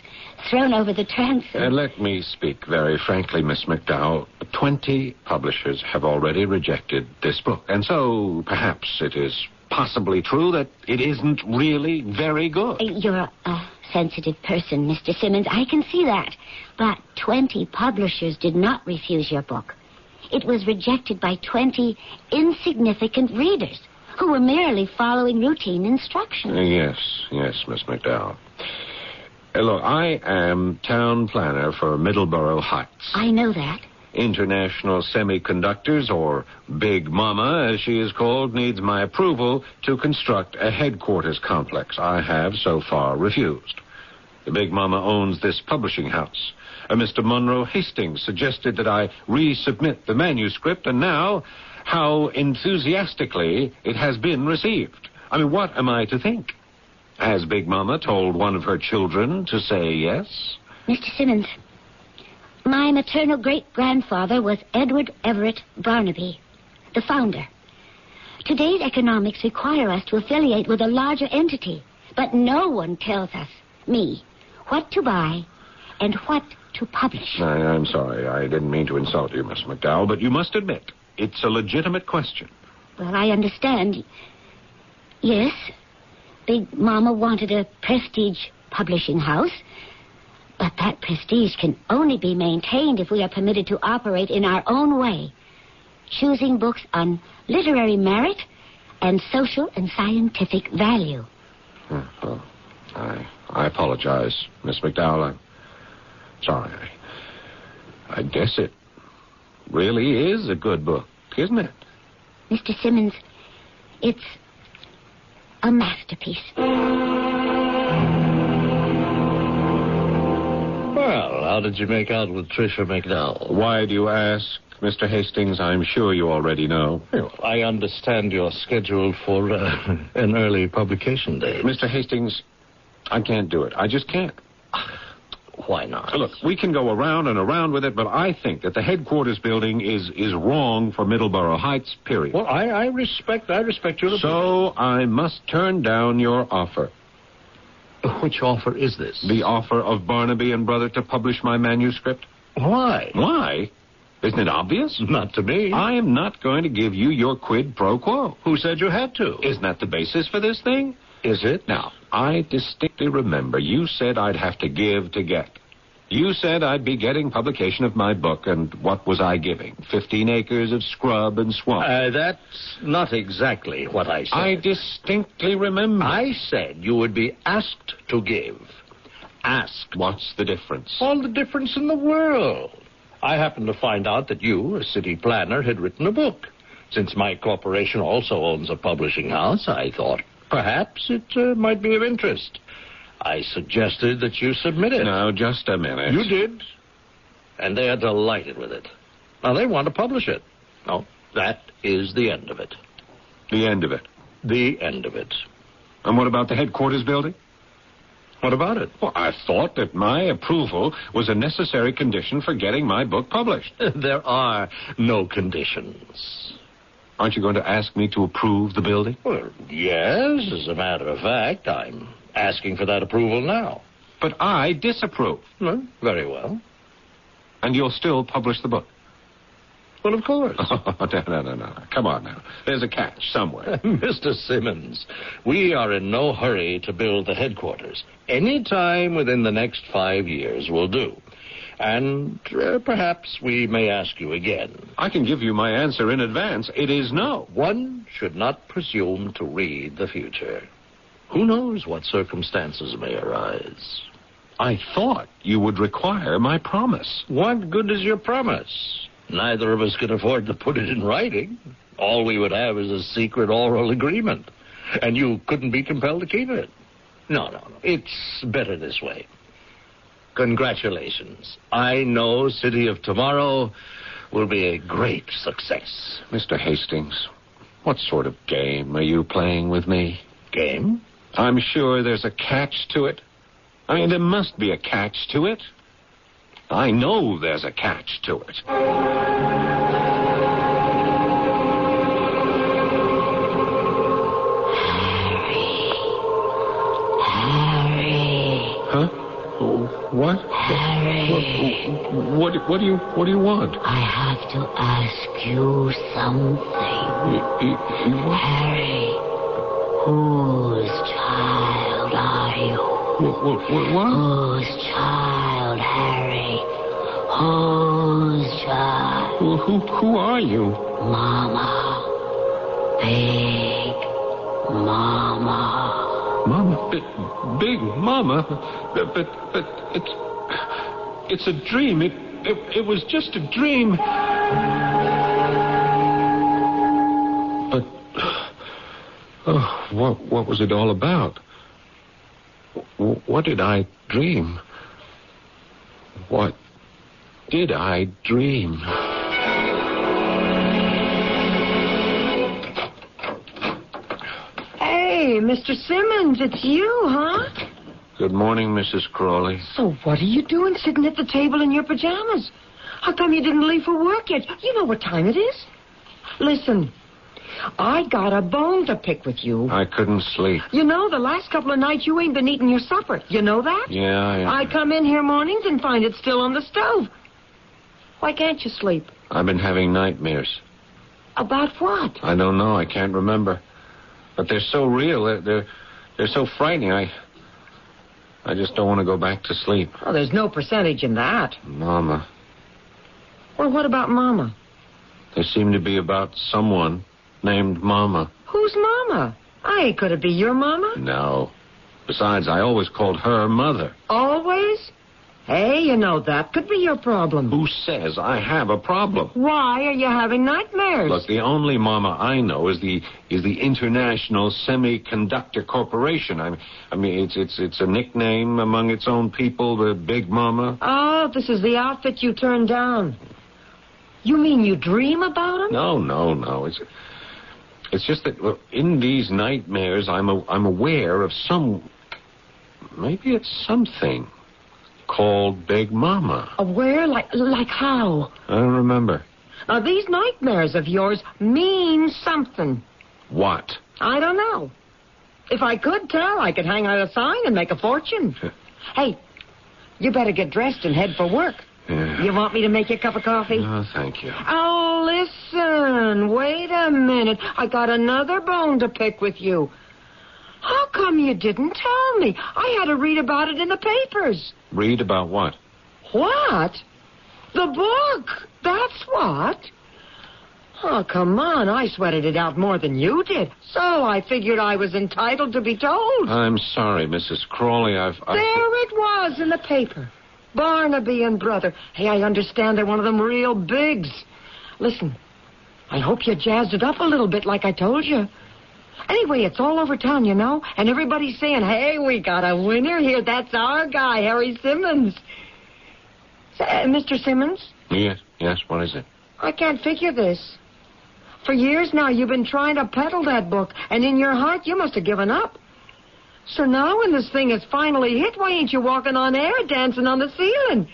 thrown over the transom. Let me speak very frankly, Miss McDowell. 20 publishers have already rejected this book. And so, perhaps it is possibly true that it isn't really very good. You're a sensitive person, Mr. Simmons. I can see that. But 20 publishers did not refuse your book. It was rejected by 20 insignificant readers who were merely following routine instructions. Yes, Miss McDowell. Look, I am town planner for Middleborough Heights. I know that. International Semiconductors, or Big Momma, as she is called, needs my approval to construct a headquarters complex. I have so far refused. The Big Momma owns this publishing house. Mr. Monroe Hastings suggested that I resubmit the manuscript, and now, how enthusiastically it has been received. I mean, what am I to think? Has Big Momma told one of her children to say yes? Mr. Simmons, my maternal great-grandfather was Edward Everett Barnaby, the founder. Today's economics require us to affiliate with a larger entity, but no one tells us, me, what to buy and what to publish. I'm sorry. I didn't mean to insult you, Miss McDowell, but you must admit, it's a legitimate question. Well, I understand. Yes, Big Momma wanted a prestige publishing house, but that prestige can only be maintained if we are permitted to operate in our own way, choosing books on literary merit and social and scientific value. Well, I apologize, Miss McDowell. I'm sorry. I guess it really is a good book, isn't it? Mr. Simmons, it's a masterpiece. Well, how did you make out with Tricia McDowell? Why do you ask, Mr. Hastings? I'm sure you already know. Well, I understand you're scheduled for an early publication date. Mr. Hastings, I can't do it. I just can't. Why not? Look, we can go around and around with it, but I think that the headquarters building is wrong for Middleborough Heights, period. Well, I respect your opinion. So I must turn down your offer. Which offer is this? The offer of Barnaby and Brother to publish my manuscript. Why? Why? Isn't it obvious? Not to me. I am not going to give you your quid pro quo. Who said you had to? Isn't that the basis for this thing? Is it? Now, I distinctly remember you said I'd have to give to get. You said I'd be getting publication of my book, and what was I giving? 15 acres of scrub and swamp. That's not exactly what I said. I distinctly remember. I said you would be asked to give. Asked. What's the difference? All the difference in the world. I happened to find out that you, a city planner, had written a book. Since my corporation also owns a publishing house, I thought perhaps it might be of interest. I suggested that you submit it. Now, just a minute. You did. And they are delighted with it. Now, they want to publish it. No, that is the end of it. The end of it? The end of it. And what about the headquarters building? What about it? Well, I thought that my approval was a necessary condition for getting my book published. There are no conditions. Aren't you going to ask me to approve the building? Well, yes, as a matter of fact, I'm asking for that approval now. But I disapprove. Well, very well. And you'll still publish the book? Well, of course. No. Come on now. There's a catch somewhere. Mr. Simmons, we are in no hurry to build the headquarters. Any time within the next 5 years will do. And perhaps we may ask you again. I can give you my answer in advance. It is no. One should not presume to read the future. Who knows what circumstances may arise? I thought you would require my promise. What good is your promise? Neither of us can afford to put it in writing. All we would have is a secret oral agreement. And you couldn't be compelled to keep it. No. It's better this way. Congratulations. I know City of Tomorrow will be a great success. Mr. Hastings, what sort of game are you playing with me? Game? I'm sure there's a catch to it. I mean, there must be a catch to it. I know there's a catch to it. Harry. Huh? What? Harry. What do you want? I have to ask you something. What? Harry, whose child are you? What? Whose child, Harry? Whose child? Who are you? Mama. Big Mama. Mama? Big Mama? But it's a dream. It was just a dream. But what was it all about? What did I dream? What did I dream? Hey, Mr. Simmons, it's you, huh? Good morning, Mrs. Crawley. So what are you doing sitting at the table in your pajamas? How come you didn't leave for work yet? You know what time it is. Listen, I got a bone to pick with you. I couldn't sleep. You know, the last couple of nights you ain't been eating your supper. You know that? Yeah. I come in here mornings and find it still on the stove. Why can't you sleep? I've been having nightmares. About what? I don't know. I can't remember. But they're so real. They're so frightening. I just don't want to go back to sleep. Oh, there's no percentage in that. Mama. Well, what about Mama? They seem to be about someone named Momma. Who's Mama? Could it be your Mama? No. Besides, I always called her Mother. Always? Hey, you know, that could be your problem. Who says I have a problem? Why are you having nightmares? Look, the only Mama I know is the International Semiconductor Corporation. I mean, it's a nickname among its own people, the Big Mama. Oh, this is the outfit you turned down. You mean you dream about him? No. It's just that in these nightmares, I'm aware of maybe it's something called Big Momma. Where? Like how? I don't remember. Now, these nightmares of yours mean something. What? I don't know. If I could tell, I could hang out a sign and make a fortune. Hey, you better get dressed and head for work. Yeah. You want me to make you a cup of coffee? No, thank you. Oh, listen. Wait a minute. I got another bone to pick with you. How come you didn't tell me? I had to read about it in the papers. Read about what? What? The book. That's what. Oh, come on. I sweated it out more than you did. So I figured I was entitled to be told. I'm sorry, Mrs. Crawley. There it was in the paper. Barnaby and Brother. Hey, I understand they're one of them real bigs. Listen, I hope you jazzed it up a little bit like I told you. Anyway, it's all over town, you know, and everybody's saying, hey, we got a winner here. That's our guy, Harry Simmons. Mr. Simmons? Yes, what is it? I can't figure this. For years now, you've been trying to peddle that book, and in your heart, you must have given up. So now when this thing is finally hit, why ain't you walking on air, dancing on the ceiling?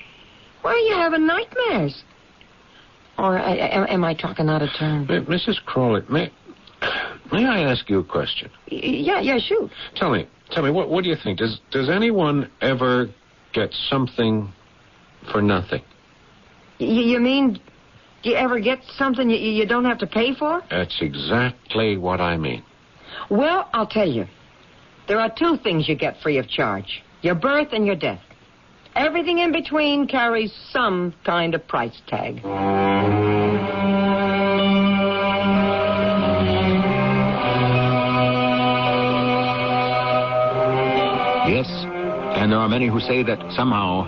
Why are you having nightmares? Or am I talking out of turn? Mrs. Crawley, may I ask you a question? Yeah, shoot. Tell me, what do you think? Does anyone ever get something for nothing? You mean, do you ever get something you don't have to pay for? That's exactly what I mean. Well, I'll tell you. There are two things you get free of charge. Your birth and your death. Everything in between carries some kind of price tag. Yes, and there are many who say that somehow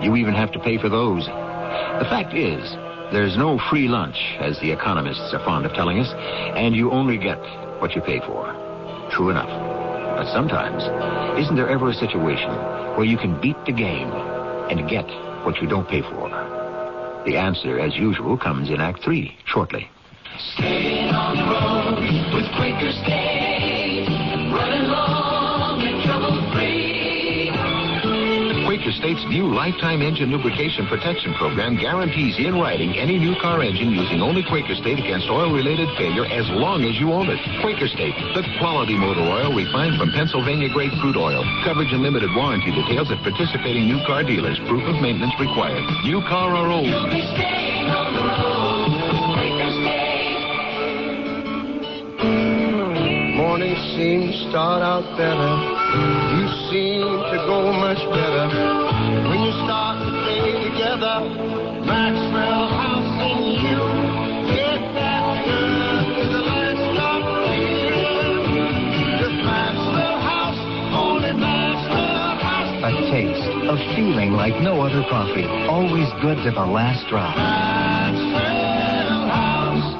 you even have to pay for those. The fact is, there's no free lunch, as the economists are fond of telling us, and you only get what you pay for. True enough. But sometimes, isn't there ever a situation where you can beat the game and get what you don't pay for? The answer, as usual, comes in Act 3, shortly. Staying on the road with Quaker State, running long and trouble-free. Quaker State's new lifetime engine lubrication protection program guarantees in writing any new car engine using only Quaker State against oil-related failure as long as you own it. Quaker State, the quality motor oil refined from Pennsylvania-grade crude oil. Coverage and limited warranty details at participating new car dealers. Proof of maintenance required. New car or old. You'll be staying on the road with Quaker State. Mornings seem to start out better. You seem to go much better when you start the day together. Maxwell House and you get that good with the lights not clear. Just Maxwell House, only Maxwell House. A taste, a feeling like no other coffee. Always good to the last drop. Maxwell House.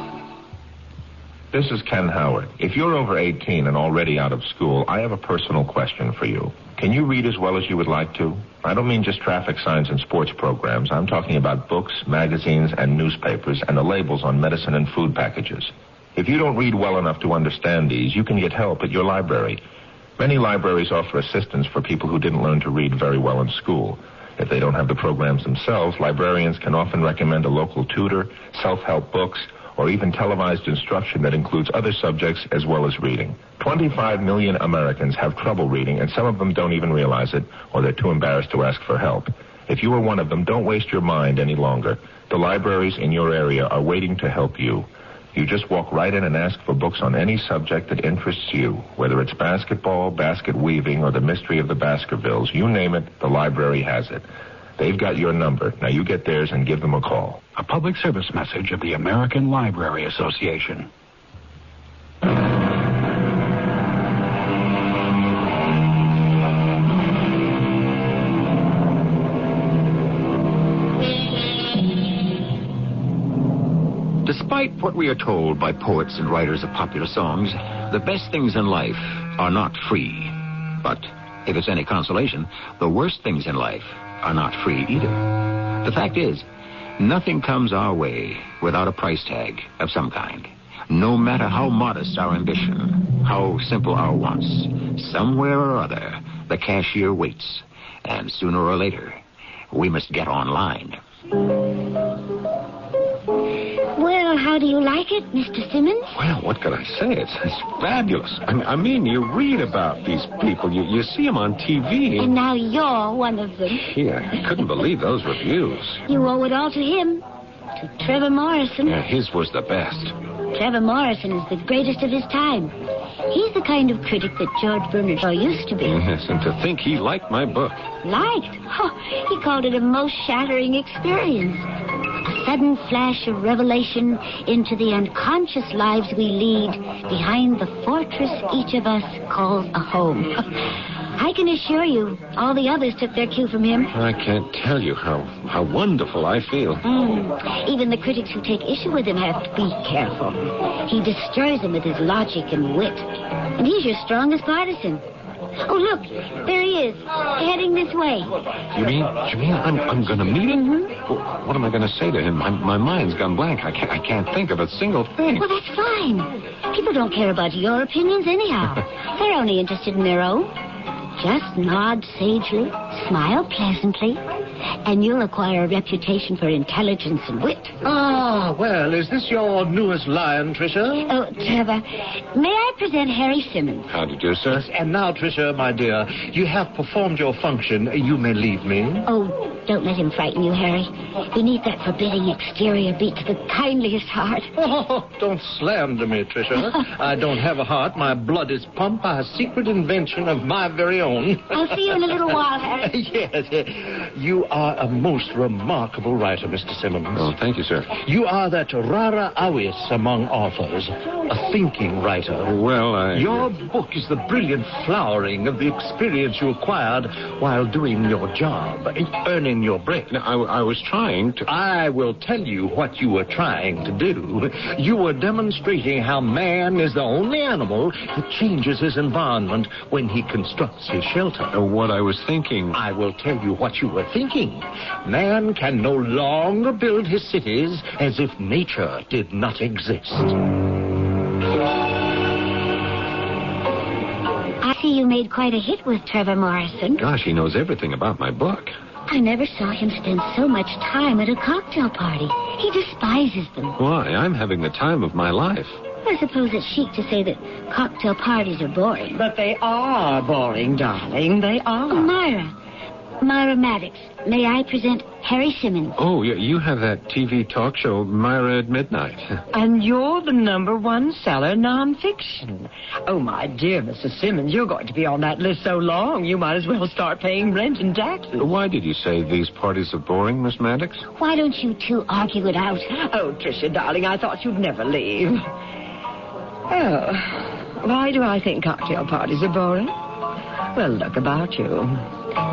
This is Ken Howard. If you're over 18 and already out of school, I have a personal question for you. Can you read as well as you would like to? I don't mean just traffic signs and sports programs. I'm talking about books, magazines, and newspapers, and the labels on medicine and food packages. If you don't read well enough to understand these, you can get help at your library. Many libraries offer assistance for people who didn't learn to read very well in school. If they don't have the programs themselves, librarians can often recommend a local tutor, self-help books, or even televised instruction that includes other subjects as well as reading. 25 million Americans have trouble reading, and some of them don't even realize it, or they're too embarrassed to ask for help. If you are one of them, don't waste your mind any longer. The libraries in your area are waiting to help you. You just walk right in and ask for books on any subject that interests you, whether it's basketball, basket weaving, or the mystery of the Baskervilles. You name it, the library has it. They've got your number. Now you get theirs and give them a call. A public service message of the American Library Association. Despite what we are told by poets and writers of popular songs, the best things in life are not free. But if it's any consolation, the worst things in life are not free either. The fact is, nothing comes our way without a price tag of some kind. No matter how modest our ambition, how simple our wants, somewhere or other, the cashier waits. And sooner or later, we must get online. Well, how do you like it, Mr. Simmons? Well, what can I say? It's fabulous. I mean, you read about these people. You see them on TV. And now you're one of them. Yeah, I couldn't believe those reviews. You owe it all to him. To Trevor Morrison. Yeah, his was the best. Trevor Morrison is the greatest of his time. He's the kind of critic that George Bernard Shaw used to be. Yes, and to think he liked my book. Liked? Oh, he called it a most shattering experience. A sudden flash of revelation into the unconscious lives we lead behind the fortress each of us calls a home. I can assure you, all the others took their cue from him. I can't tell you how wonderful I feel. Even the critics who take issue with him have to be careful. He destroys them with his logic and wit. And he's your strongest partisan. Oh, look, there he is, heading this way. You mean I'm going to meet him? What am I going to say to him? My mind's gone blank. I can't think of a single thing. Well, that's fine. People don't care about your opinions anyhow. They're only interested in their own. Just nod sagely, smile pleasantly, and you'll acquire a reputation for intelligence and wit. Ah, well, is this your newest lion, Tricia? Oh, Trevor, may I present Harry Simmons? How do you do, sir? And now, Tricia, my dear, you have performed your function. You may leave me. Oh, don't let him frighten you, Harry. Beneath that forbidding exterior beats the kindliest heart. Oh, don't slander me, Tricia. I don't have a heart. My blood is pumped by a secret invention of my very own. I'll see you in a little while, Harry. Yes. You are a most remarkable writer, Mr. Simmons. Oh, thank you, sir. You are that rara avis among authors, a thinking writer. Well, Your book is the brilliant flowering of the experience you acquired while doing your job, earning your bread. No, I was trying to... I will tell you what you were trying to do. You were demonstrating how man is the only animal that changes his environment when he constructs his shelter. What I was thinking... I will tell you what you were thinking. Man can no longer build his cities as if nature did not exist. I see you made quite a hit with Trevor Morrison. Gosh, he knows everything about my book. I never saw him spend so much time at a cocktail party. He despises them. Why? I'm having the time of my life. I suppose it's chic to say that cocktail parties are boring. But they are boring, darling. They are. Oh, Myra Maddox, may I present Harry Simmons? Oh, yeah, you have that TV talk show, Myra at Midnight. And you're the #1 seller nonfiction. Oh, my dear Mrs. Simmons, you're going to be on that list so long, you might as well start paying rent and taxes. Why did you say these parties are boring, Miss Maddox? Why don't you two argue it out? Oh, Tricia, darling, I thought you'd never leave. Oh, why do I think cocktail parties are boring? Well, look about you.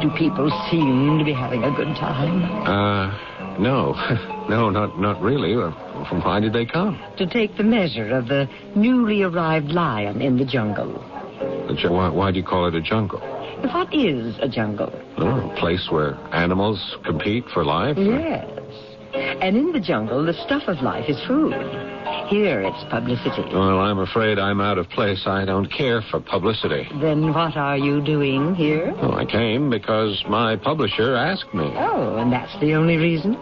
Do people seem to be having a good time? No. No, not really. From why did they come? To take the measure of the newly arrived lion in the jungle. Why do you call it a jungle? What is a jungle? Oh, a place where animals compete for life? Yes. And in the jungle, the stuff of life is food. Here, it's publicity. Well, I'm afraid I'm out of place. I don't care for publicity. Then what are you doing here? Oh, I came because my publisher asked me. Oh, and that's the only reason?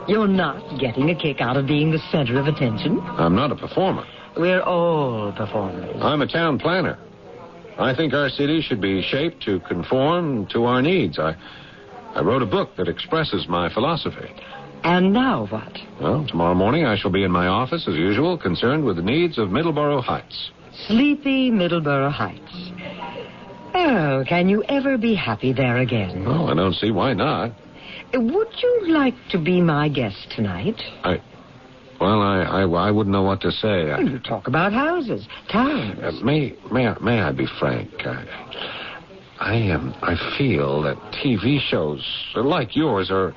You're not getting a kick out of being the center of attention? I'm not a performer. We're all performers. I'm a town planner. I think our city should be shaped to conform to our needs. I wrote a book that expresses my philosophy. And now what? Well, tomorrow morning I shall be in my office, as usual, concerned with the needs of Middleborough Heights. Sleepy Middleborough Heights. Oh, can you ever be happy there again? Oh, I don't see why not. Would you like to be my guest tonight? I wouldn't know what to say. Well, you talk about houses, towns. May I be frank? I feel that TV shows like yours are...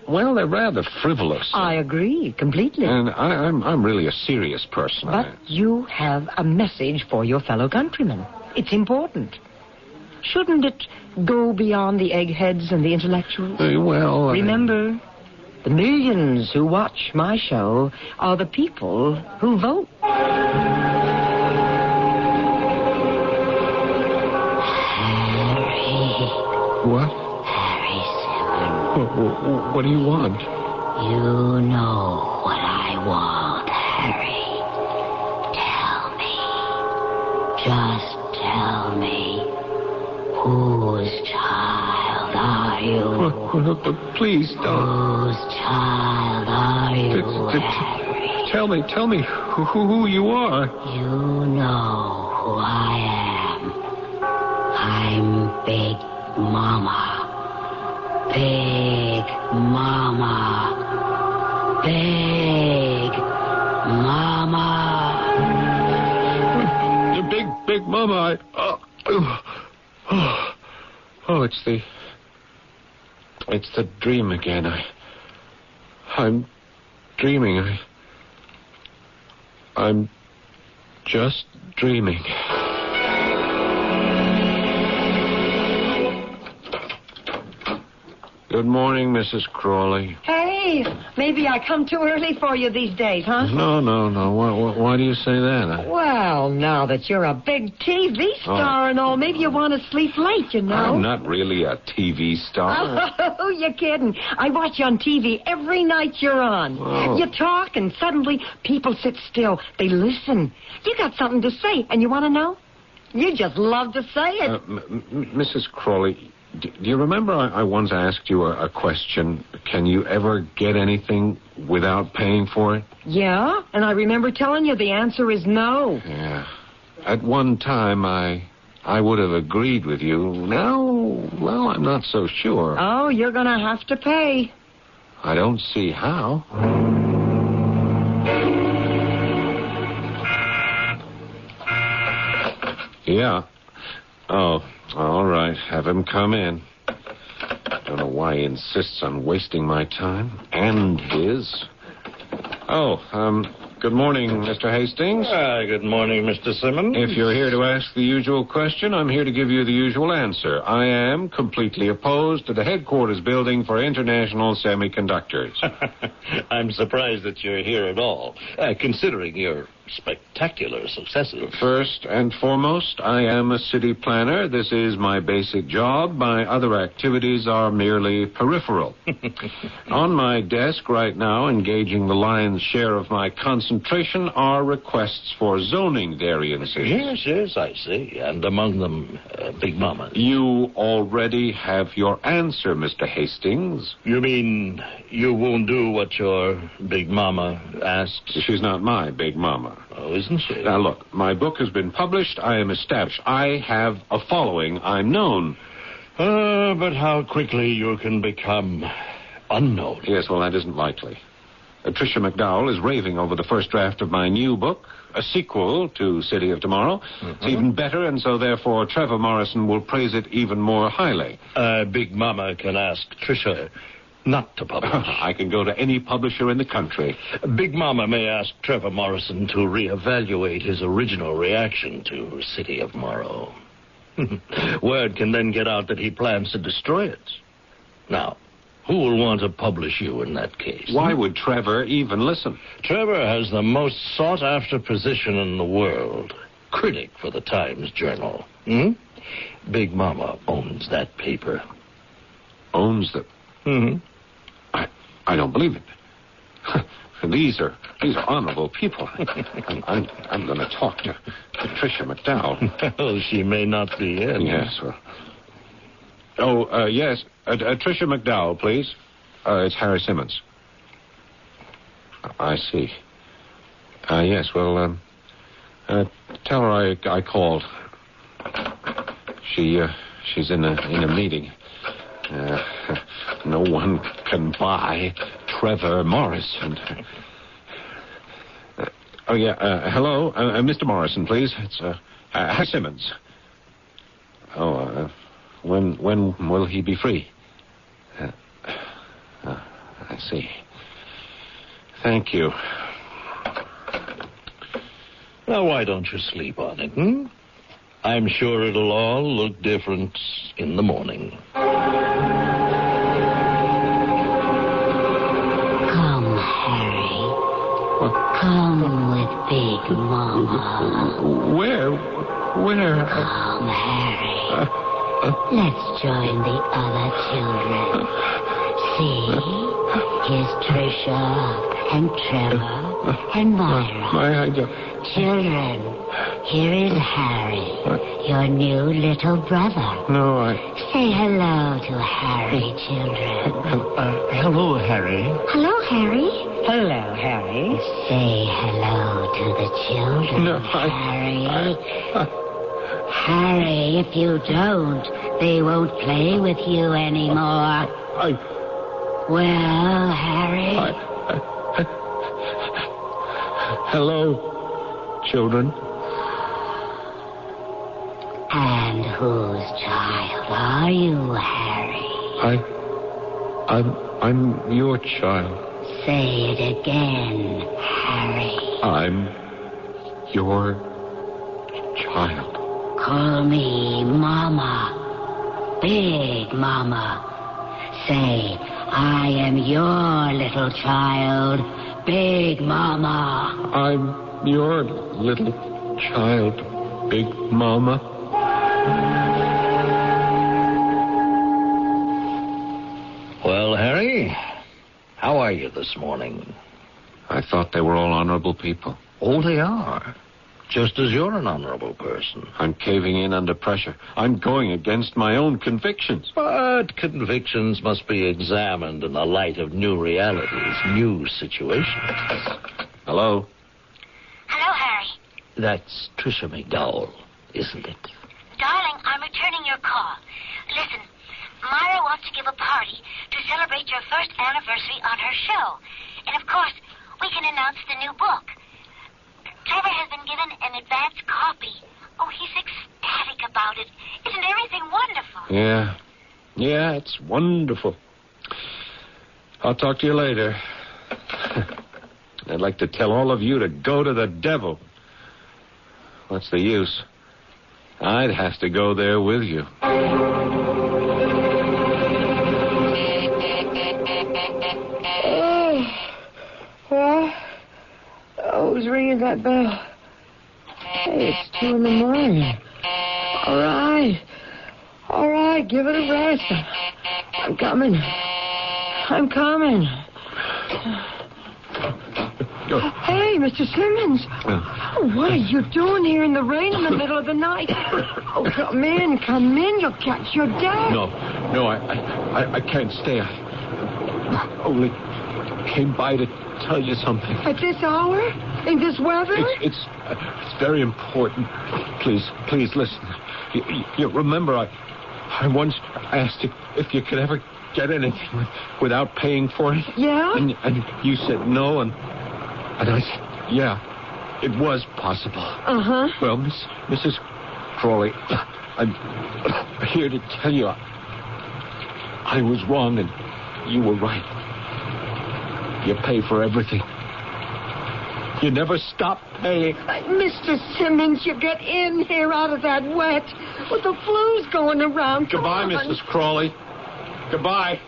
Well, they're rather frivolous. I agree completely. And I'm really a serious person. But you have a message for your fellow countrymen. It's important. Shouldn't it go beyond the eggheads and the intellectuals? Remember, the millions who watch my show are the people who vote. What? Harry Simmons. What do you want? You know what I want, Harry. Tell me. Just tell me. Whose child are you? Please don't. Whose child are you, Harry? Tell me who you are. You know who I am. I'm Big Momma. Big Momma. Big Momma. Big Momma, it's the dream again. I'm dreaming. I'm just dreaming. Good morning, Mrs. Crawley. Hey, maybe I come too early for you these days, huh? No. Why do you say that? Well, now that you're a big TV star and all, maybe you want to sleep late, you know. I'm not really a TV star. Oh, you're kidding. I watch you on TV every night you're on. Oh. You talk, and suddenly people sit still. They listen. You got something to say, and you want to know? You just love to say it. Mrs. Crawley, do you remember I once asked you a question? Can you ever get anything without paying for it? Yeah, and I remember telling you the answer is no. Yeah. At one time, I would have agreed with you. Now, well, I'm not so sure. Oh, you're going to have to pay. I don't see how. Yeah. Oh, all right. Have him come in. Don't know why he insists on wasting my time and his. Oh, good morning, Mr. Hastings. Good morning, Mr. Simmons. If you're here to ask the usual question, I'm here to give you the usual answer. I am completely opposed to the headquarters building for international semiconductors. I'm surprised that you're here at all, considering your spectacular successes. First and foremost, I am a city planner. This is my basic job. My other activities are merely peripheral. On my desk right now, engaging the lion's share of my concentration, are requests for zoning variances. Yes, I see. And among them, Big Momma. You already have your answer, Mr. Hastings. You mean you won't do what your Big Momma asks? She's not my Big Momma. Oh, isn't she? Now, look, my book has been published. I am established. I have a following. I'm known. But how quickly you can become unknown. Yes, well, that isn't likely. Tricia McDowell is raving over the first draft of my new book, a sequel to City of Tomorrow. It's even better, and so therefore Trevor Morrison will praise it even more highly. Big Momma can ask Tricia not to publish. I can go to any publisher in the country. Big Momma may ask Trevor Morrison to reevaluate his original reaction to City of Tomorrow. Word can then get out that he plans to destroy it. Now, who will want to publish you in that case? Why would Trevor even listen? Trevor has the most sought-after position in the world. Critic for the Times Journal. Big Momma owns that paper. Owns the... I don't believe it. These are honorable people. I'm going to talk to Tricia McDowell. Oh, she may not be in. Yes, well... Oh, yes. Tricia McDowell, please. It's Harry Simmons. I see. Yes, well, tell her I called. She's in a meeting. No one can buy Trevor Morrison. Hello, Mr. Morrison, please. It's Harry Simmons. When will he be free? I see. Thank you. Now, why don't you sleep on it, I'm sure it'll all look different in the morning. Come, Harry. Come with Big Momma. Where? Come, Harry. Let's join the other children. See? Here's Tricia and Trevor and Myra. Children, here is Harry, your new little brother. No, Say hello to Harry, children. Hello, Harry. Hello, Harry. Hello, Harry. Say hello to the children, No, Harry. Harry, if you don't, they won't play with you anymore. Well, Harry? Hello, children. And whose child are you, Harry? I'm your child. Say it again, Harry. I'm your child. Call me Momma. Big Momma. Say, I am your little child. Big Momma. I'm your little child, Big Mama. Well, Harry, how are you this morning? I thought they were all honorable people. Oh, they are. Just as you're an honorable person. I'm caving in under pressure. I'm going against my own convictions. But convictions must be examined in the light of new realities, new situations. Hello? Hello, Harry. That's Tricia McDowell, isn't it? Darling, I'm returning your call. Listen, Myra wants to give a party to celebrate your first anniversary on her show. And, of course, we can announce the new book. Trevor has been given an advance copy. Oh, he's ecstatic about it. Isn't everything wonderful? Yeah, it's wonderful. I'll talk to you later. I'd like to tell all of you to go to the devil. What's the use? I'd have to go there with you. Who's ringing that bell? Hey, it's 2 a.m. All right, give it a rest. I'm coming. Hey, Mr. Simmons. What are you doing here in the rain in the middle of the night? Oh, come in. You'll catch your death. No, I can't stay. I only came by to tell you something. At this hour? In this weather? It's very important. Please listen. You remember I once asked you if you could ever get anything without paying for it? Yeah? And you said no, and I said, yeah, it was possible. Uh-huh. Well, Mrs. Crawley, I'm here to tell you I was wrong and you were right. You pay for everything. You never stop paying. Mr. Simmons, you get in here out of that wet. With the flu's going around. Goodbye, Mrs. Crawley. Goodbye.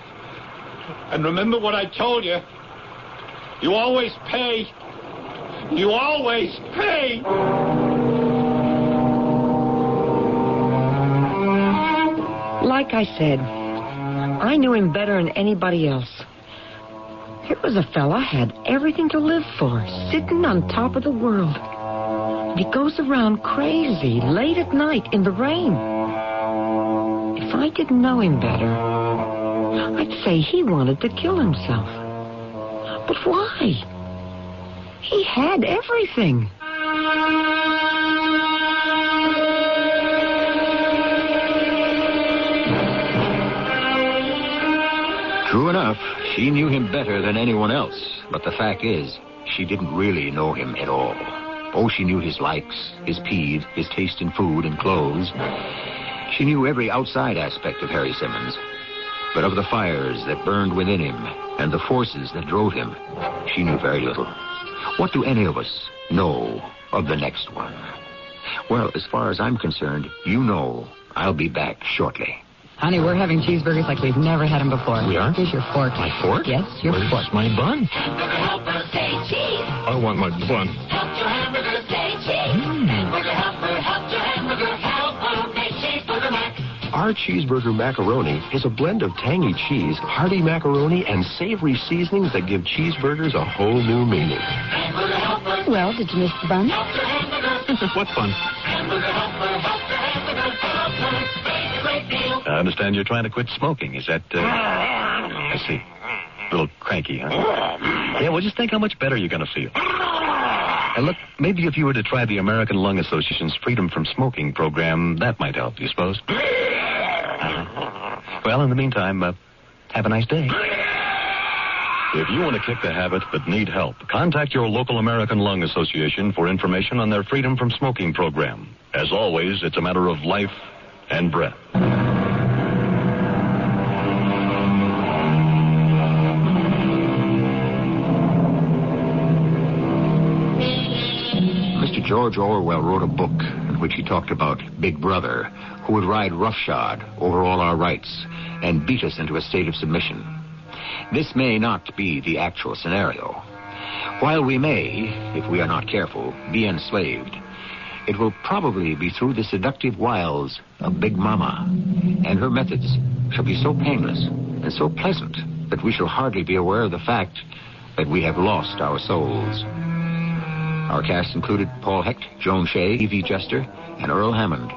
And remember what I told you. You always pay. You always pay. Like I said, I knew him better than anybody else. Here was a fella had everything to live for, sitting on top of the world. He goes around crazy late at night in the rain. If I didn't know him better, I'd say he wanted to kill himself. But why? He had everything. True enough, she knew him better than anyone else. But the fact is, she didn't really know him at all. Oh, she knew his likes, his peeve, his taste in food and clothes. She knew every outside aspect of Harry Simmons. But of the fires that burned within him and the forces that drove him, she knew very little. What do any of us know of the next one? Well, as far as I'm concerned, you know I'll be back shortly. Honey, we're having cheeseburgers like we've never had them before. We are? Here's your fork. My fork? Yes, your Where's fork. my bun? Helper, say cheese. I want my bun. Help your hamburger, say cheese. Hamburger helper, help your hamburger. Help make cheeseburger Mac. Our cheeseburger macaroni is a blend of tangy cheese, hearty macaroni, and savory seasonings that give cheeseburgers a whole new meaning. Well, did you miss the bun? What fun? I understand you're trying to quit smoking. Is that, I see. A little cranky, huh? Yeah, well, just think how much better you're going to feel. And look, maybe if you were to try the American Lung Association's Freedom from Smoking program, that might help, you suppose? Well, in the meantime, have a nice day. If you want to kick the habit but need help, contact your local American Lung Association for information on their Freedom from Smoking program. As always, it's a matter of life and breath. Mr. George Orwell wrote a book in which he talked about Big Brother, who would ride roughshod over all our rights and beat us into a state of submission. This may not be the actual scenario. While we may, if we are not careful, be enslaved, it will probably be through the seductive wiles of Big Momma, and her methods shall be so painless and so pleasant that we shall hardly be aware of the fact that we have lost our souls. Our cast included Paul Hecht, Joan Shea, Evie Jester, and Earl Hammond.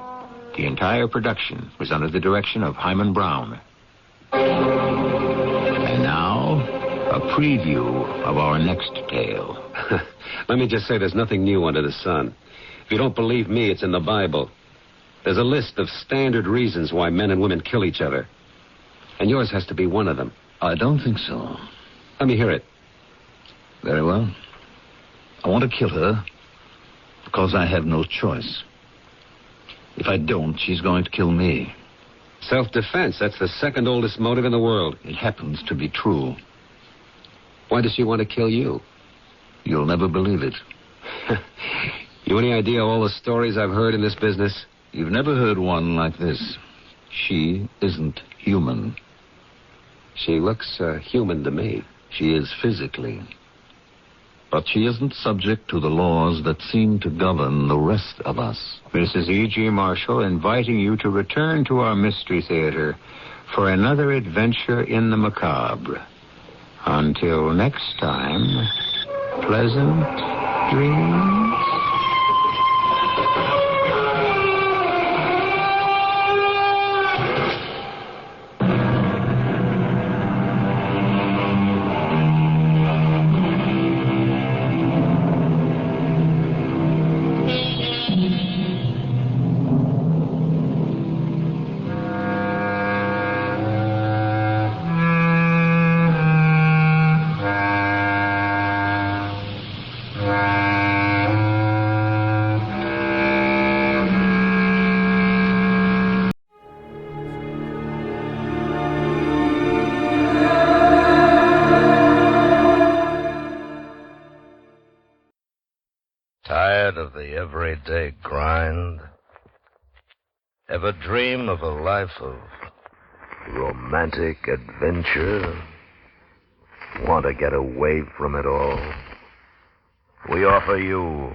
The entire production was under the direction of Hyman Brown. And now, a preview of our next tale. Let me just say there's nothing new under the sun. If you don't believe me, it's in the Bible. There's a list of standard reasons why men and women kill each other. And yours has to be one of them. I don't think so. Let me hear it. Very well. I want to kill her because I have no choice. If I don't, she's going to kill me. Self-defense, that's the second oldest motive in the world. It happens to be true. Why does she want to kill you? You'll never believe it. You any idea all the stories I've heard in this business? You've never heard one like this. She isn't human. She looks human to me. She is physically. But she isn't subject to the laws that seem to govern the rest of us. This is E.G. Marshall inviting you to return to our Mystery Theater for another adventure in the macabre. Until next time, pleasant dreams. Tired of the everyday grind? Ever dream of a life of romantic adventure? Want to get away from it all? We offer you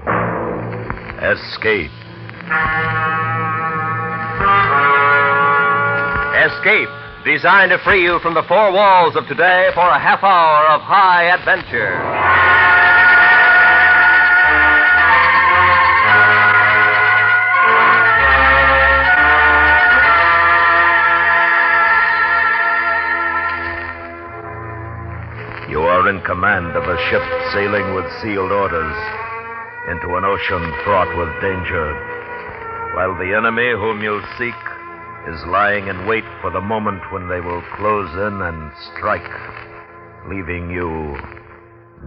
Escape. Escape, designed to free you from the four walls of today for a half hour of high adventure. You are in command of a ship sailing with sealed orders into an ocean fraught with danger, while the enemy whom you seek is lying in wait for the moment when they will close in and strike, leaving you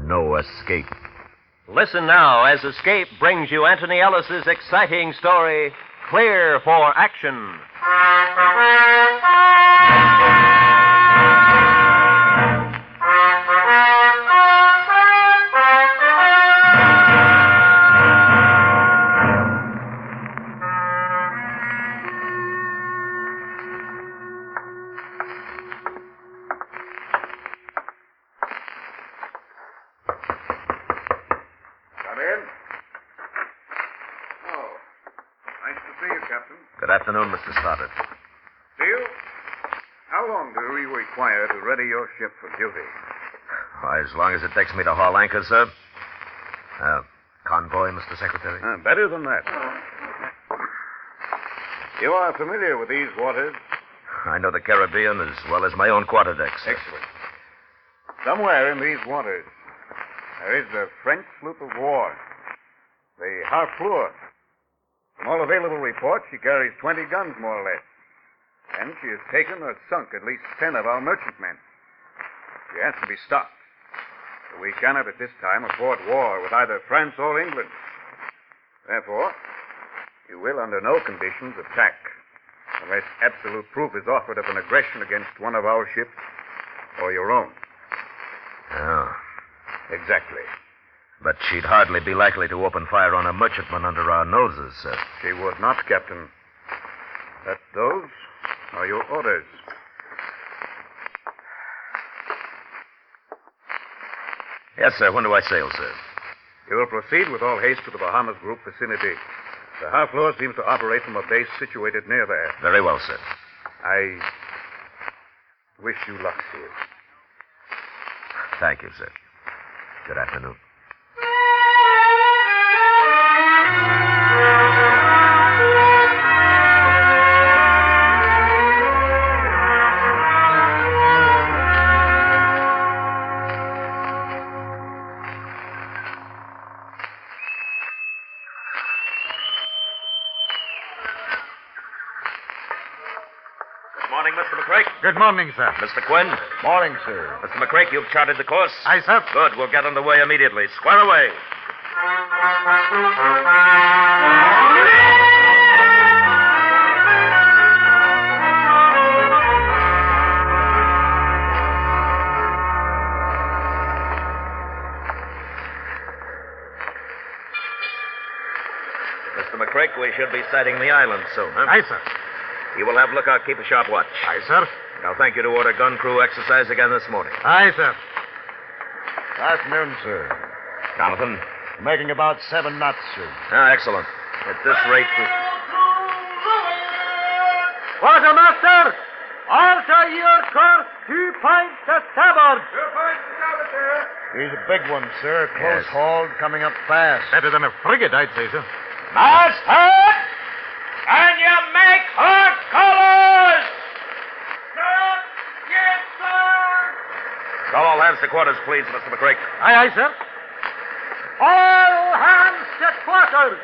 no escape. Listen now as Escape brings you Anthony Ellis's exciting story, Clear for Action. Good afternoon, Mr. Stoddard. require to ready your ship for duty? Why, as long as it takes me to haul anchor, sir. Convoy, Mr. Secretary? Better than that. You are familiar with these waters? I know the Caribbean as well as my own quarterdeck, sir. Excellent. Somewhere in these waters, there is a French sloop of war, the Harfleur. From all available reports, she carries 20 guns, more or less. And she has taken or sunk at least 10 of our merchantmen. She has to be stopped. We cannot at this time afford war with either France or England. Therefore, you will under no conditions attack unless absolute proof is offered of an aggression against one of our ships or your own. Oh. Exactly. But she'd hardly be likely to open fire on a merchantman under our noses, sir. She would not, Captain. But those are your orders. Yes, sir. When do I sail, sir? You will proceed with all haste to the Bahamas Group vicinity. The Harfleur seems to operate from a base situated near there. Very well, sir. I wish you luck, sir. Thank you, sir. Good afternoon. Good morning, sir. Mr. Quinn? Morning, sir. Mr. McCrake, you've charted the course? Aye, sir. Good. We'll get underway immediately. Square away. Mr. McCrake, we should be sighting the island soon, huh? Aye, sir. You will have lookout, keep a sharp watch. Aye, sir. I'll thank you to order gun crew exercise again this morning. Aye, sir. Afternoon, sir. Jonathan? Making about 7 knots, sir. Excellent. At this rate, Quartermaster! Alter your course 2 points to starboard. 2 points to starboard, sir. He's a big one, sir. Close Yes. hauled, coming up fast. Better than a frigate, I'd say, sir. Master! Can you make her colors? Yes, sir! call all hands to quarters, please, Mr. McCrake. Aye, aye, sir. All hands to quarters.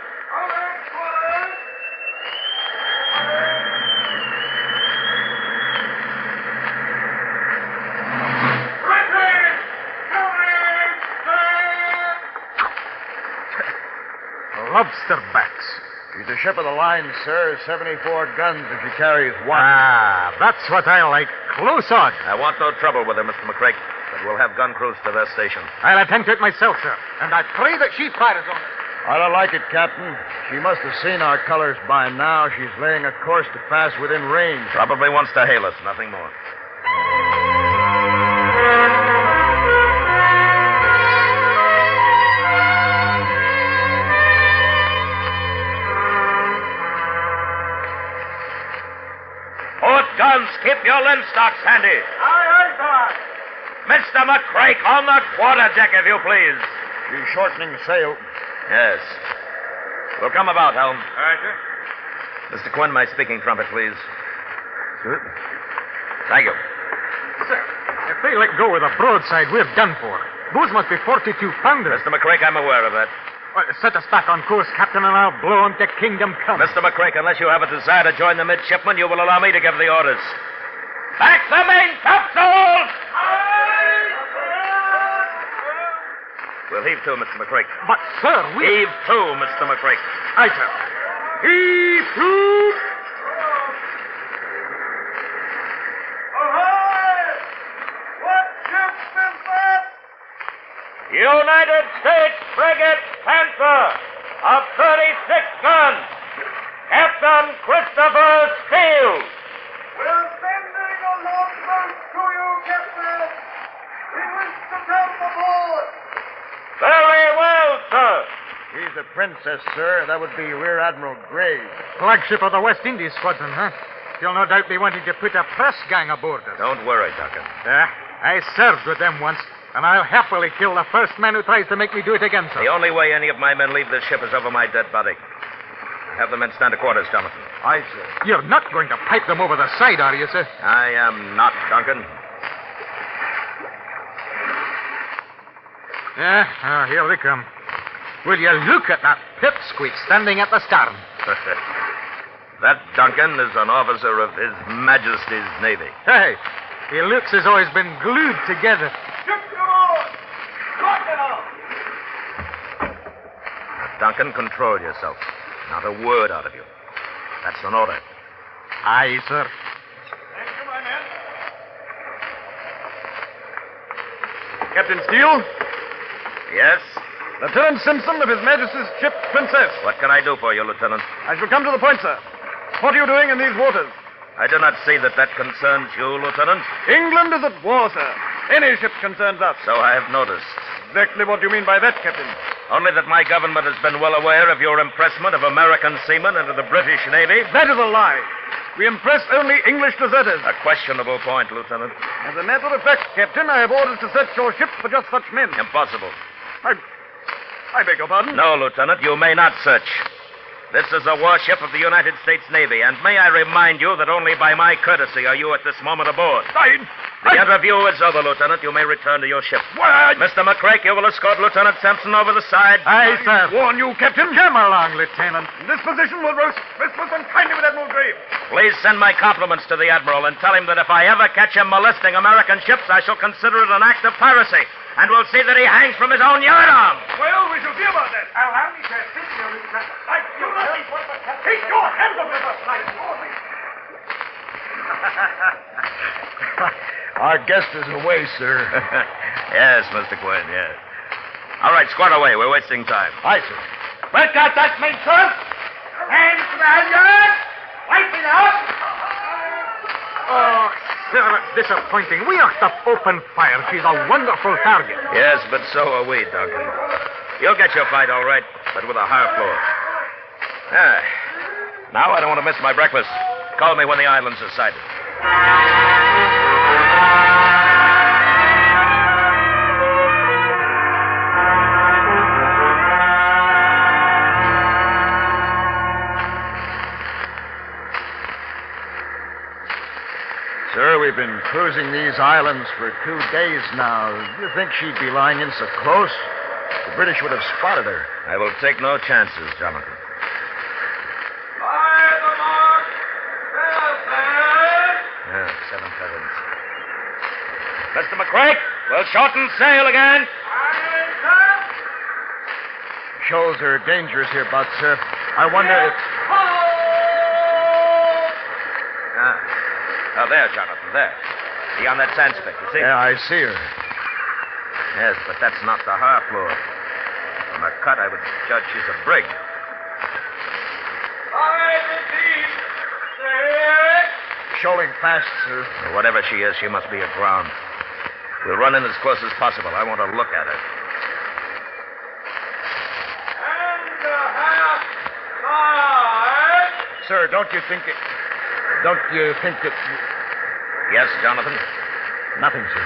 Lobster backs. She's a ship of the line, sir. 74 guns if she carries one. Ah, that's what I like. Close on. I want no trouble with her, Mr. McCrake, but we'll have gun crews to their station. I'll attend to it myself, sir. And I pray that she fires on it. I don't like it, Captain. She must have seen our colors by now. She's laying a course to pass within range. Probably wants to hail us, nothing more. Guns, keep your linstocks handy. Aye, aye, sir. Mr. McCrake, on the quarterdeck, if you please. She's shortening sail. Yes. We'll come about, Helm. All right, sir. Mr. Quinn, my speaking trumpet, please. Sir? Thank you. Sir, if they let go with a broadside, we're done for. Those must be 42-pounders. Mr. McCrake, I'm aware of that. Well, set us back on course, Captain, and I'll blow on to kingdom come. Mr. McCrake, unless you have a desire to join the midshipmen, you will allow me to give the orders. Back the main topsails! We'll heave to, Mr. McCrake. But, sir, we... Heave to, Mr. McCrake. Aye, sir. Heave to! United States frigate Panther of 36 guns. Captain Christopher Steele. We're sending a longboat to you, Captain. We wish to come aboard. Very well, sir. She's the Princess, sir. That would be Rear Admiral Gray. Flagship of the West Indies Squadron, huh? You'll no doubt be wanting to put a press gang aboard us. Don't worry, Duncan. I served with them once, and I'll happily kill the first man who tries to make me do it again, sir. The only way any of my men leave this ship is over my dead body. Have the men stand to quarters, Jonathan. Aye, sir. You're not going to pipe them over the side, are you, sir? I am not, Duncan. Here they come. Will you look at that pipsqueak standing at the stern? That Duncan is an officer of His Majesty's Navy. Hey, he looks as though he's been glued together. Duncan, control yourself. Not a word out of you. That's an order. Aye, sir. Captain Steele? Yes? Lieutenant Simpson of His Majesty's ship Princess. What can I do for you, Lieutenant? I shall come to the point, sir. What are you doing in these waters? I do not see that concerns you, Lieutenant. England is at war, sir. Any ship concerns us. So I have noticed. Exactly what do you mean by that, Captain? Only that my government has been well aware of your impressment of American seamen into the British Navy. That is a lie. We impress only English deserters. A questionable point, Lieutenant. As a matter of fact, Captain, I have orders to search your ship for just such men. Impossible. I beg your pardon? No, Lieutenant, you may not search. This is a warship of the United States Navy, and may I remind you that only by my courtesy are you at this moment aboard. The interview is over, Lieutenant. You may return to your ship. Mr. McCrake, you will escort Lieutenant Sampson over the side. Aye, sir. Warn you, Captain. Come along, Lieutenant. This position will roast Christmas and kindly with Admiral Grave. Please send my compliments to the Admiral and tell him that if I ever catch him molesting American ships, I shall consider it an act of piracy. And we'll see that he hangs from his own yardarm. Well, we shall see about that. I'll have me, sir. Sit here, Lieutenant. Take your hands off me, Our guest is away, sir. Yes, Mr. Quinn, yes. All right, squad away. We're wasting time. Aye, sir. Break out that mainsail. Hands to the halyard. Wipe it out. Oh, sir, it's disappointing. We ought to open fire. She's a wonderful target. Yes, but so are we, Duncan. You'll get your fight, all right, but with a higher floor. Now I don't want to miss my breakfast. Call me when the islands are sighted. Sir, we've been cruising these islands for 2 days now. Do you think she'd be lying in so close? The British would have spotted her. I will take no chances, Jonathan. Yeah, 7 fathoms. Mr. McCrake, we'll shorten sail again. Shoals are dangerous here, Buck, sir. I wonder if... Oh, there, Jonathan, there. Beyond that sand spit, you see? Yeah, I see her. Yes, but that's not the high floor. From her cut, I would judge she's a brig. Shoaling fast, sir. Well, whatever she is, she must be aground. We'll run in as close as possible. I want to look at her. Sir, don't you think that... Yes, Jonathan? Nothing, sir.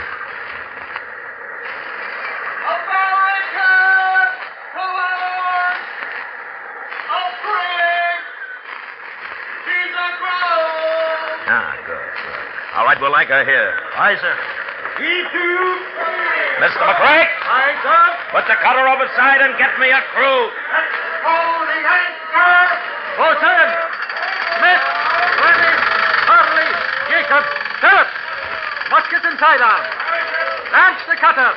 Good. All right, we'll anchor here. Aye, sir. E2. Mr. McCrake? Aye, sir. Put the cutter overside and get me a crew. Holding anchor. Boatswain! Smith! Rennie! Harley! Jacob! Philip! Muskets inside arm. Launch the cutter.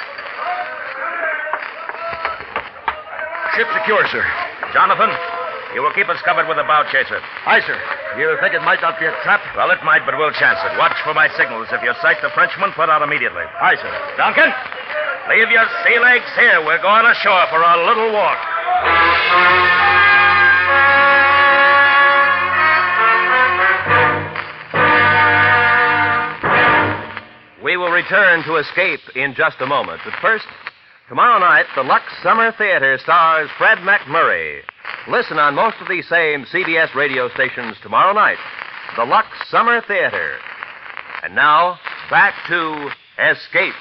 Ship secure, sir. Jonathan, you will keep us covered with the bow chaser. Aye, sir. You think it might not be a trap? Well, it might, but we'll chance it. Watch for my signals. If you sight the Frenchman, put out immediately. Aye, sir. Duncan, leave your sea legs here. We're going ashore for a little walk. We will return to Escape in just a moment. But first, tomorrow night, the Lux Summer Theater stars Fred McMurray. Listen on most of these same CBS radio stations tomorrow night. the Lux Summer Theater. And now, back to Escape.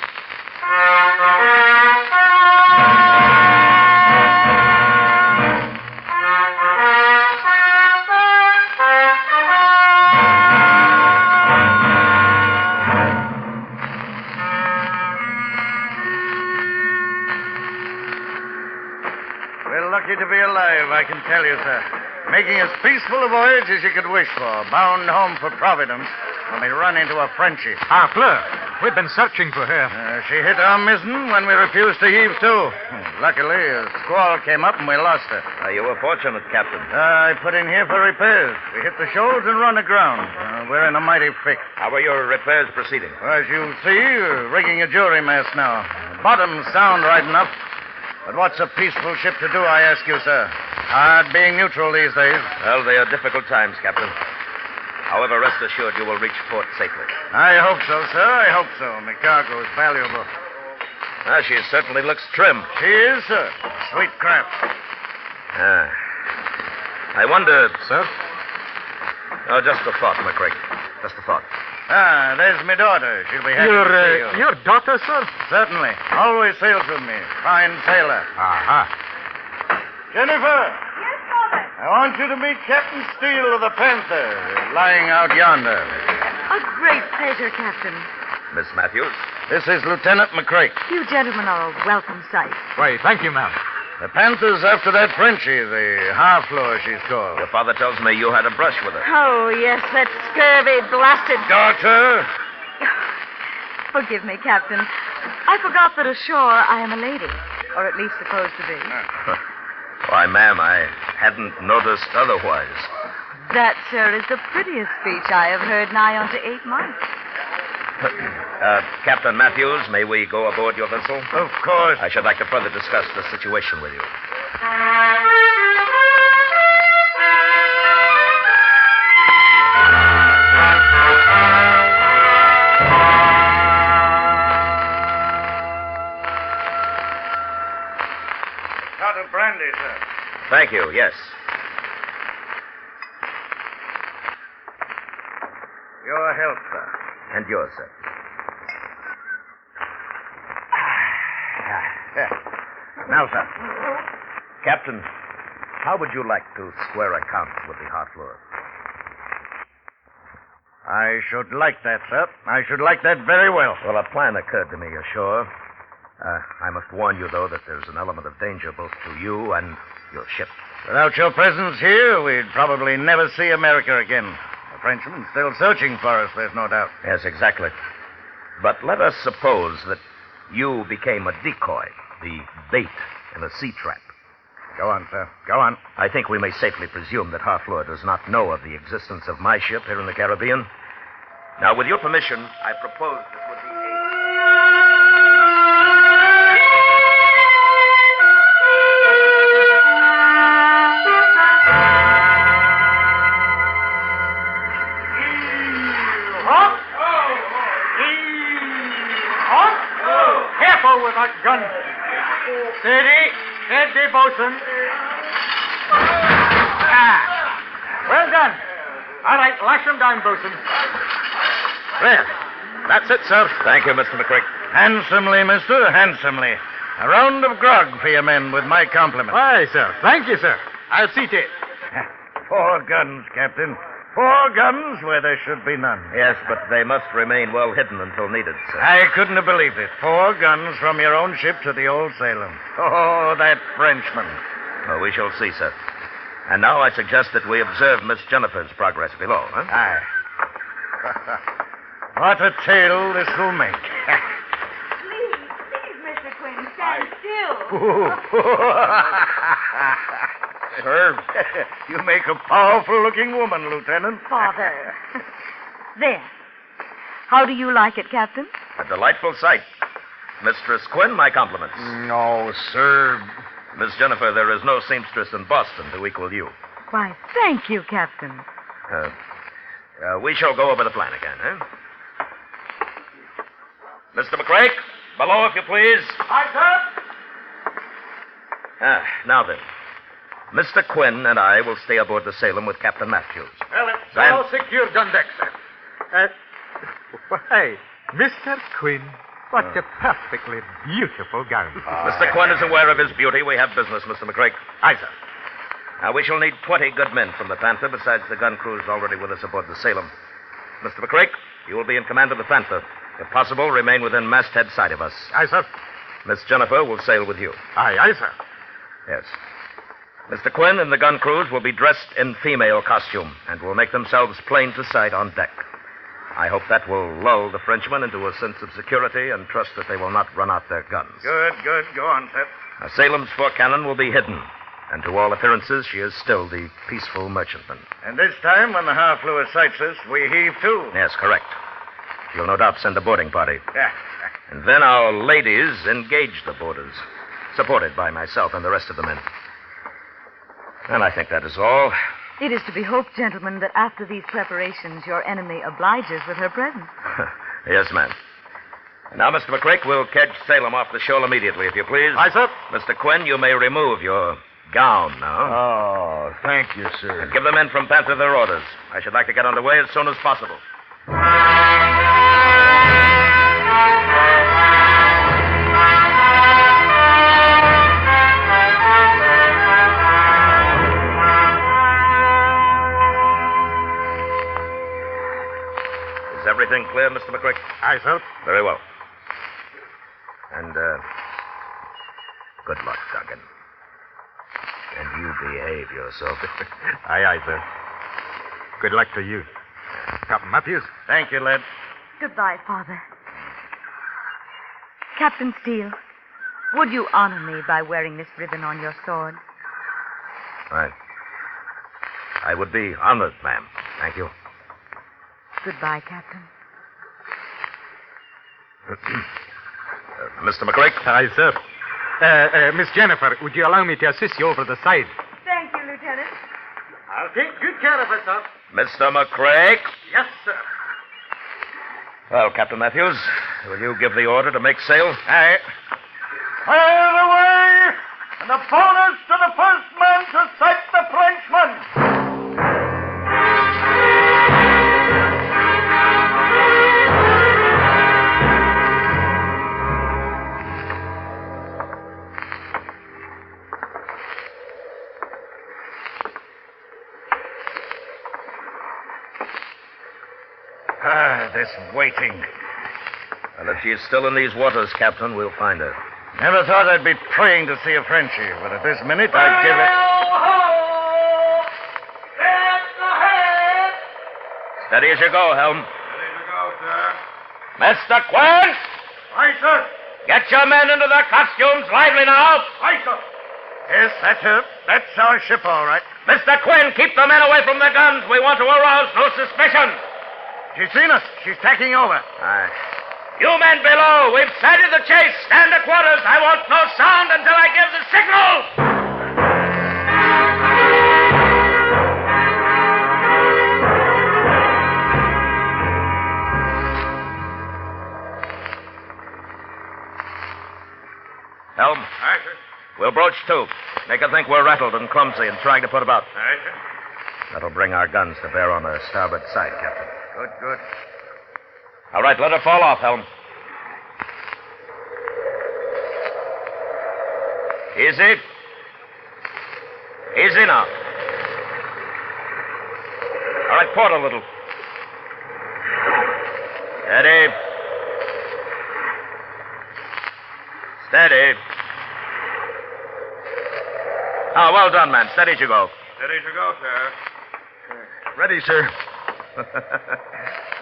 We're lucky to be alive, I can tell you, sir. Making as peaceful a voyage as you could wish for. Bound home for Providence when we run into a Frenchie. Fleur. We've been searching for her. She hit our mizzen when we refused to heave to. Luckily, a squall came up and we lost her. You were fortunate, Captain. I put in here for repairs. We hit the shoals and run aground. We're in a mighty fix. How are your repairs proceeding? As you see, we're rigging a jury mast now. Bottoms sound right enough. But what's a peaceful ship to do, I ask you, sir? Hard being neutral these days. Well, they are difficult times, Captain. However, rest assured you will reach port safely. I hope so, sir. I hope so. My cargo is valuable. She certainly looks trim. She is, sir. Sweet craft. I wonder... Sir? Oh, just a thought, McCrae. Just a thought. There's my daughter. She'll be happy to see you. Your daughter, sir? Certainly. Always sails with me. Fine sailor. Jennifer. Yes, Father. I want you to meet Captain Steele of the Panther, lying out yonder. A great pleasure, Captain. Miss Matthews? This is Lieutenant McCrae. You gentlemen are a welcome sight. Why, thank you, ma'am. The Panther's after that Frenchie, the half-floor she's called. Your father tells me you had a brush with her. Oh, yes, that scurvy blasted... Daughter! Forgive me, Captain. I forgot that ashore I am a lady, or at least supposed to be. Why, ma'am, I hadn't noticed otherwise. That, sir, is the prettiest speech I have heard nigh unto 8 months. Captain Matthews, may we go aboard your vessel? Of course. I should like to further discuss the situation with you. Shot of brandy, sir. Thank you, yes. Your health, sir. And yours, sir. Now, sir. Captain, how would you like to square accounts with the Harfleur? I should like that, sir. I should like that very well. Well, a plan occurred to me ashore. I must warn you, though, that there's an element of danger both to you and your ship. Without your presence here, we'd probably never see America again. The Frenchman's still searching for us, there's no doubt. Yes, exactly. But let us suppose that you became a decoy, the bait in a sea trap. Go on, sir. Go on. I think we may safely presume that Harfleur does not know of the existence of my ship here in the Caribbean. Now, with your permission, I propose this would be Careful with that gun. Steady. Steady, bosun. Well done. All right, lash him down, bosun. There. That's it, sir. Thank you, Mr. McCrae. Handsomely, mister, handsomely. A round of grog for your men with my compliments. Why, sir. Thank you, sir. I'll see to it. 4 guns, Captain. 4 guns where there should be none. Yes, but they must remain well hidden until needed, sir. I couldn't have believed it. 4 guns from your own ship to the old Salem. Oh, that Frenchman. Well, we shall see, sir. And now I suggest that we observe Miss Jennifer's progress below, huh? Aye. What a tale this will make. Please, Mr. Quinn, stand still. Sir, you make a powerful-looking woman, Lieutenant. Father. There. How do you like it, Captain? A delightful sight. Mistress Quinn, my compliments. No, sir. Miss Jennifer, there is no seamstress in Boston to equal you. Why, thank you, Captain. We shall go over the plan again, huh? Mr. McCrae, below, if you please. Aye, sir. Now then. Mr. Quinn and I will stay aboard the Salem with Captain Matthews. Well, it's Then- all secured on deck, sir. Why, Mr. Quinn, what a perfectly beautiful gown. Mr. Quinn is aware of his beauty. We have business, Mr. McCrae. Aye, sir. Now, we shall need 20 good men from the Panther, besides the gun crews already with us aboard the Salem. Mr. McCrae, you will be in command of the Panther. If possible, remain within masthead sight of us. Aye, sir. Miss Jennifer will sail with you. Aye, sir. Yes. Mr. Quinn and the gun crews will be dressed in female costume and will make themselves plain to sight on deck. I hope that will lull the Frenchmen into a sense of security and trust that they will not run out their guns. Good. Go on, Pep. Now, Salem's forecannon will be hidden, and to all appearances, she is still the peaceful merchantman. And this time, when the Harfleur sights us, we heave to. Yes, correct. She'll no doubt send a boarding party. Yeah. And then our ladies engage the boarders, supported by myself and the rest of the men. And I think that is all. It is to be hoped, gentlemen, that after these preparations, your enemy obliges with her presence. Yes, ma'am. Now, Mr. McCrae, we'll catch Salem off the shoal immediately, if you please. Aye, sir. Mr. Quinn, you may remove your gown now. Oh, thank you, sir. And give the men from Panther their orders. I should like to get underway as soon as possible. Is everything clear, Mr. McCrae? Aye, sir. Very well. And, good luck, Duncan. And you behave yourself. Aye, sir. Good luck to you. Captain Matthews. Thank you, lad. Goodbye, Father. Captain Steele, would you honor me by wearing this ribbon on your sword? I would be honored, ma'am. Thank you. Goodbye, Captain. Mr. McCrae? Aye, sir. Miss Jennifer, would you allow me to assist you over the side? Thank you, Lieutenant. I'll take good care of it, sir. Mr. McCrae? Yes, sir. Well, Captain Matthews, will you give the order to make sail? Aye. Fire away! And a bonus to the first man to sight the Frenchman! This waiting. Well, if she is still in these waters, Captain, we'll find her. Never thought I'd be praying to see a Frenchie, but at this minute I'd give it. Steady as you go, Helm. Ready to go, sir. Mr. Quinn! Aye, sir. Get your men into their costumes. Lively now. Aye, sir. Yes, that's her. That's our ship, all right. Mr. Quinn, keep the men away from the guns. We want to arouse no suspicion. She's seen us. She's tacking over. Aye. You men below, we've sighted the chase. Stand to quarters. I want no sound until I give the signal. Helm. Aye, sir. We'll broach to. Make her think we're rattled and clumsy and trying to put about. Aye, sir. That'll bring our guns to bear on her starboard side, Captain. Good. All right, let her fall off, Helm. Easy. Easy now. All right, port a little. Steady. Steady. Oh, well done, man. Steady as you go. Ready to go, sir. Ready, sir.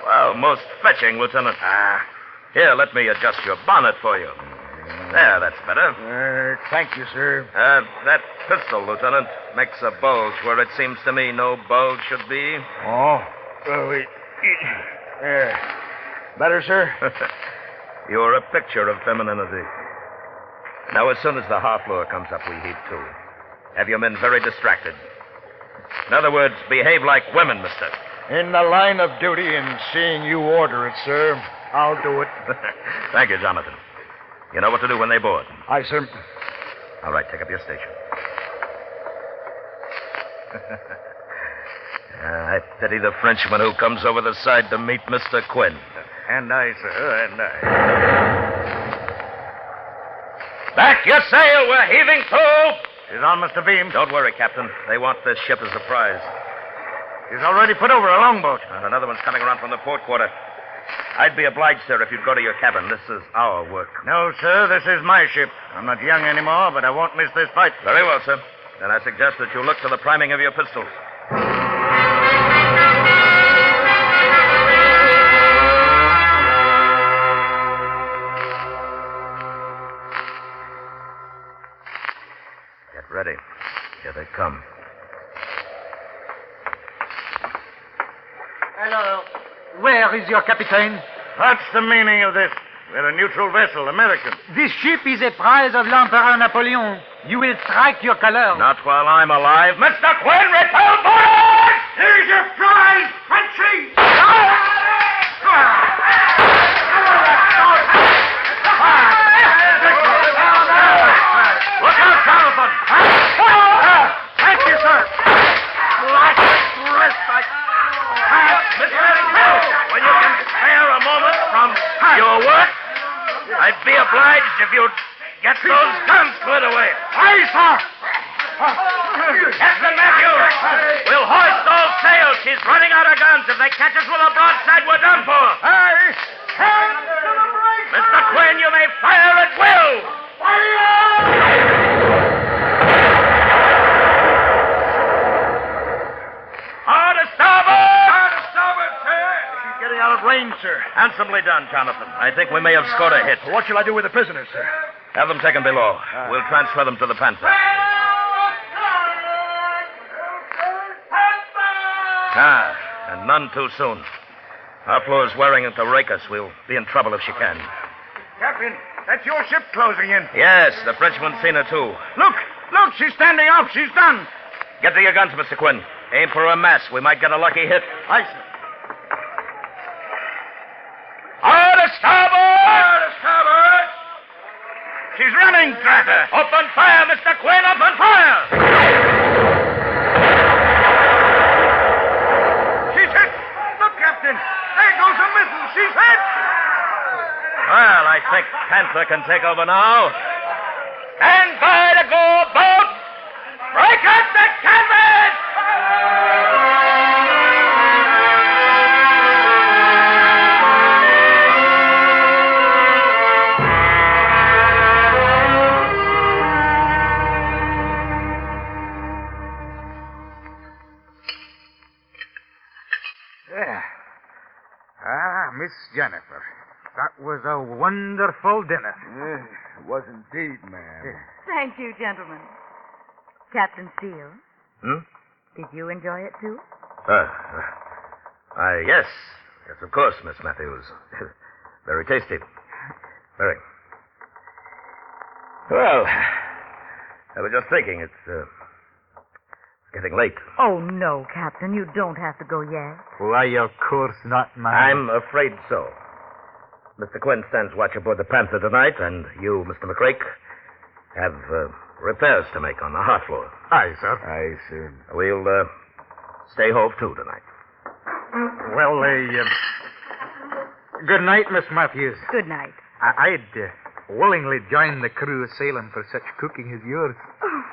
Well, most fetching, Lieutenant. Here, let me adjust your bonnet for you. There, that's better. Thank you, sir. That pistol, Lieutenant, makes a bulge where it seems to me no bulge should be. Oh, wait. There. Better, sir? You're a picture of femininity. Now, as soon as the Harfleur comes up, we heave to. Have your men very distracted. In other words, behave like women, mister. In the line of duty and seeing you order it, sir, I'll do it. Thank you, Jonathan. You know what to do when they board. Aye, sir. All right, take up your station. I pity the Frenchman who comes over the side to meet Mr. Quinn. And I, sir, and I. Back your sail! We're heaving to! She's on, Mr. Beam. Don't worry, Captain. They want this ship as a prize. She's already put over a longboat. And another one's coming around from the port quarter. I'd be obliged, sir, if you'd go to your cabin. This is our work. No, sir, this is my ship. I'm not young anymore, but I won't miss this fight. Very well, sir. Then I suggest that you look to the priming of your pistols. Get ready. Here they come. Hello. Where is your captain? What's the meaning of this? We're a neutral vessel, American. This ship is a prize of l'Empereur Napoleon. You will strike your colors. Not while I'm alive. Mr. Quinn, repel boys! Here's your prize, Frenchie! Look out, Jonathan! Thank you, sir. Black wrist, When you can spare a moment from your work, I'd be obliged if you'd get those guns put away. Aye, sir. Captain Matthews, we'll hoist all sails. She's running out of guns. If they catch us with a broadside, we're done for. Aye. Mr. Quinn, you may fire at will. Hard to starboard! Hard to starboard, sir. She's getting out of range, sir. Handsomely done, Jonathan. I think we may have scored a hit. What shall I do with the prisoners, sir? Have them taken below. We'll transfer them to the Panther. And none too soon. Our floor's wearing it to rake us. We'll be in trouble if she can. Captain, that's your ship closing in. Yes, the Frenchman's seen her too. Look, she's standing up. She's done. Get to your guns, Mr. Quinn. Aim for a mast. We might get a lucky hit. Aye, sir. Hard to starboard! Hard to starboard. She's running, drat her. Open fire, Mr. Quinn. Open fire! She's hit. Look, Captain. There goes a missile. She's hit. Well, I think Panther can take over now. Stand by to go boat! Break up the canvas! There. Miss Jennifer. That was a wonderful dinner. It was indeed, ma'am. Thank you, gentlemen. Captain Steele, Hmm? did you enjoy it too? Yes. Yes, of course, Miss Matthews. Very tasty. Very. Well, I was just thinking, it's getting late. Oh, no, Captain. You don't have to go yet. Why, of course not, ma'am. I'm afraid so. Mr. Quinn stands watch aboard the Panther tonight, and you, Mr. McCrake, have repairs to make on the hearth floor. Aye, sir. Aye, sir. We'll stay hove, too, tonight. Well, good night, Miss Matthews. Good night. I'd willingly join the crew sailing for such cooking as yours.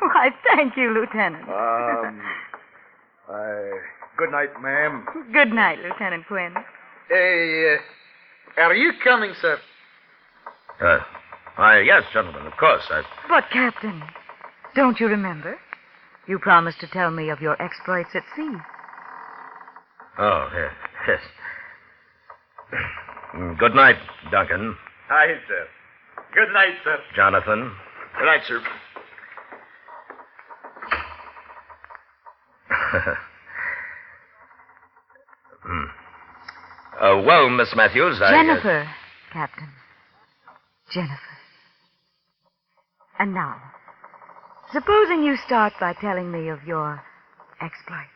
Why, thank you, Lieutenant. Good night, ma'am. Good night, Lieutenant Quinn. Are you coming, sir? Yes, gentlemen, of course. But, Captain, don't you remember? You promised to tell me of your exploits at sea. Oh, yes. Good night, Duncan. Aye, sir. Good night, sir. Jonathan. Good night, sir. Well, Miss Matthews, Jennifer, Captain. Jennifer. And now, supposing you start by telling me of your exploits.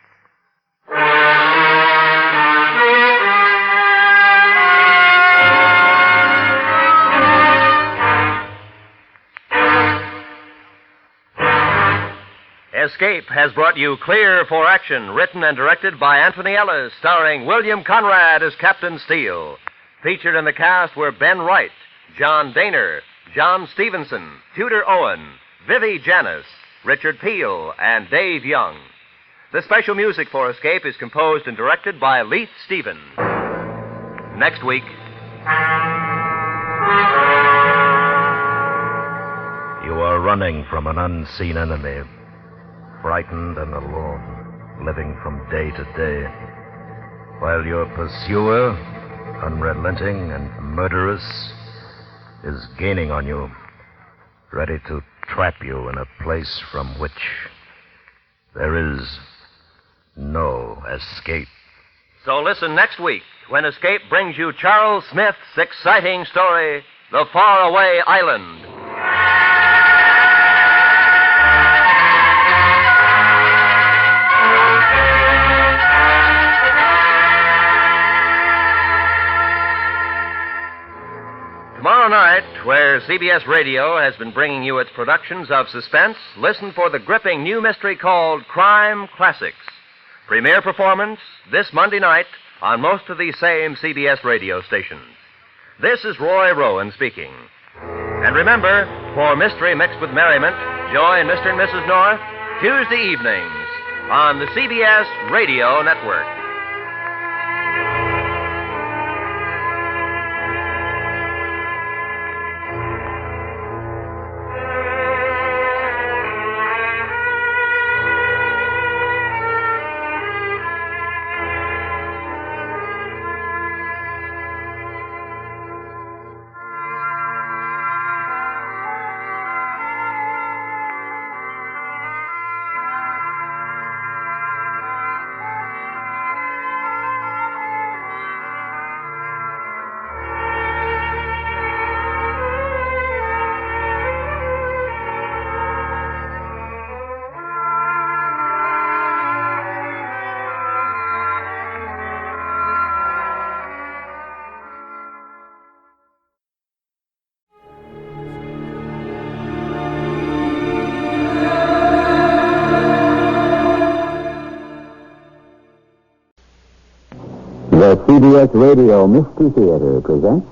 Escape has brought you Clear for Action, written and directed by Anthony Ellis, starring William Conrad as Captain Steele. Featured in the cast were Ben Wright, John Daner, John Stevenson, Tudor Owen, Vivi Janis, Richard Peel, and Dave Young. The special music for Escape is composed and directed by Leith Stevens. Next week... You are running from an unseen enemy, frightened and alone, living from day to day, while your pursuer, unrelenting and murderous, is gaining on you, ready to trap you in a place from which there is no escape. So listen next week when Escape brings you Charles Smith's exciting story, The Faraway Island. Tomorrow night, where CBS Radio has been bringing you its productions of suspense, listen for the gripping new mystery called Crime Classics. Premiere performance this Monday night on most of these same CBS radio stations. This is Roy Rowan speaking. And remember, for Mystery Mixed with Merriment, join Mr. and Mrs. North Tuesday evenings on the CBS Radio Network. The CBS Radio Mystery Theater presents...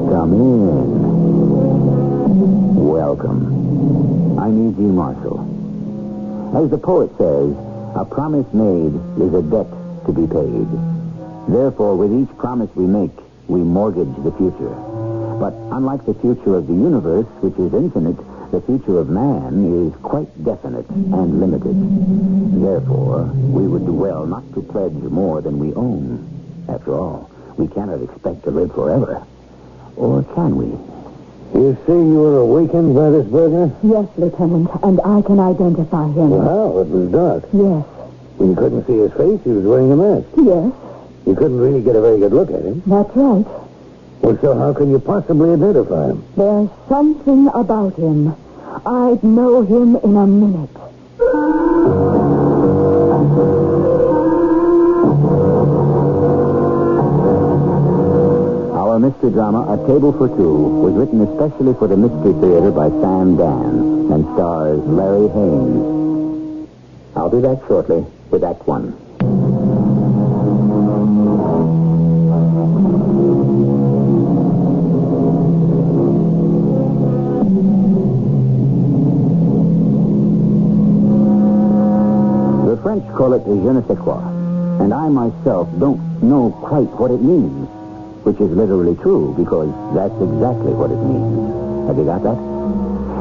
Come in. Welcome. I'm E.G. Marshall. As the poet says, a promise made is a debt to be paid. Therefore, with each promise we make, we mortgage the future. But unlike the future of the universe, which is infinite, the future of man is quite definite and limited. Therefore, we would do well not to pledge more than we own. After all, we cannot expect to live forever. Or can we? You say you were awakened by this burglar? Yes, Lieutenant, and I can identify him. Well, how? It was dark. Yes. You couldn't see his face. He was wearing a mask. Yes. You couldn't really get a very good look at him. That's right. Well, so how can you possibly identify him? There's something about him. I'd know him in a minute. Our mystery drama, A Table for Two, was written especially for the Mystery Theater by Sam Dan and stars Larry Haynes. I'll be back shortly with Act One. The French call it je ne sais quoi, and I myself don't know quite what it means, which is literally true, because that's exactly what it means. Have you got that?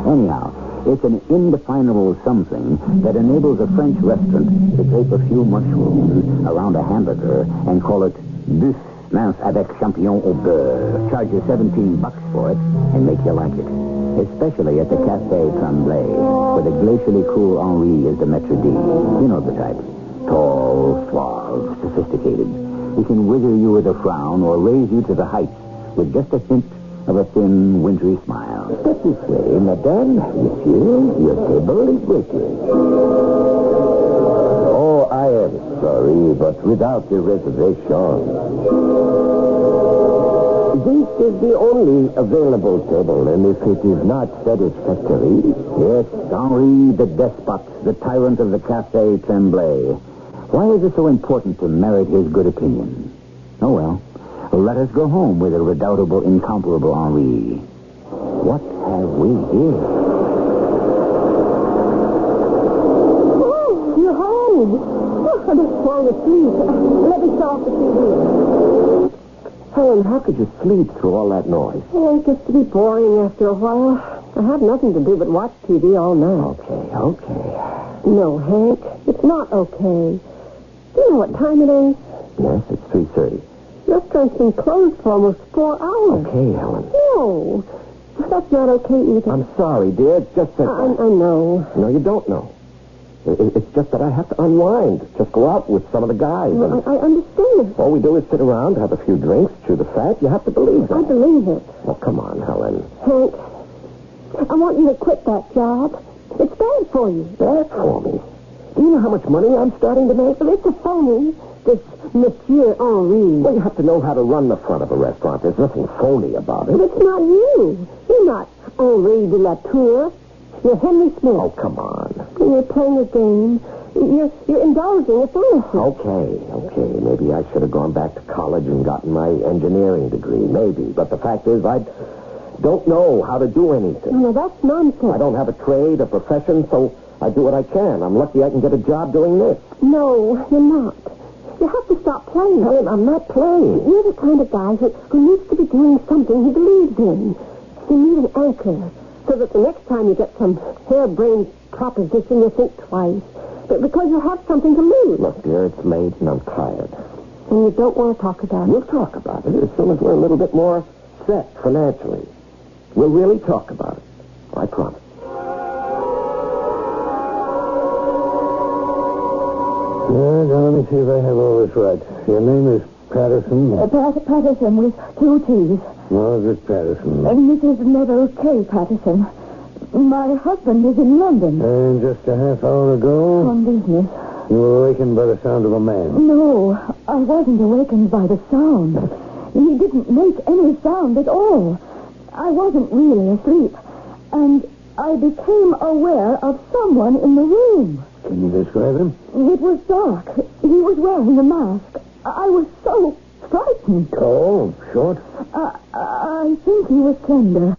Anyhow, it's an indefinable something that enables a French restaurant to drape a few mushrooms around a hamburger and call it bœuf mince avec champignons au beurre, charge you $17 for it, and make you like it. Especially at the Café Tremblay, where the glacially cool Henri is the maître d'. You know the type. Tall, suave, sophisticated. He can wither you with a frown or raise you to the heights with just a hint of a thin, wintry smile. Step this way, madame. Monsieur, your table is waiting. Oh, I am sorry, but without the reservation. This is the only available table, and if it is not satisfactory... Yes, Henri, the despot, the tyrant of the Café Tremblay. Why is it so important to merit his good opinion? Oh, well, let us go home with a redoubtable, incomparable Henri. What have we here? Oh, you're home. Oh, I'm just falling asleep. Let me start the TV. Helen, how could you sleep through all that noise? Oh, it gets to be boring after a while. I have nothing to do but watch TV all night. Okay. No, Hank, it's not okay. Do you know what time it is? Yes, it's 3:30. Restaurant's been closed for almost 4 hours. Okay, Helen. No, that's not okay either. I'm sorry, dear. It's just that... I know. No, you don't know. It's just that I have to unwind. Just go out with some of the guys. Well, I understand. All we do is sit around, have a few drinks, chew the fat. You have to believe that. I believe it. Well, come on, Helen. Hank, I want you to quit that job. It's bad for you. Bad for me? Do you know how much money I'm starting to make? Well, it's a phony. This Monsieur Henri. Well, you have to know how to run the front of a restaurant. There's nothing phony about it. But it's not you. You're not Henri de la Tour. You're Henry Smith. Oh, come on. You're playing a game. You're indulging a fantasy. Okay. Maybe I should have gone back to college and gotten my engineering degree. Maybe. But the fact is, I don't know how to do anything. No, that's nonsense. I don't have a trade, a profession, so I do what I can. I'm lucky I can get a job doing this. No, you're not. You have to stop playing. Helen, I'm not playing. You're the kind of guy who needs to be doing something he believes in. You need an anchor, so that the next time you get some harebrained proposition, you think twice. But because you have something to lose. Look, dear, it's late and I'm tired. And you don't want to talk about it? We'll talk about it as soon as we're a little bit more set financially. We'll really talk about it. I promise. Now, let me see if I have all this right. Your name is Patterson? Patterson with 2 T's. Margaret Patterson. And Mrs. Neville K. Patterson. My husband is in London. And just a half hour ago? On business. You were awakened by the sound of a man. No, I wasn't awakened by the sound. He didn't make any sound at all. I wasn't really asleep. And I became aware of someone in the room. Can you describe him? It was dark. He was wearing a mask. I was so frightened. Tall, short? I think he was slender.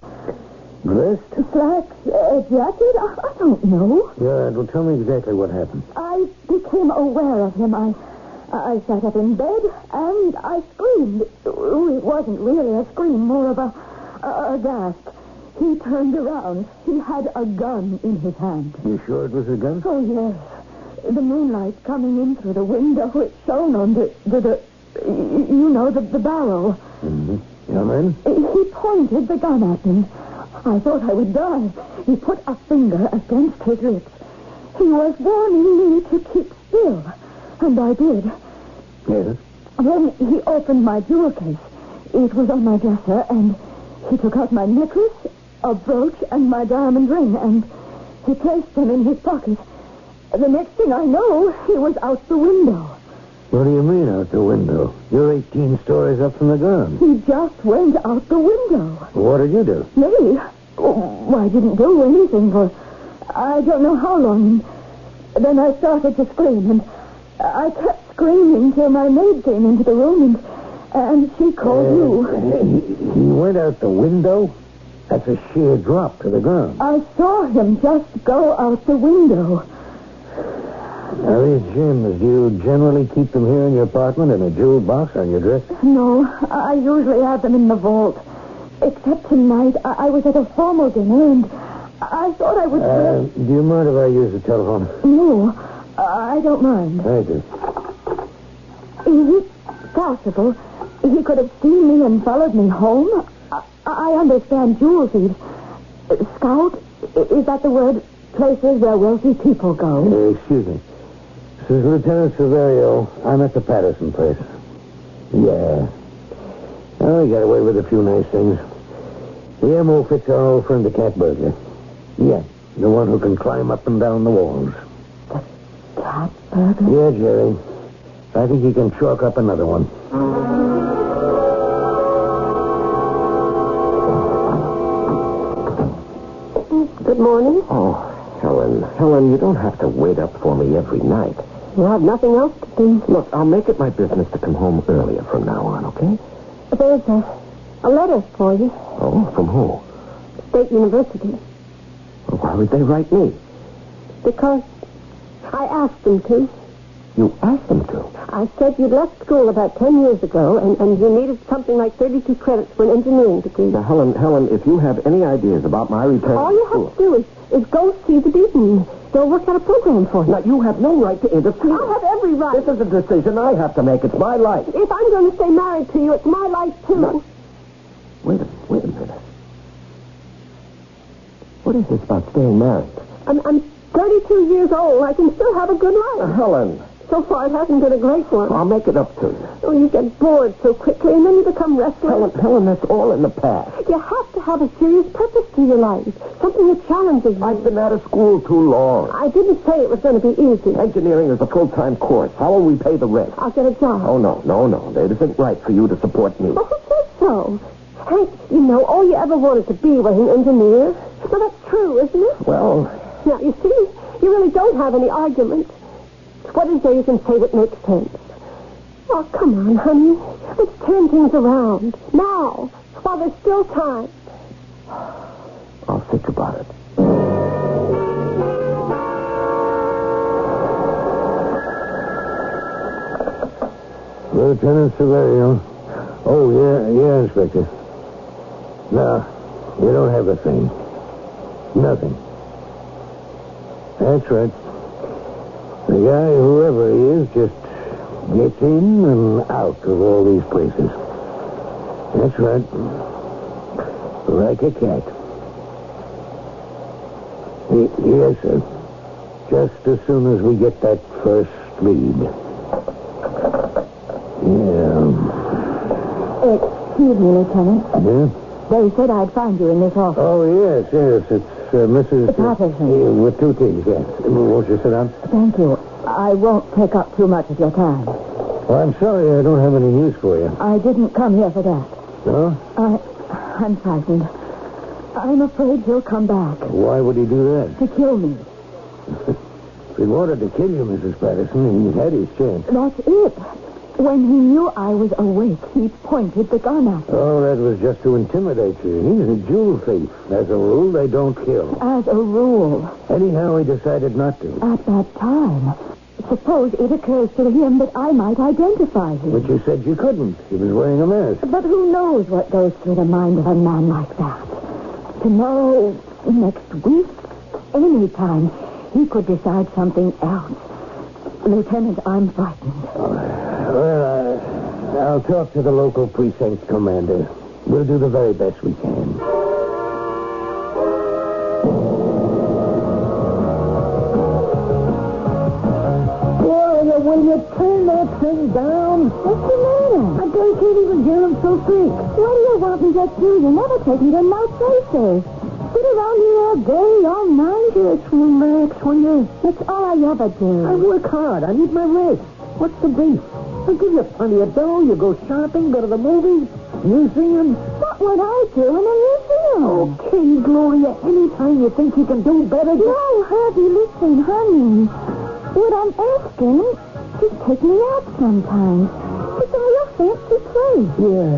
Dressed? Slacks, jacket? I don't know. Yeah, well, tell me exactly what happened. I became aware of him. I sat up in bed and I screamed. It wasn't really a scream, more of a gasp. He turned around. He had a gun in his hand. You sure it was a gun? Oh, yes. The moonlight coming in through the window, it shone on the barrel. Mm-hmm. Yeah, then? He pointed the gun at me. I thought I would die. He put a finger against his lips. He was warning me to keep still. And I did. Yes? Then he opened my jewel case. It was on my dresser, and he took out my necklace, a brooch, and my diamond ring, and he placed them in his pocket. The next thing I know, he was out the window. What do you mean, out the window? You're 18 stories up from the ground. He just went out the window. What did you do? Me? Oh, I didn't do anything for I don't know how long. Then I started to scream, and I kept screaming till my maid came into the room, and she called you. He went out the window? That's a sheer drop to the ground. I saw him just go out the window. Now, these gems, do you generally keep them here in your apartment in a jeweled box on your dress? No, I usually have them in the vault. Except tonight, I was at a formal dinner, and I thought I would... Do you mind if I use the telephone? No, I don't mind. Thank you. Is it possible he could have seen me and followed me home? I understand jewel thieves. Scout? Is that the word? Places where wealthy people go? Excuse me. This is Lieutenant Severio. I'm at the Patterson place. Yeah. Oh, he got away with a few nice things. The M.O. fits our old friend, the cat burglar. Yeah, the one who can climb up and down the walls. Cat burglar? Yeah, Jerry. I think he can chalk up another one. Good morning. Oh, Helen, you don't have to wait up for me every night. You have nothing else to do? Look, I'll make it my business to come home earlier from now on, okay? There's a letter for you. Oh, from who? State University. Well, why would they write me? Because I asked them to. You asked them to? I said you'd left school about 10 years ago, and you needed something like 32 credits for an engineering degree. Now, Helen, if you have any ideas about my return all you have to do is go see the dean. They'll work out a program for you. Now, you have no right to interfere. I have every right. This is a decision I have to make. It's my life. If I'm going to stay married to you, it's my life, too. No. Wait a minute. What is this about staying married? I'm 32 years old. I can still have a good life. Helen. So far, it hasn't been a great one. I'll make it up to you. Oh, you get bored so quickly, and then you become restless. Helen, that's all in the past. You have to have a serious purpose to your life. Something that challenges you. I've been out of school too long. I didn't say it was going to be easy. Engineering is a full-time course. How will we pay the rent? I'll get a job. Oh, no. It isn't right for you to support me. Well, who says so? Hank, you know, all you ever wanted to be was an engineer. Well, that's true, isn't it? Well... Now, you see, you really don't have any argument. What is there you can say that makes sense? Oh, come on, honey. Let's turn things around. Now, while there's still time. I'll think about it. Lieutenant Severio. Oh, yeah, Inspector. No, you don't have a thing. Nothing. That's right. The guy, whoever he is, just gets in and out of all these places. That's right. Like a cat. Yes, sir. Just as soon as we get that first lead. Yeah. Excuse me, Lieutenant. Yeah? They said I'd find you in this office. Oh, yes. It's Mrs. Patterson. With 2 T's, yes. Won't you sit down? Thank you. I won't take up too much of your time. Well, I'm sorry I don't have any news for you. I didn't come here for that. No? I'm frightened. I'm afraid he'll come back. Why would he do that? To kill me. If he wanted to kill you, Mrs. Patterson, he had his chance. That's it. When he knew I was awake, he pointed the gun at me. Oh, that was just to intimidate you. He's a jewel thief. As a rule, they don't kill. As a rule. Anyhow, he decided not to. At that time. Suppose it occurs to him that I might identify him. But you said you couldn't. He was wearing a mask. But who knows what goes through the mind of a man like that? Tomorrow, next week, any time, he could decide something else. Lieutenant, I'm frightened. Well, I'll talk to the local precinct commander. We'll do the very best we can. Will you turn that thing down? What's the matter? I can't even hear him so thick. What do you want me to do? You never take me to no places. Sit around here all day, all night. Just relax, will you? That's all I ever do. I work hard. I need my rest. What's the beef? I give you plenty of dough. You go shopping, go to the movies, museums. What would I do in a museum? Okay, Gloria. Anytime you think you can do better, No, Harvey, listen, honey. What I'm asking, just take me out sometimes. It's a real fancy place. Yeah.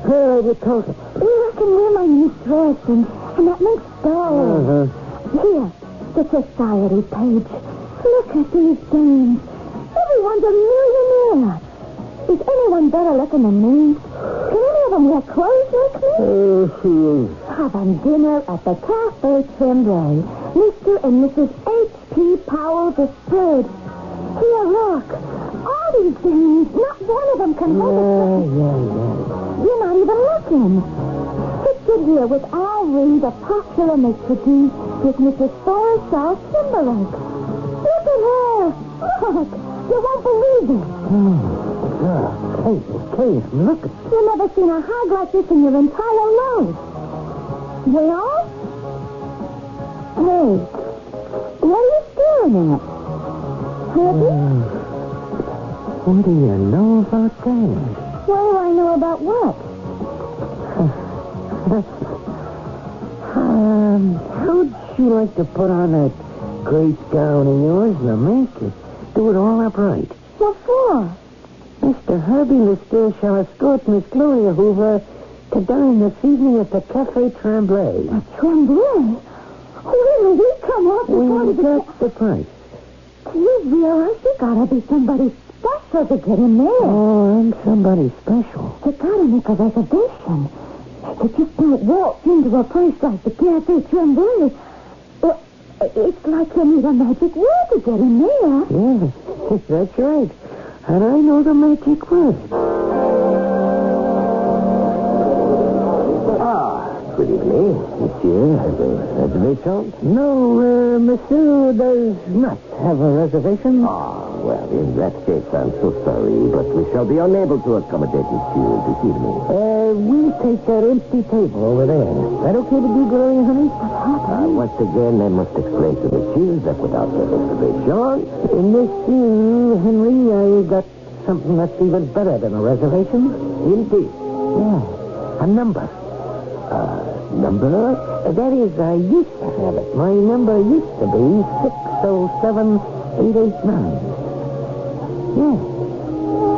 Where are you talking? Where I can wear my new dress and that makes dough. Here, the society page. Look at these dames. Everyone's a millionaire. Is anyone better looking than me? Can any of them wear clothes like me? Having dinner at the Cafe Tremblay. Mr. and Mrs. H.P. Powell III. Here, look. All these things, not one of them can hold Yeah. You're not even looking. Pictured here with Al Reed, the popular maitre d' with Mrs. Forsyth Timberlake. Look at her. Look. You won't believe it. Kate, look. You've never seen a hog like this in your entire life. Well? Hey, what are you staring at? Happy? What do you know about that? What do I know about what? How'd you like to put on that great gown of yours and make it? Do it all upright. What for? Mr. Herbie Lister shall escort Miss Gloria Hoover to dine this evening at the Café Tremblay. Tremblay? Really? We come up before We got the price. Do you realize you gotta be somebody special to get in there? Oh, I'm somebody special. You gotta make a reservation. You just don't walk into a place like the Café Tremblay. Well, it's like you need a magic word to get in there. Yeah, that's right. And I know the magic word. Good evening, monsieur. Have a reservation? No, monsieur does not have a reservation. Well, in that case, I'm so sorry, but we shall be unable to accommodate monsieur this evening. We'll take that empty table over there. Is that okay with you, Gloria, honey? Once again, I must explain to monsieur that without the reservation... Monsieur Henry, I got something that's even better than a reservation. Indeed. Yeah, a number. Number? That is, I used to have it. My number used to be 607889. Yeah,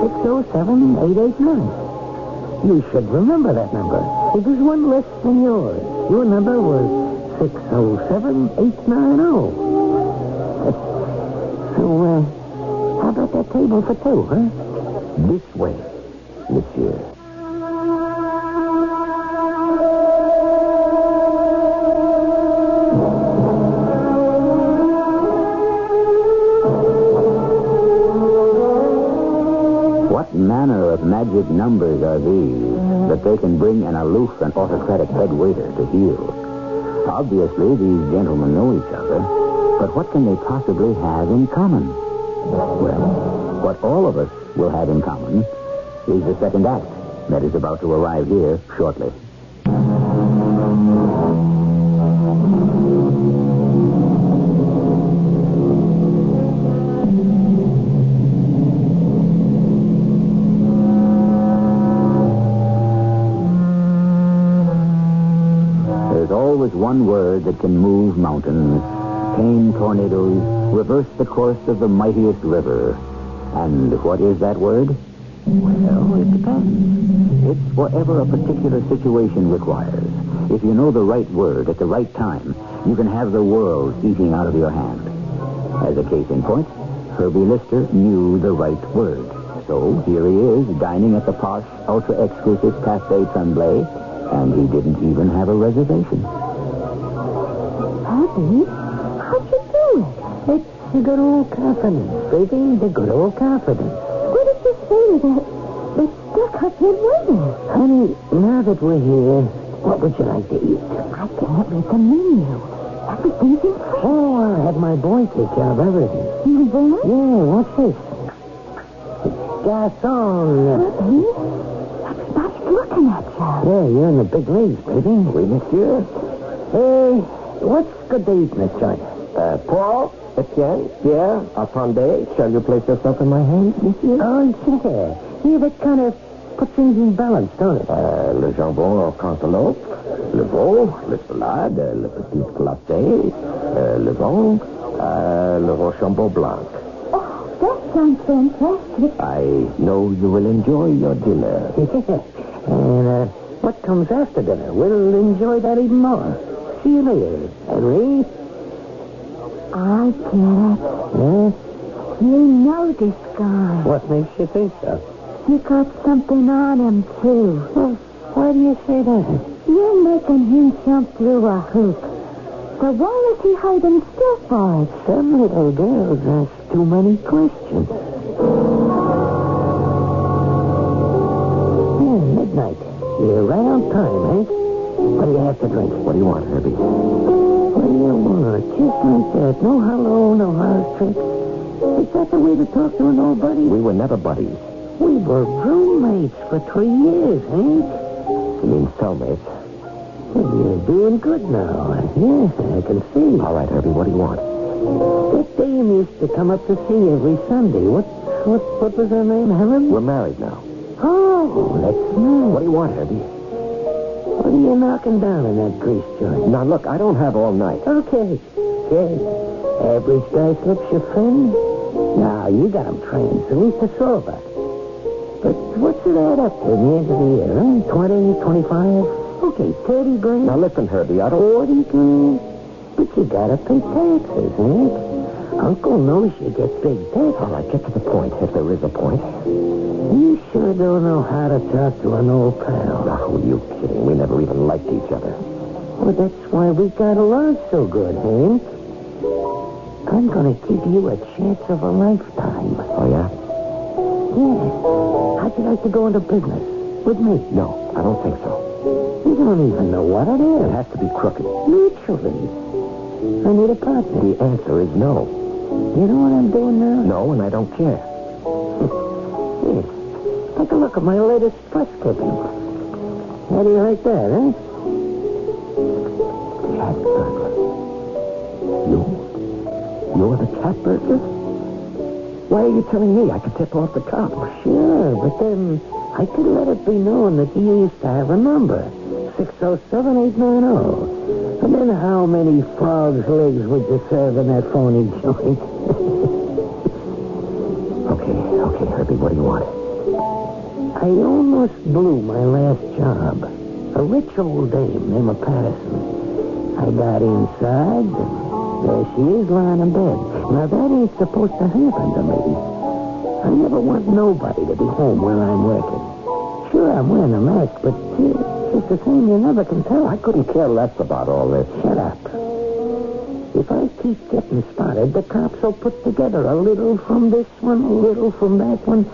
607889. You should remember that number. It was one less than yours. Your number was 607890. So, how about that table for two, huh? This way, monsieur. What manner of magic numbers are these that they can bring an aloof and autocratic head waiter to heel? Obviously, these gentlemen know each other, but what can they possibly have in common? Well, what all of us will have in common is the second act that is about to arrive here shortly. Always one word that can move mountains, tame tornadoes, reverse the course of the mightiest river. And what is that word? Well, it depends. It's whatever a particular situation requires. If you know the right word at the right time, you can have the world eating out of your hand. As a case in point, Herbie Lister knew the right word. So here he is, dining at the posh, ultra-exclusive Café Tremblay, and he didn't even have a reservation. Happy? How'd you do it? It's the good old confidence, baby. The good old confidence. What did you say to that stuck-up-head waiter? Honey, now that we're here, what would you like to eat? I can't read the menu. Everything's in French. Oh, I'll have my boy take care of everything. You boy? Yeah, what's this? Garçon. Happy? Everybody's looking at you. Yeah, you're in the big leagues, baby. Oui, monsieur. What's good to eat in this joint? Paul, Etienne, Pierre, attendez. Shall you place yourself in my hands, monsieur? Oh, yeah. Yeah, that kind of puts things in balance, don't it? Le jambon au cantaloupe, le veau, le salade, le petit glacé, le vin, le rochambeau blanc. Oh, that sounds fantastic. I know you will enjoy your dinner. And what comes after dinner? We'll enjoy that even more. See you later, Henry. I get it. Yeah? You know this guy. What makes you think so? You got something on him, too. Well, why do you say that? You're making him jump through a hoop. So why is he hiding still for it? Some little girls ask too many questions. Yeah, midnight. You're right on time, Hank. What do you have to drink? What do you want, Herbie? What do you want? Just like that. No hello, no house trick. Is that the way to talk to an old buddy? We were never buddies. We were roommates for 3 years, Hank. You mean cellmates? You're doing good now. Yes, I can see. All right, Herbie, what do you want? That dame used to come up to see every Sunday. What was her name, Helen? We're married now. Oh, that's nice. What do you want, Herbie? What are you knocking down in that grease joint? Now, look, I don't have all night. Okay. Average guy slips your friend? Now, you got him trained, so it's a sober. But what's it add up to in the end of the year, huh? 20, 25? Okay, 30 grand. Now, listen, Herbie, I don't... 40 grand. But you gotta pay taxes, Nick. Uncle knows you get big taxes. All right, get to the point, if there is a point. You sure don't know how to talk to an old pal. Now, who are you kidding? We never even liked each other. Well, that's why we got along so good, Hank. I'm gonna give you a chance of a lifetime. Oh, yeah? Yeah. How'd you like to go into business? With me? No, I don't think so. You don't even know what it is. It has to be crooked. Naturally. I need a partner. The answer is no. You know what I'm doing now? No, and I don't care. Here, take a look at my latest press clipping. How do you like that, huh? Cat burglar. You're the cat burglar? Why are you telling me? I could tip off the cop. Sure, but then I could let it be known that you used to have a number. 607-890. And then how many frogs' legs would you serve in that phony joint? Okay, Herbie, what do you want? I almost blew my last job. A rich old dame named Patterson. I got inside, and there she is lying in bed. Now, that ain't supposed to happen to me. I never want nobody to be home while I'm working. Sure, I'm wearing a mask, but it's the same, you never can tell. I couldn't care less about all this. Shut up. If I keep getting spotted, the cops will put together a little from this one, a little from that one.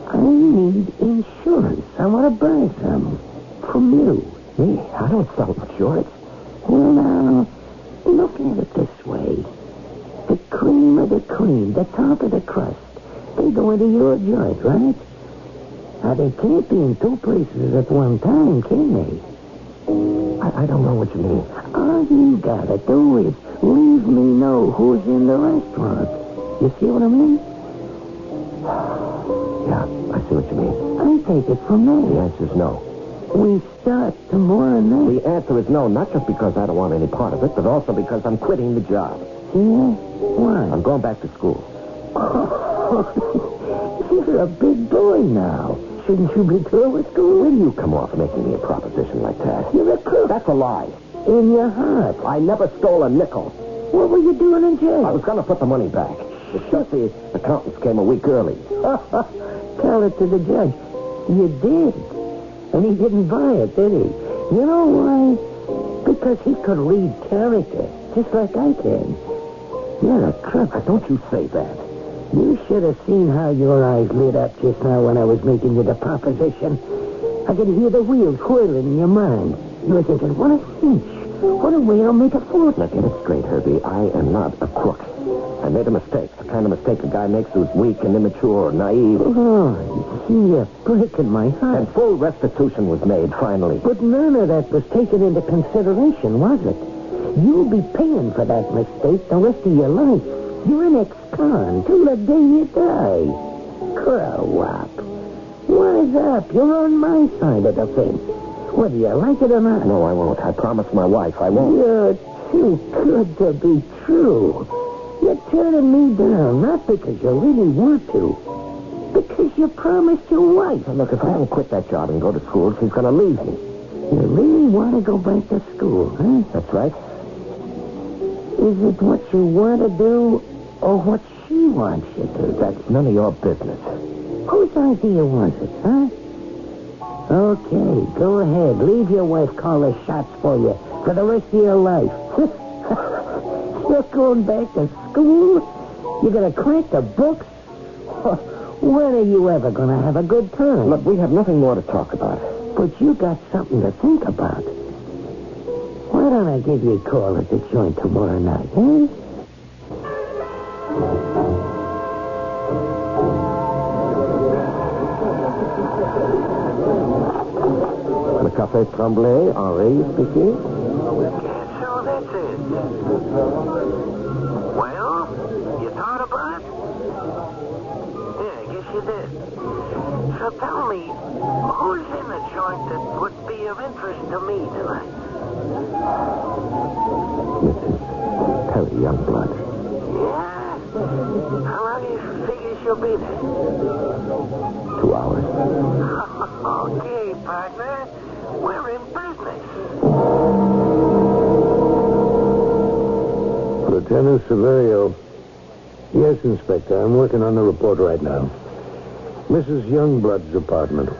I need insurance. I want to buy some. From you. Me? I don't sell insurance. Well, now, look at it this way. The cream of the cream, the top of the crust, they go into your joint, right? Now, they can't be in two places at one time, can they? I don't know what you mean. All you gotta do is leave me know who's in the restaurant. You see what I mean? Yeah, I see what you mean. I take it from there. The answer's no. We start tomorrow night. The answer is no, not just because I don't want any part of it, but also because I'm quitting the job. Yeah? Why? I'm going back to school. You're a big boy now. Shouldn't you be through with school? When do you come off making me a proposition like that? You're a crook. That's a lie. In your heart. I never stole a nickel. What were you doing in jail? I was going to put the money back. It's just the accountants came a week early. Tell it to the judge. You did. And he didn't buy it, did he? You know why? Because he could read character, just like I can. You're a crook. Don't you say that. You should have seen how your eyes lit up just now when I was making you the proposition. I could hear the wheels whirling in your mind. You were thinking, what a cinch. What a way I'll make a fortune. Now, get it straight, Herbie. I am not a crook. I made a mistake. The kind of mistake a guy makes who's weak and immature or naive. Oh, you're breaking my heart. And full restitution was made, finally. But none of that was taken into consideration, was it? You'll be paying for that mistake the rest of your life. You're an ex-con till the day you die. Grow up. Wise up. You're on my side of the fence. Whether you like it or not. No, I won't. I promised my wife I won't. You're too good to be true. You're turning me down, not because you really want to. Because you promised your wife. Now, look, if I don't quit that job and go to school, she's going to leave me. You really want to go back to school, huh? That's right. Is it what you want to do or what she wants you to? That's none of your business. Whose idea was it, huh? Okay, go ahead. Leave your wife call the shots for you for the rest of your life. You're going back to school? You're going to crack the books? When are you ever going to have a good time? Look, we have nothing more to talk about. But you got something to think about. Why don't I give you a call at the joint tomorrow night, eh? Want a cup? Cafe Tremblay, Henri speaking. So that's it. Well, you thought about it? Yeah, I guess you did. So tell me, who's in the joint that would be of interest to me tonight? Mrs. Terry Youngblood. Yeah? How long do you figure she'll be there? 2 hours. Okay, partner. We're in business. Lieutenant Severio. Yes, Inspector. I'm working on the report right now. Mrs. Youngblood's apartment.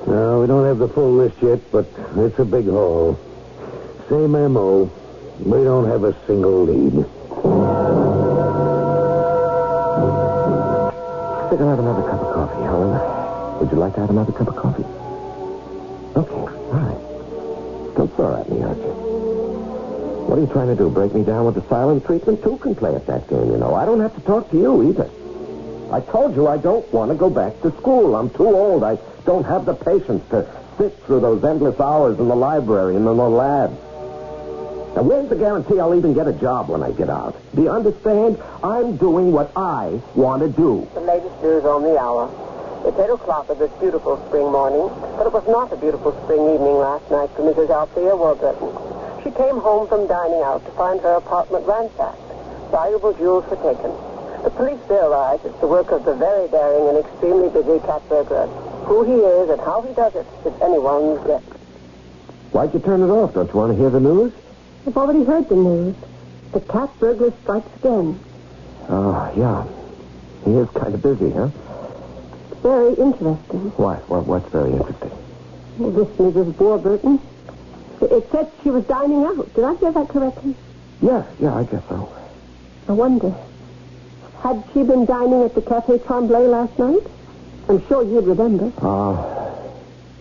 No, we don't have the full list yet, but it's a big haul. Same M.O. We don't have a single lead. I think I'll have another cup of coffee, Helen. Would you like to have another cup of coffee? Okay, all right. Don't throw at me, aren't you? What are you trying to do, break me down with the silent treatment? Two can play at that game, you know. I don't have to talk to you either. I told you I don't want to go back to school. I'm too old. I don't have the patience to sit through those endless hours in the library and in the lab. Now, where's the guarantee I'll even get a job when I get out? Do you understand? I'm doing what I want to do. The latest news on the hour. It's 8 o'clock of this beautiful spring morning, but it was not a beautiful spring evening last night for Mrs. Althea Warburton. She came home from dining out to find her apartment ransacked. Valuable jewels were taken. The police theorize it's the work of the very daring and extremely busy cat burglar. Who he is and how he does it is anyone's guess. Why'd you turn it off? Don't you want to hear the news? I've already heard the news. The cat burglar strikes again. Oh, yeah. He is kind of busy, huh? Very interesting. Why? What's very interesting? Well, this Mrs. Warburton. It said she was dining out. Did I hear that correctly? Yeah, I guess so. I wonder. Had she been dining at the Café Tremblay last night? I'm sure you'd remember.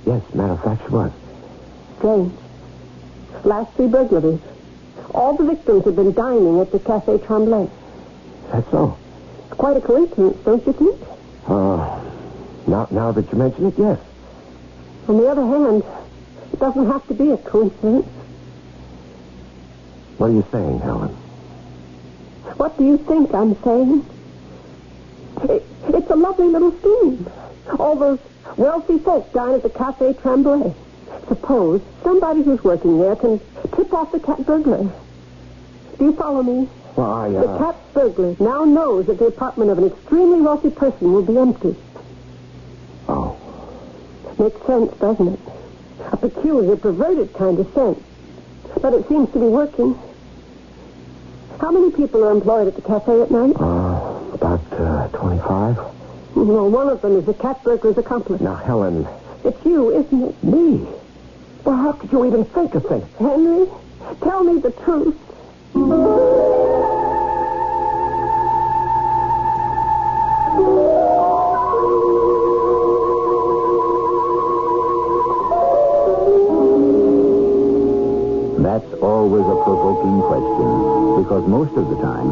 Yes, matter of fact, she was. Strange. Last 3 burglaries. All the victims had been dining at the Café Tremblay. That's so. It's quite a coincidence, don't you think? Now that you mention it, yes. On the other hand, it doesn't have to be a coincidence. What are you saying, Helen? What do you think I'm saying? It's a lovely little scheme. All those wealthy folk dine at the Café Tremblay. Suppose somebody who's working there can tip off the cat burglar. Do you follow me? Well, The cat burglar now knows that the apartment of an extremely wealthy person will be empty. Oh. Makes sense, doesn't it? A peculiar, perverted kind of sense. But it seems to be working. How many people are employed at the cafe at night? About 25. Well, one of them is the cat burglar's accomplice. Now, Helen. It's you, isn't it? Me? Well, how could you even think of things? Henry, tell me the truth. That's always a provoking question, because most of the time,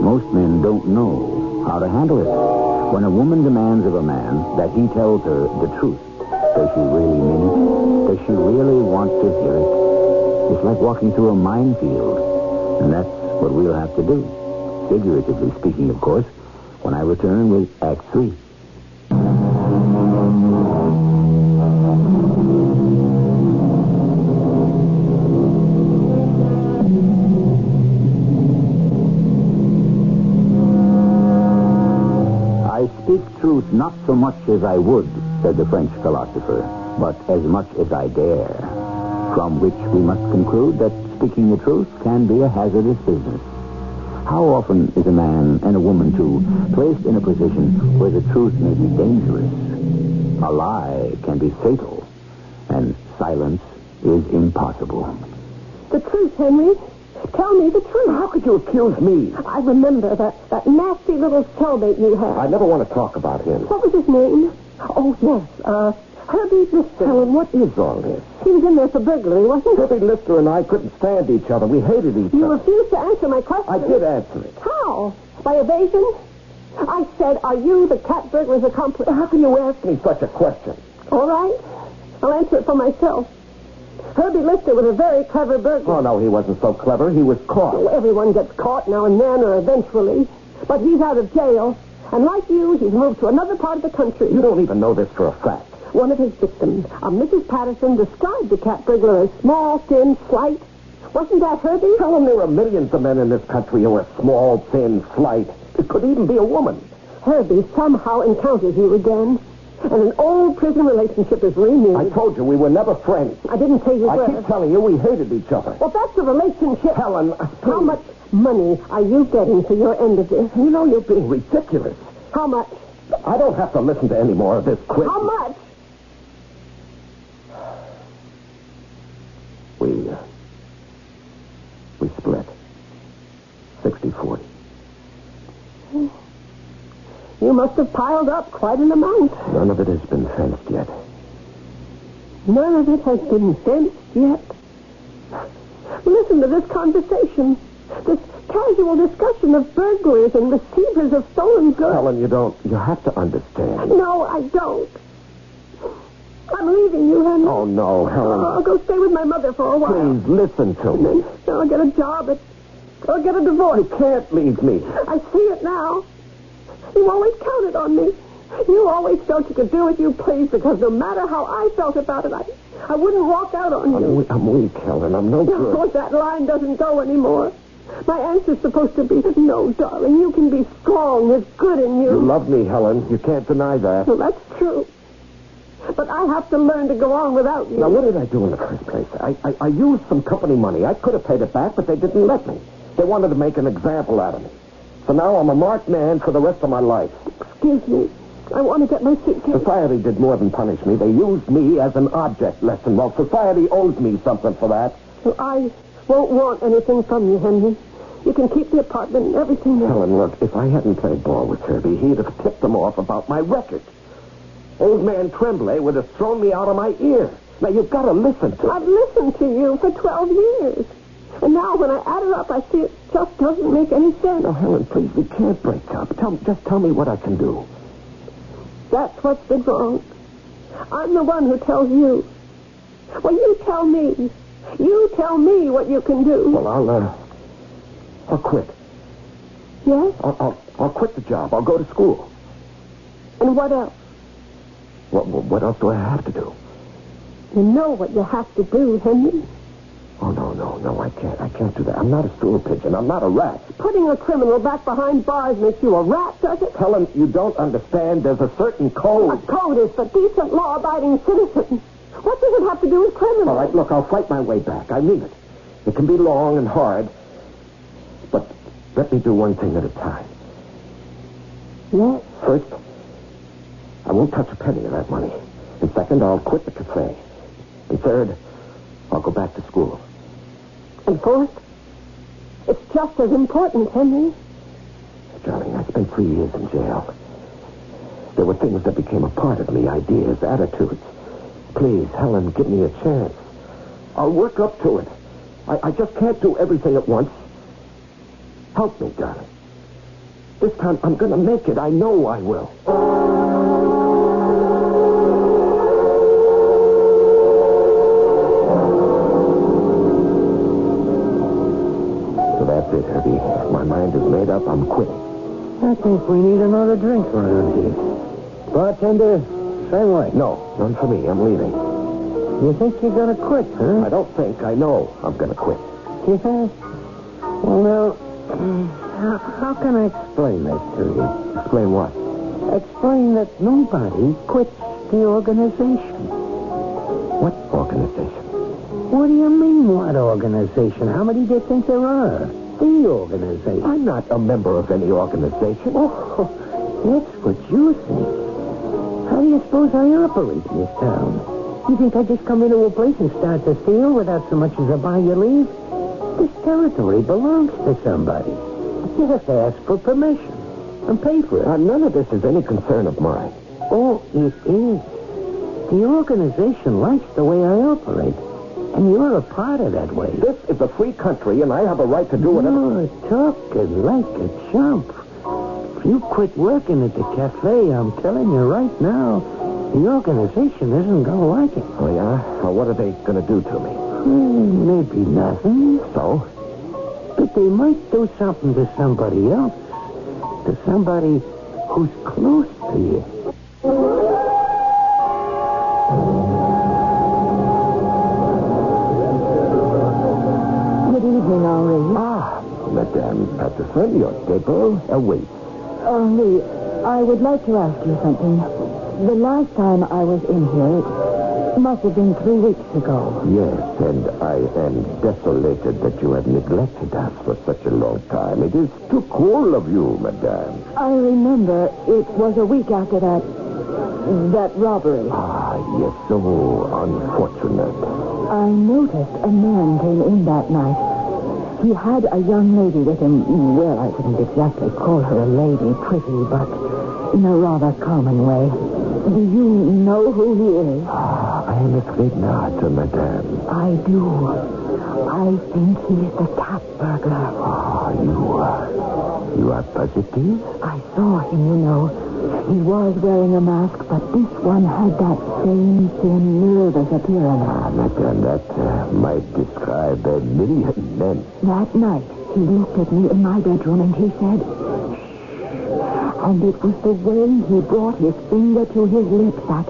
most men don't know how to handle it. When a woman demands of a man that he tells her the truth, does she really mean it? Does she really want to hear it? It's like walking through a minefield, and that's what we'll have to do. Figuratively speaking, of course, when I return with Act 3. I speak truth not so much as I would, said the French philosopher, but as much as I dare. From which we must conclude that speaking the truth can be a hazardous business. How often is a man and a woman, too, placed in a position where the truth may be dangerous? A lie can be fatal, and silence is impossible. The truth, Henry. Tell me the truth. How could you accuse me? I remember that nasty little cellmate you had. I never want to talk about him. What was his name? Oh, yes. Herbie Lister. Helen, what is all this? He was in there for burglary, wasn't he? Herbie Lister and I couldn't stand each other. We hated each You other. refused to answer my question. I did answer it. How? By evasion? I said, are you the cat burglar's accomplice? How can you ask me such a question? All right. I'll answer it for myself. Herbie Lister was a very clever burglar. Oh, no, he wasn't so clever. He was caught. Oh, everyone gets caught now and then or eventually. But he's out of jail. And like you, he's moved to another part of the country. You don't even know this for a fact. One of his victims, a Mrs. Patterson, described the cat burglar as small, thin, slight. Wasn't that Herbie? Tell him there are millions of men in this country who are small, thin, slight. It could even be a woman. Herbie somehow encounters you again. And an old prison relationship is renewed. I told you we were never friends. I didn't say you were. I keep telling you we hated each other. Well, that's a relationship. Helen, How much money are you getting for your end of this? You know you're being ridiculous. How much? I don't have to listen to any more of this quiz. How much? We split. 60-40. You must have piled up quite an amount. None of it has been fenced yet. None of it has been fenced yet. Listen to this conversation. This casual discussion of burglars and receivers of stolen goods. Helen, you have to understand. No, I don't. I'm leaving you, Henry. Oh, no, Helen. I'll go stay with my mother for a while. Please, listen to me. I'll get a job I'll get a divorce. You can't leave me. I see it now. You always counted on me. You always felt you could do as you pleased because no matter how I felt about it, I wouldn't walk out on you. I'm weak, Helen. I'm no good. No, that line doesn't go anymore. My answer's supposed to be, no, darling, you can be strong. There's good in you. You love me, Helen. You can't deny that. Well, that's true. But I have to learn to go on without you. Now, what did I do in the first place? I used some company money. I could have paid it back, but they didn't let me. They wanted to make an example out of me. So now I'm a marked man for the rest of my life. Excuse me. I want to get my suitcase. Society did more than punish me. They used me as an object lesson. Well, society owes me something for that. Well, I won't want anything from you, Henry. You can keep the apartment and everything else. Helen, look, if I hadn't played ball with Herbie, he'd have tipped them off about my record. Old man Tremblay would have thrown me out of my ear. Now, you've got to listen to me. I've listened to you for 12 years. And now when I add it up, I see it just doesn't make any sense. Now, Helen, please, we can't break up. Just tell me what I can do. That's what's been wrong. I'm the one who tells you. Well, you tell me. You tell me what you can do. Well, I'll quit. Yes? I'll quit the job. I'll go to school. And what else? What else do I have to do? You know what you have to do, Henry. Oh, no, I can't. I can't do that. I'm not a stool pigeon. I'm not a rat. Putting a criminal back behind bars makes you a rat, does it? Helen, you don't understand. There's a certain code. A code is for decent, law-abiding citizens. What does it have to do with criminals? All right, look, I'll fight my way back. I mean it. It can be long and hard. But let me do one thing at a time. Yes? First, I won't touch a penny of that money. And second, I'll quit the cafe. And third, I'll go back to school. And fourth, it's just as important, Henry. Darling, I spent 3 years in jail. There were things that became a part of me, ideas, attitudes. Please, Helen, give me a chance. I'll work up to it. I just can't do everything at once. Help me, darling. This time I'm going to make it. I know I will. So that's it, Herbie. My mind is made up. I'm quitting. I think we need another drink around here. Bartender, same way. No, none for me. I'm leaving. You think you're going to quit, huh? I don't think. I know I'm going to quit. Yeah? Well, now, how can I explain that to you? Explain what? Explain that nobody quits the organization. What organization? What do you mean, what organization? How many do you think there are? The organization. I'm not a member of any organization. Oh, that's what you think. How do you suppose I operate in this town? You think I just come into a place and start to steal without so much as a buy your leave? This territory belongs to somebody. You have to ask for permission and pay for it. None of this is any concern of mine. Oh, it is. The organization likes the way I operate. And you're a part of that way. This is a free country, and I have a right to do whatever... You're talking like a chump. If you quit working at the cafe, I'm telling you right now, The organization isn't going to like it. Oh, yeah? Well, what are they going to do to me? Maybe nothing. So? But they might do something to somebody else. To somebody who's close to you. Good evening, Henri. Madame Patterson, your table awaits. Henri, I would like to ask you something. The last time I was in here, it must have been 3 weeks ago. Yes, and I am desolated that you have neglected us for such a long time. It is too cool of you, madame. I remember it was a week after that robbery. Yes, so unfortunate. I noticed a man came in that night. He had a young lady with him. Well, I wouldn't exactly call her a lady, pretty, but in a rather common way. Do you know who he is? I am afraid not, madame. I do. I think he's the cat burglar. You are positive? I saw him, you know. He was wearing a mask, but this one had that same thin, nervous appearance. Madame, that might describe a million men. That night, he looked at me in my bedroom and he said, "Shh." And it was the way he brought his finger to his lips, that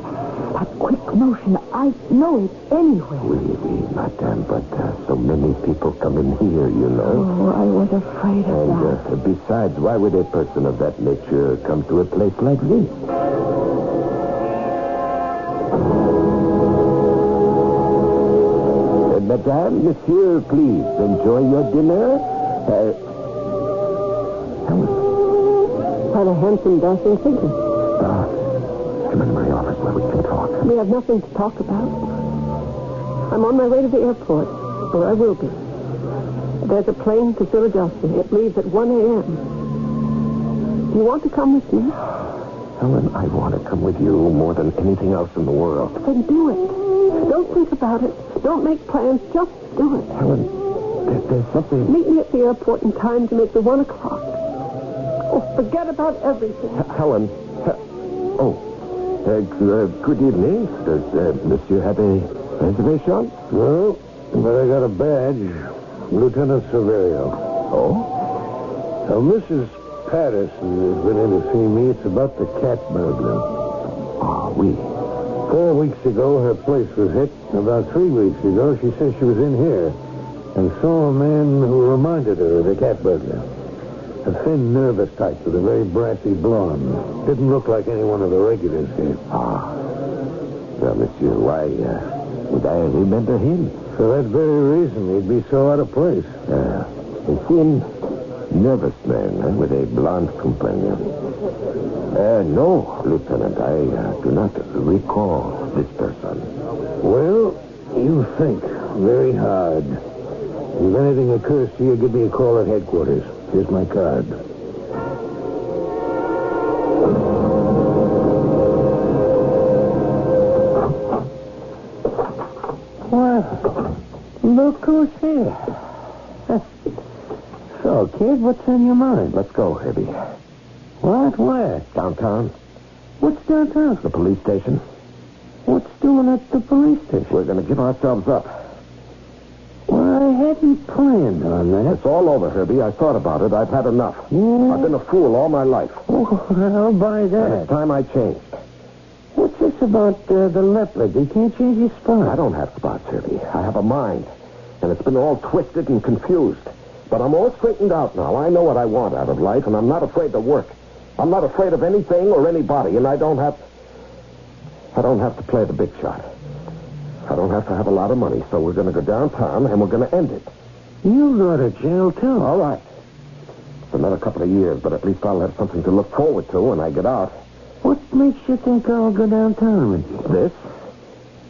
quick motion. I know it anywhere. Really, madame, but so many people come in here, you know. Oh, I was afraid of that. Besides, why would a person of that nature come to a place like this? Madame, monsieur, please, enjoy your dinner. What a handsome, dashing figure. Come into my office where we can talk. We have nothing to talk about. I'm on my way to the airport, or I will be. There's a plane to Philadelphia. It leaves at 1 a.m. Do you want to come with me? Helen, I want to come with you more than anything else in the world. Then do it. Don't think about it. Don't make plans. Just do it. Helen, there's something... Meet me at the airport in time to make the 1 o'clock. Oh, forget about everything. Helen. Good evening. Does Monsieur have a reservation? No, but I got a badge. Lieutenant Severio. Oh? Now, Mrs. Patterson has been in to see me. It's about the cat burglar. Oui. 4 weeks ago, her place was hit. About 3 weeks ago, she said she was in here and saw a man who reminded her of the cat burglar. A thin, nervous type with a very brassy blonde. Didn't look like any one of the regulars here. Well, monsieur, why would I remember him? For that very reason, he'd be so out of place. A thin, nervous man with a blonde companion. No, Lieutenant, I do not recall this person. Well, you think very hard. If anything occurs to you, give me a call at headquarters. Here's my card. Well, look who's here. So, kid, what's in your mind? Let's go, Herbie. What? Where? Downtown. What's downtown? The police station. What's doing at the police station? We're going to give ourselves up. Well, I hadn't planned on that. It's all over, Herbie. I thought about it. I've had enough. Yeah? I've been a fool all my life. Oh, I'll buy that. And it's time I changed. What's this about the leopard? He can't change his spot. I don't have spots, Herbie. I have a mind. And it's been all twisted and confused. But I'm all straightened out now. I know what I want out of life, and I'm not afraid to work. I'm not afraid of anything or anybody, and I don't have to play the big shot. I don't have to have a lot of money, so we're going to go downtown, and we're going to end it. You'll go to jail, too. All right. It's another couple of years, but at least I'll have something to look forward to when I get out. What makes you think I'll go downtown with you? This?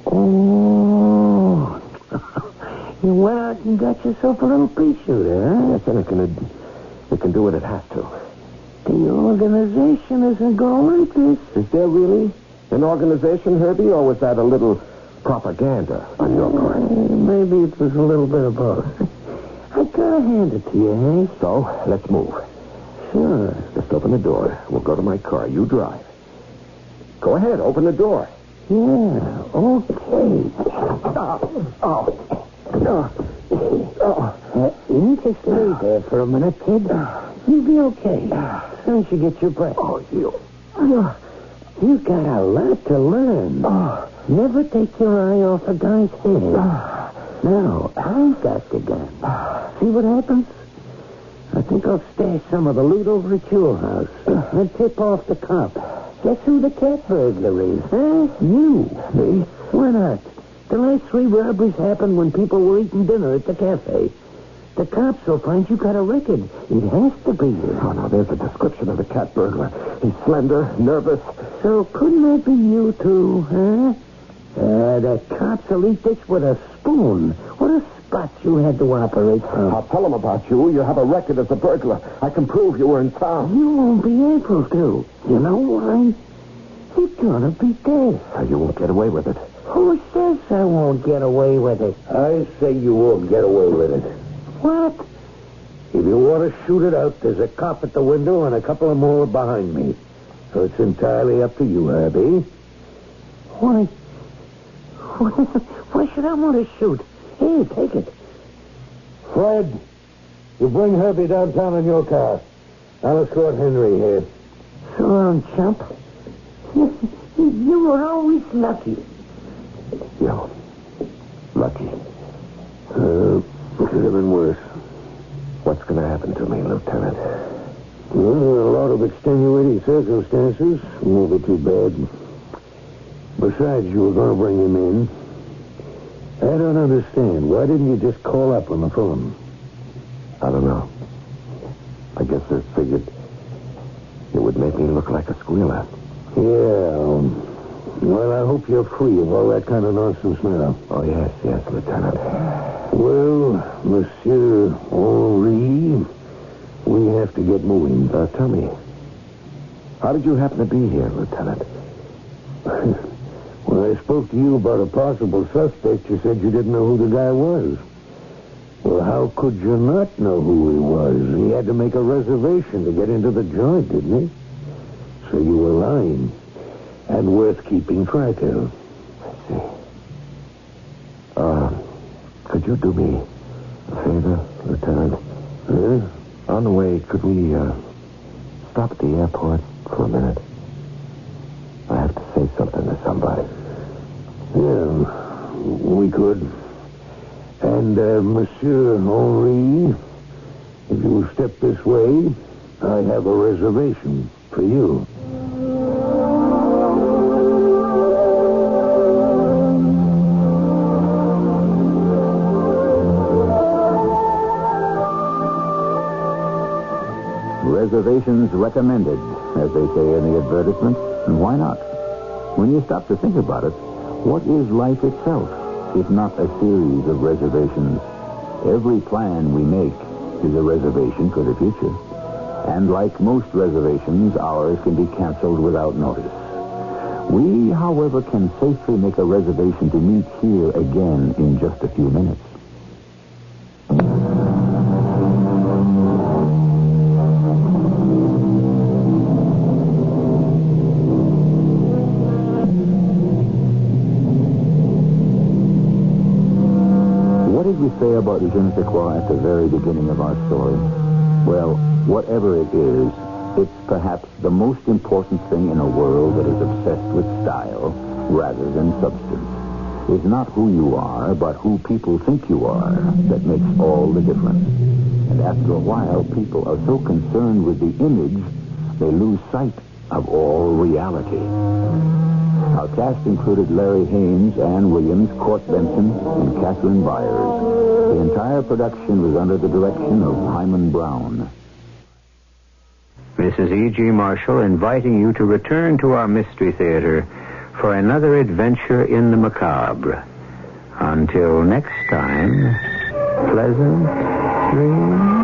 Oh. You went out and got yourself a little pea shooter, huh? Yes, and it can do what it has to. The organization isn't going like this. Is there really an organization, Herbie, or was that a little propaganda on your part? Maybe it was a little bit of both. I gotta hand it to you, Hank. So, let's move. Sure. Just open the door. We'll go to my car. You drive. Go ahead, open the door. Yeah, okay. You just lay there for a minute, kid. You'll be okay. As soon as you get your breath. You got a lot to learn. Never take your eye off a guy's head. Now, I've got the gun. See what happens? I think I'll stash some of the loot over at your house and tip off the cop. Guess who the cat burglar is, huh? You. Me? Why not? The last 3 robberies happened when people were eating dinner at the cafe. The cops will find you got a record. It has to be you. Oh, now, there's a description of the cat burglar. He's slender, nervous. So couldn't that be you two, huh? The cops will eat this with a spoon. What a spot you had to operate from. I'll tell them about you. You have a record as a burglar. I can prove you were in town. You won't be able to. You know why? You're gonna be dead. You won't get away with it. Who says I won't get away with it? I say you won't get away with it. What? If you want to shoot it out, there's a cop at the window and a couple of more behind me. So it's entirely up to you, Herbie. Why should I want to shoot? Here, take it. Fred, you bring Herbie downtown in your car. I'll escort Henry here. So long, chump. You were always lucky. Yeah, lucky. Could have been worse. What's going to happen to me, Lieutenant? Well, a lot of extenuating circumstances. Won't be too bad. Besides, you were going to bring him in. I don't understand. Why didn't you just call up on the phone? I don't know. I guess they figured it would make me look like a squealer. Yeah. Well, I hope you're free of all that kind of nonsense now. Oh, yes, Lieutenant. Well, Monsieur Henri, we have to get moving. Tell me, how did you happen to be here, Lieutenant? When I spoke to you about a possible suspect, you said you didn't know who the guy was. Well, how could you not know who he was? He had to make a reservation to get into the joint, didn't he? So you were lying. And worth keeping track of. I see. Could you do me a favor, Lieutenant? Huh? On the way, could we, stop at the airport for a minute? I have to say something to somebody. Yeah, we could. And, Monsieur Henri, if you will step this way, I have a reservation for you. Reservations recommended, as they say in the advertisement, and why not? When you stop to think about it, what is life itself if not a series of reservations? Every plan we make is a reservation for the future. And like most reservations, ours can be canceled without notice. We, however, can safely make a reservation to meet here again in just a few minutes. Say about je ne sais quoi at the very beginning of our story? Well, whatever it is, it's perhaps the most important thing in a world that is obsessed with style rather than substance. It's not who you are, but who people think you are that makes all the difference. And after a while, people are so concerned with the image, they lose sight of all reality. Our cast included Larry Haynes, Ann Williams, Court Benson, and Catherine Byers. The entire production was under the direction of Hyman Brown. Mrs. E.G. Marshall inviting you to return to our Mystery Theater for another adventure in the macabre. Until next time, pleasant dreams.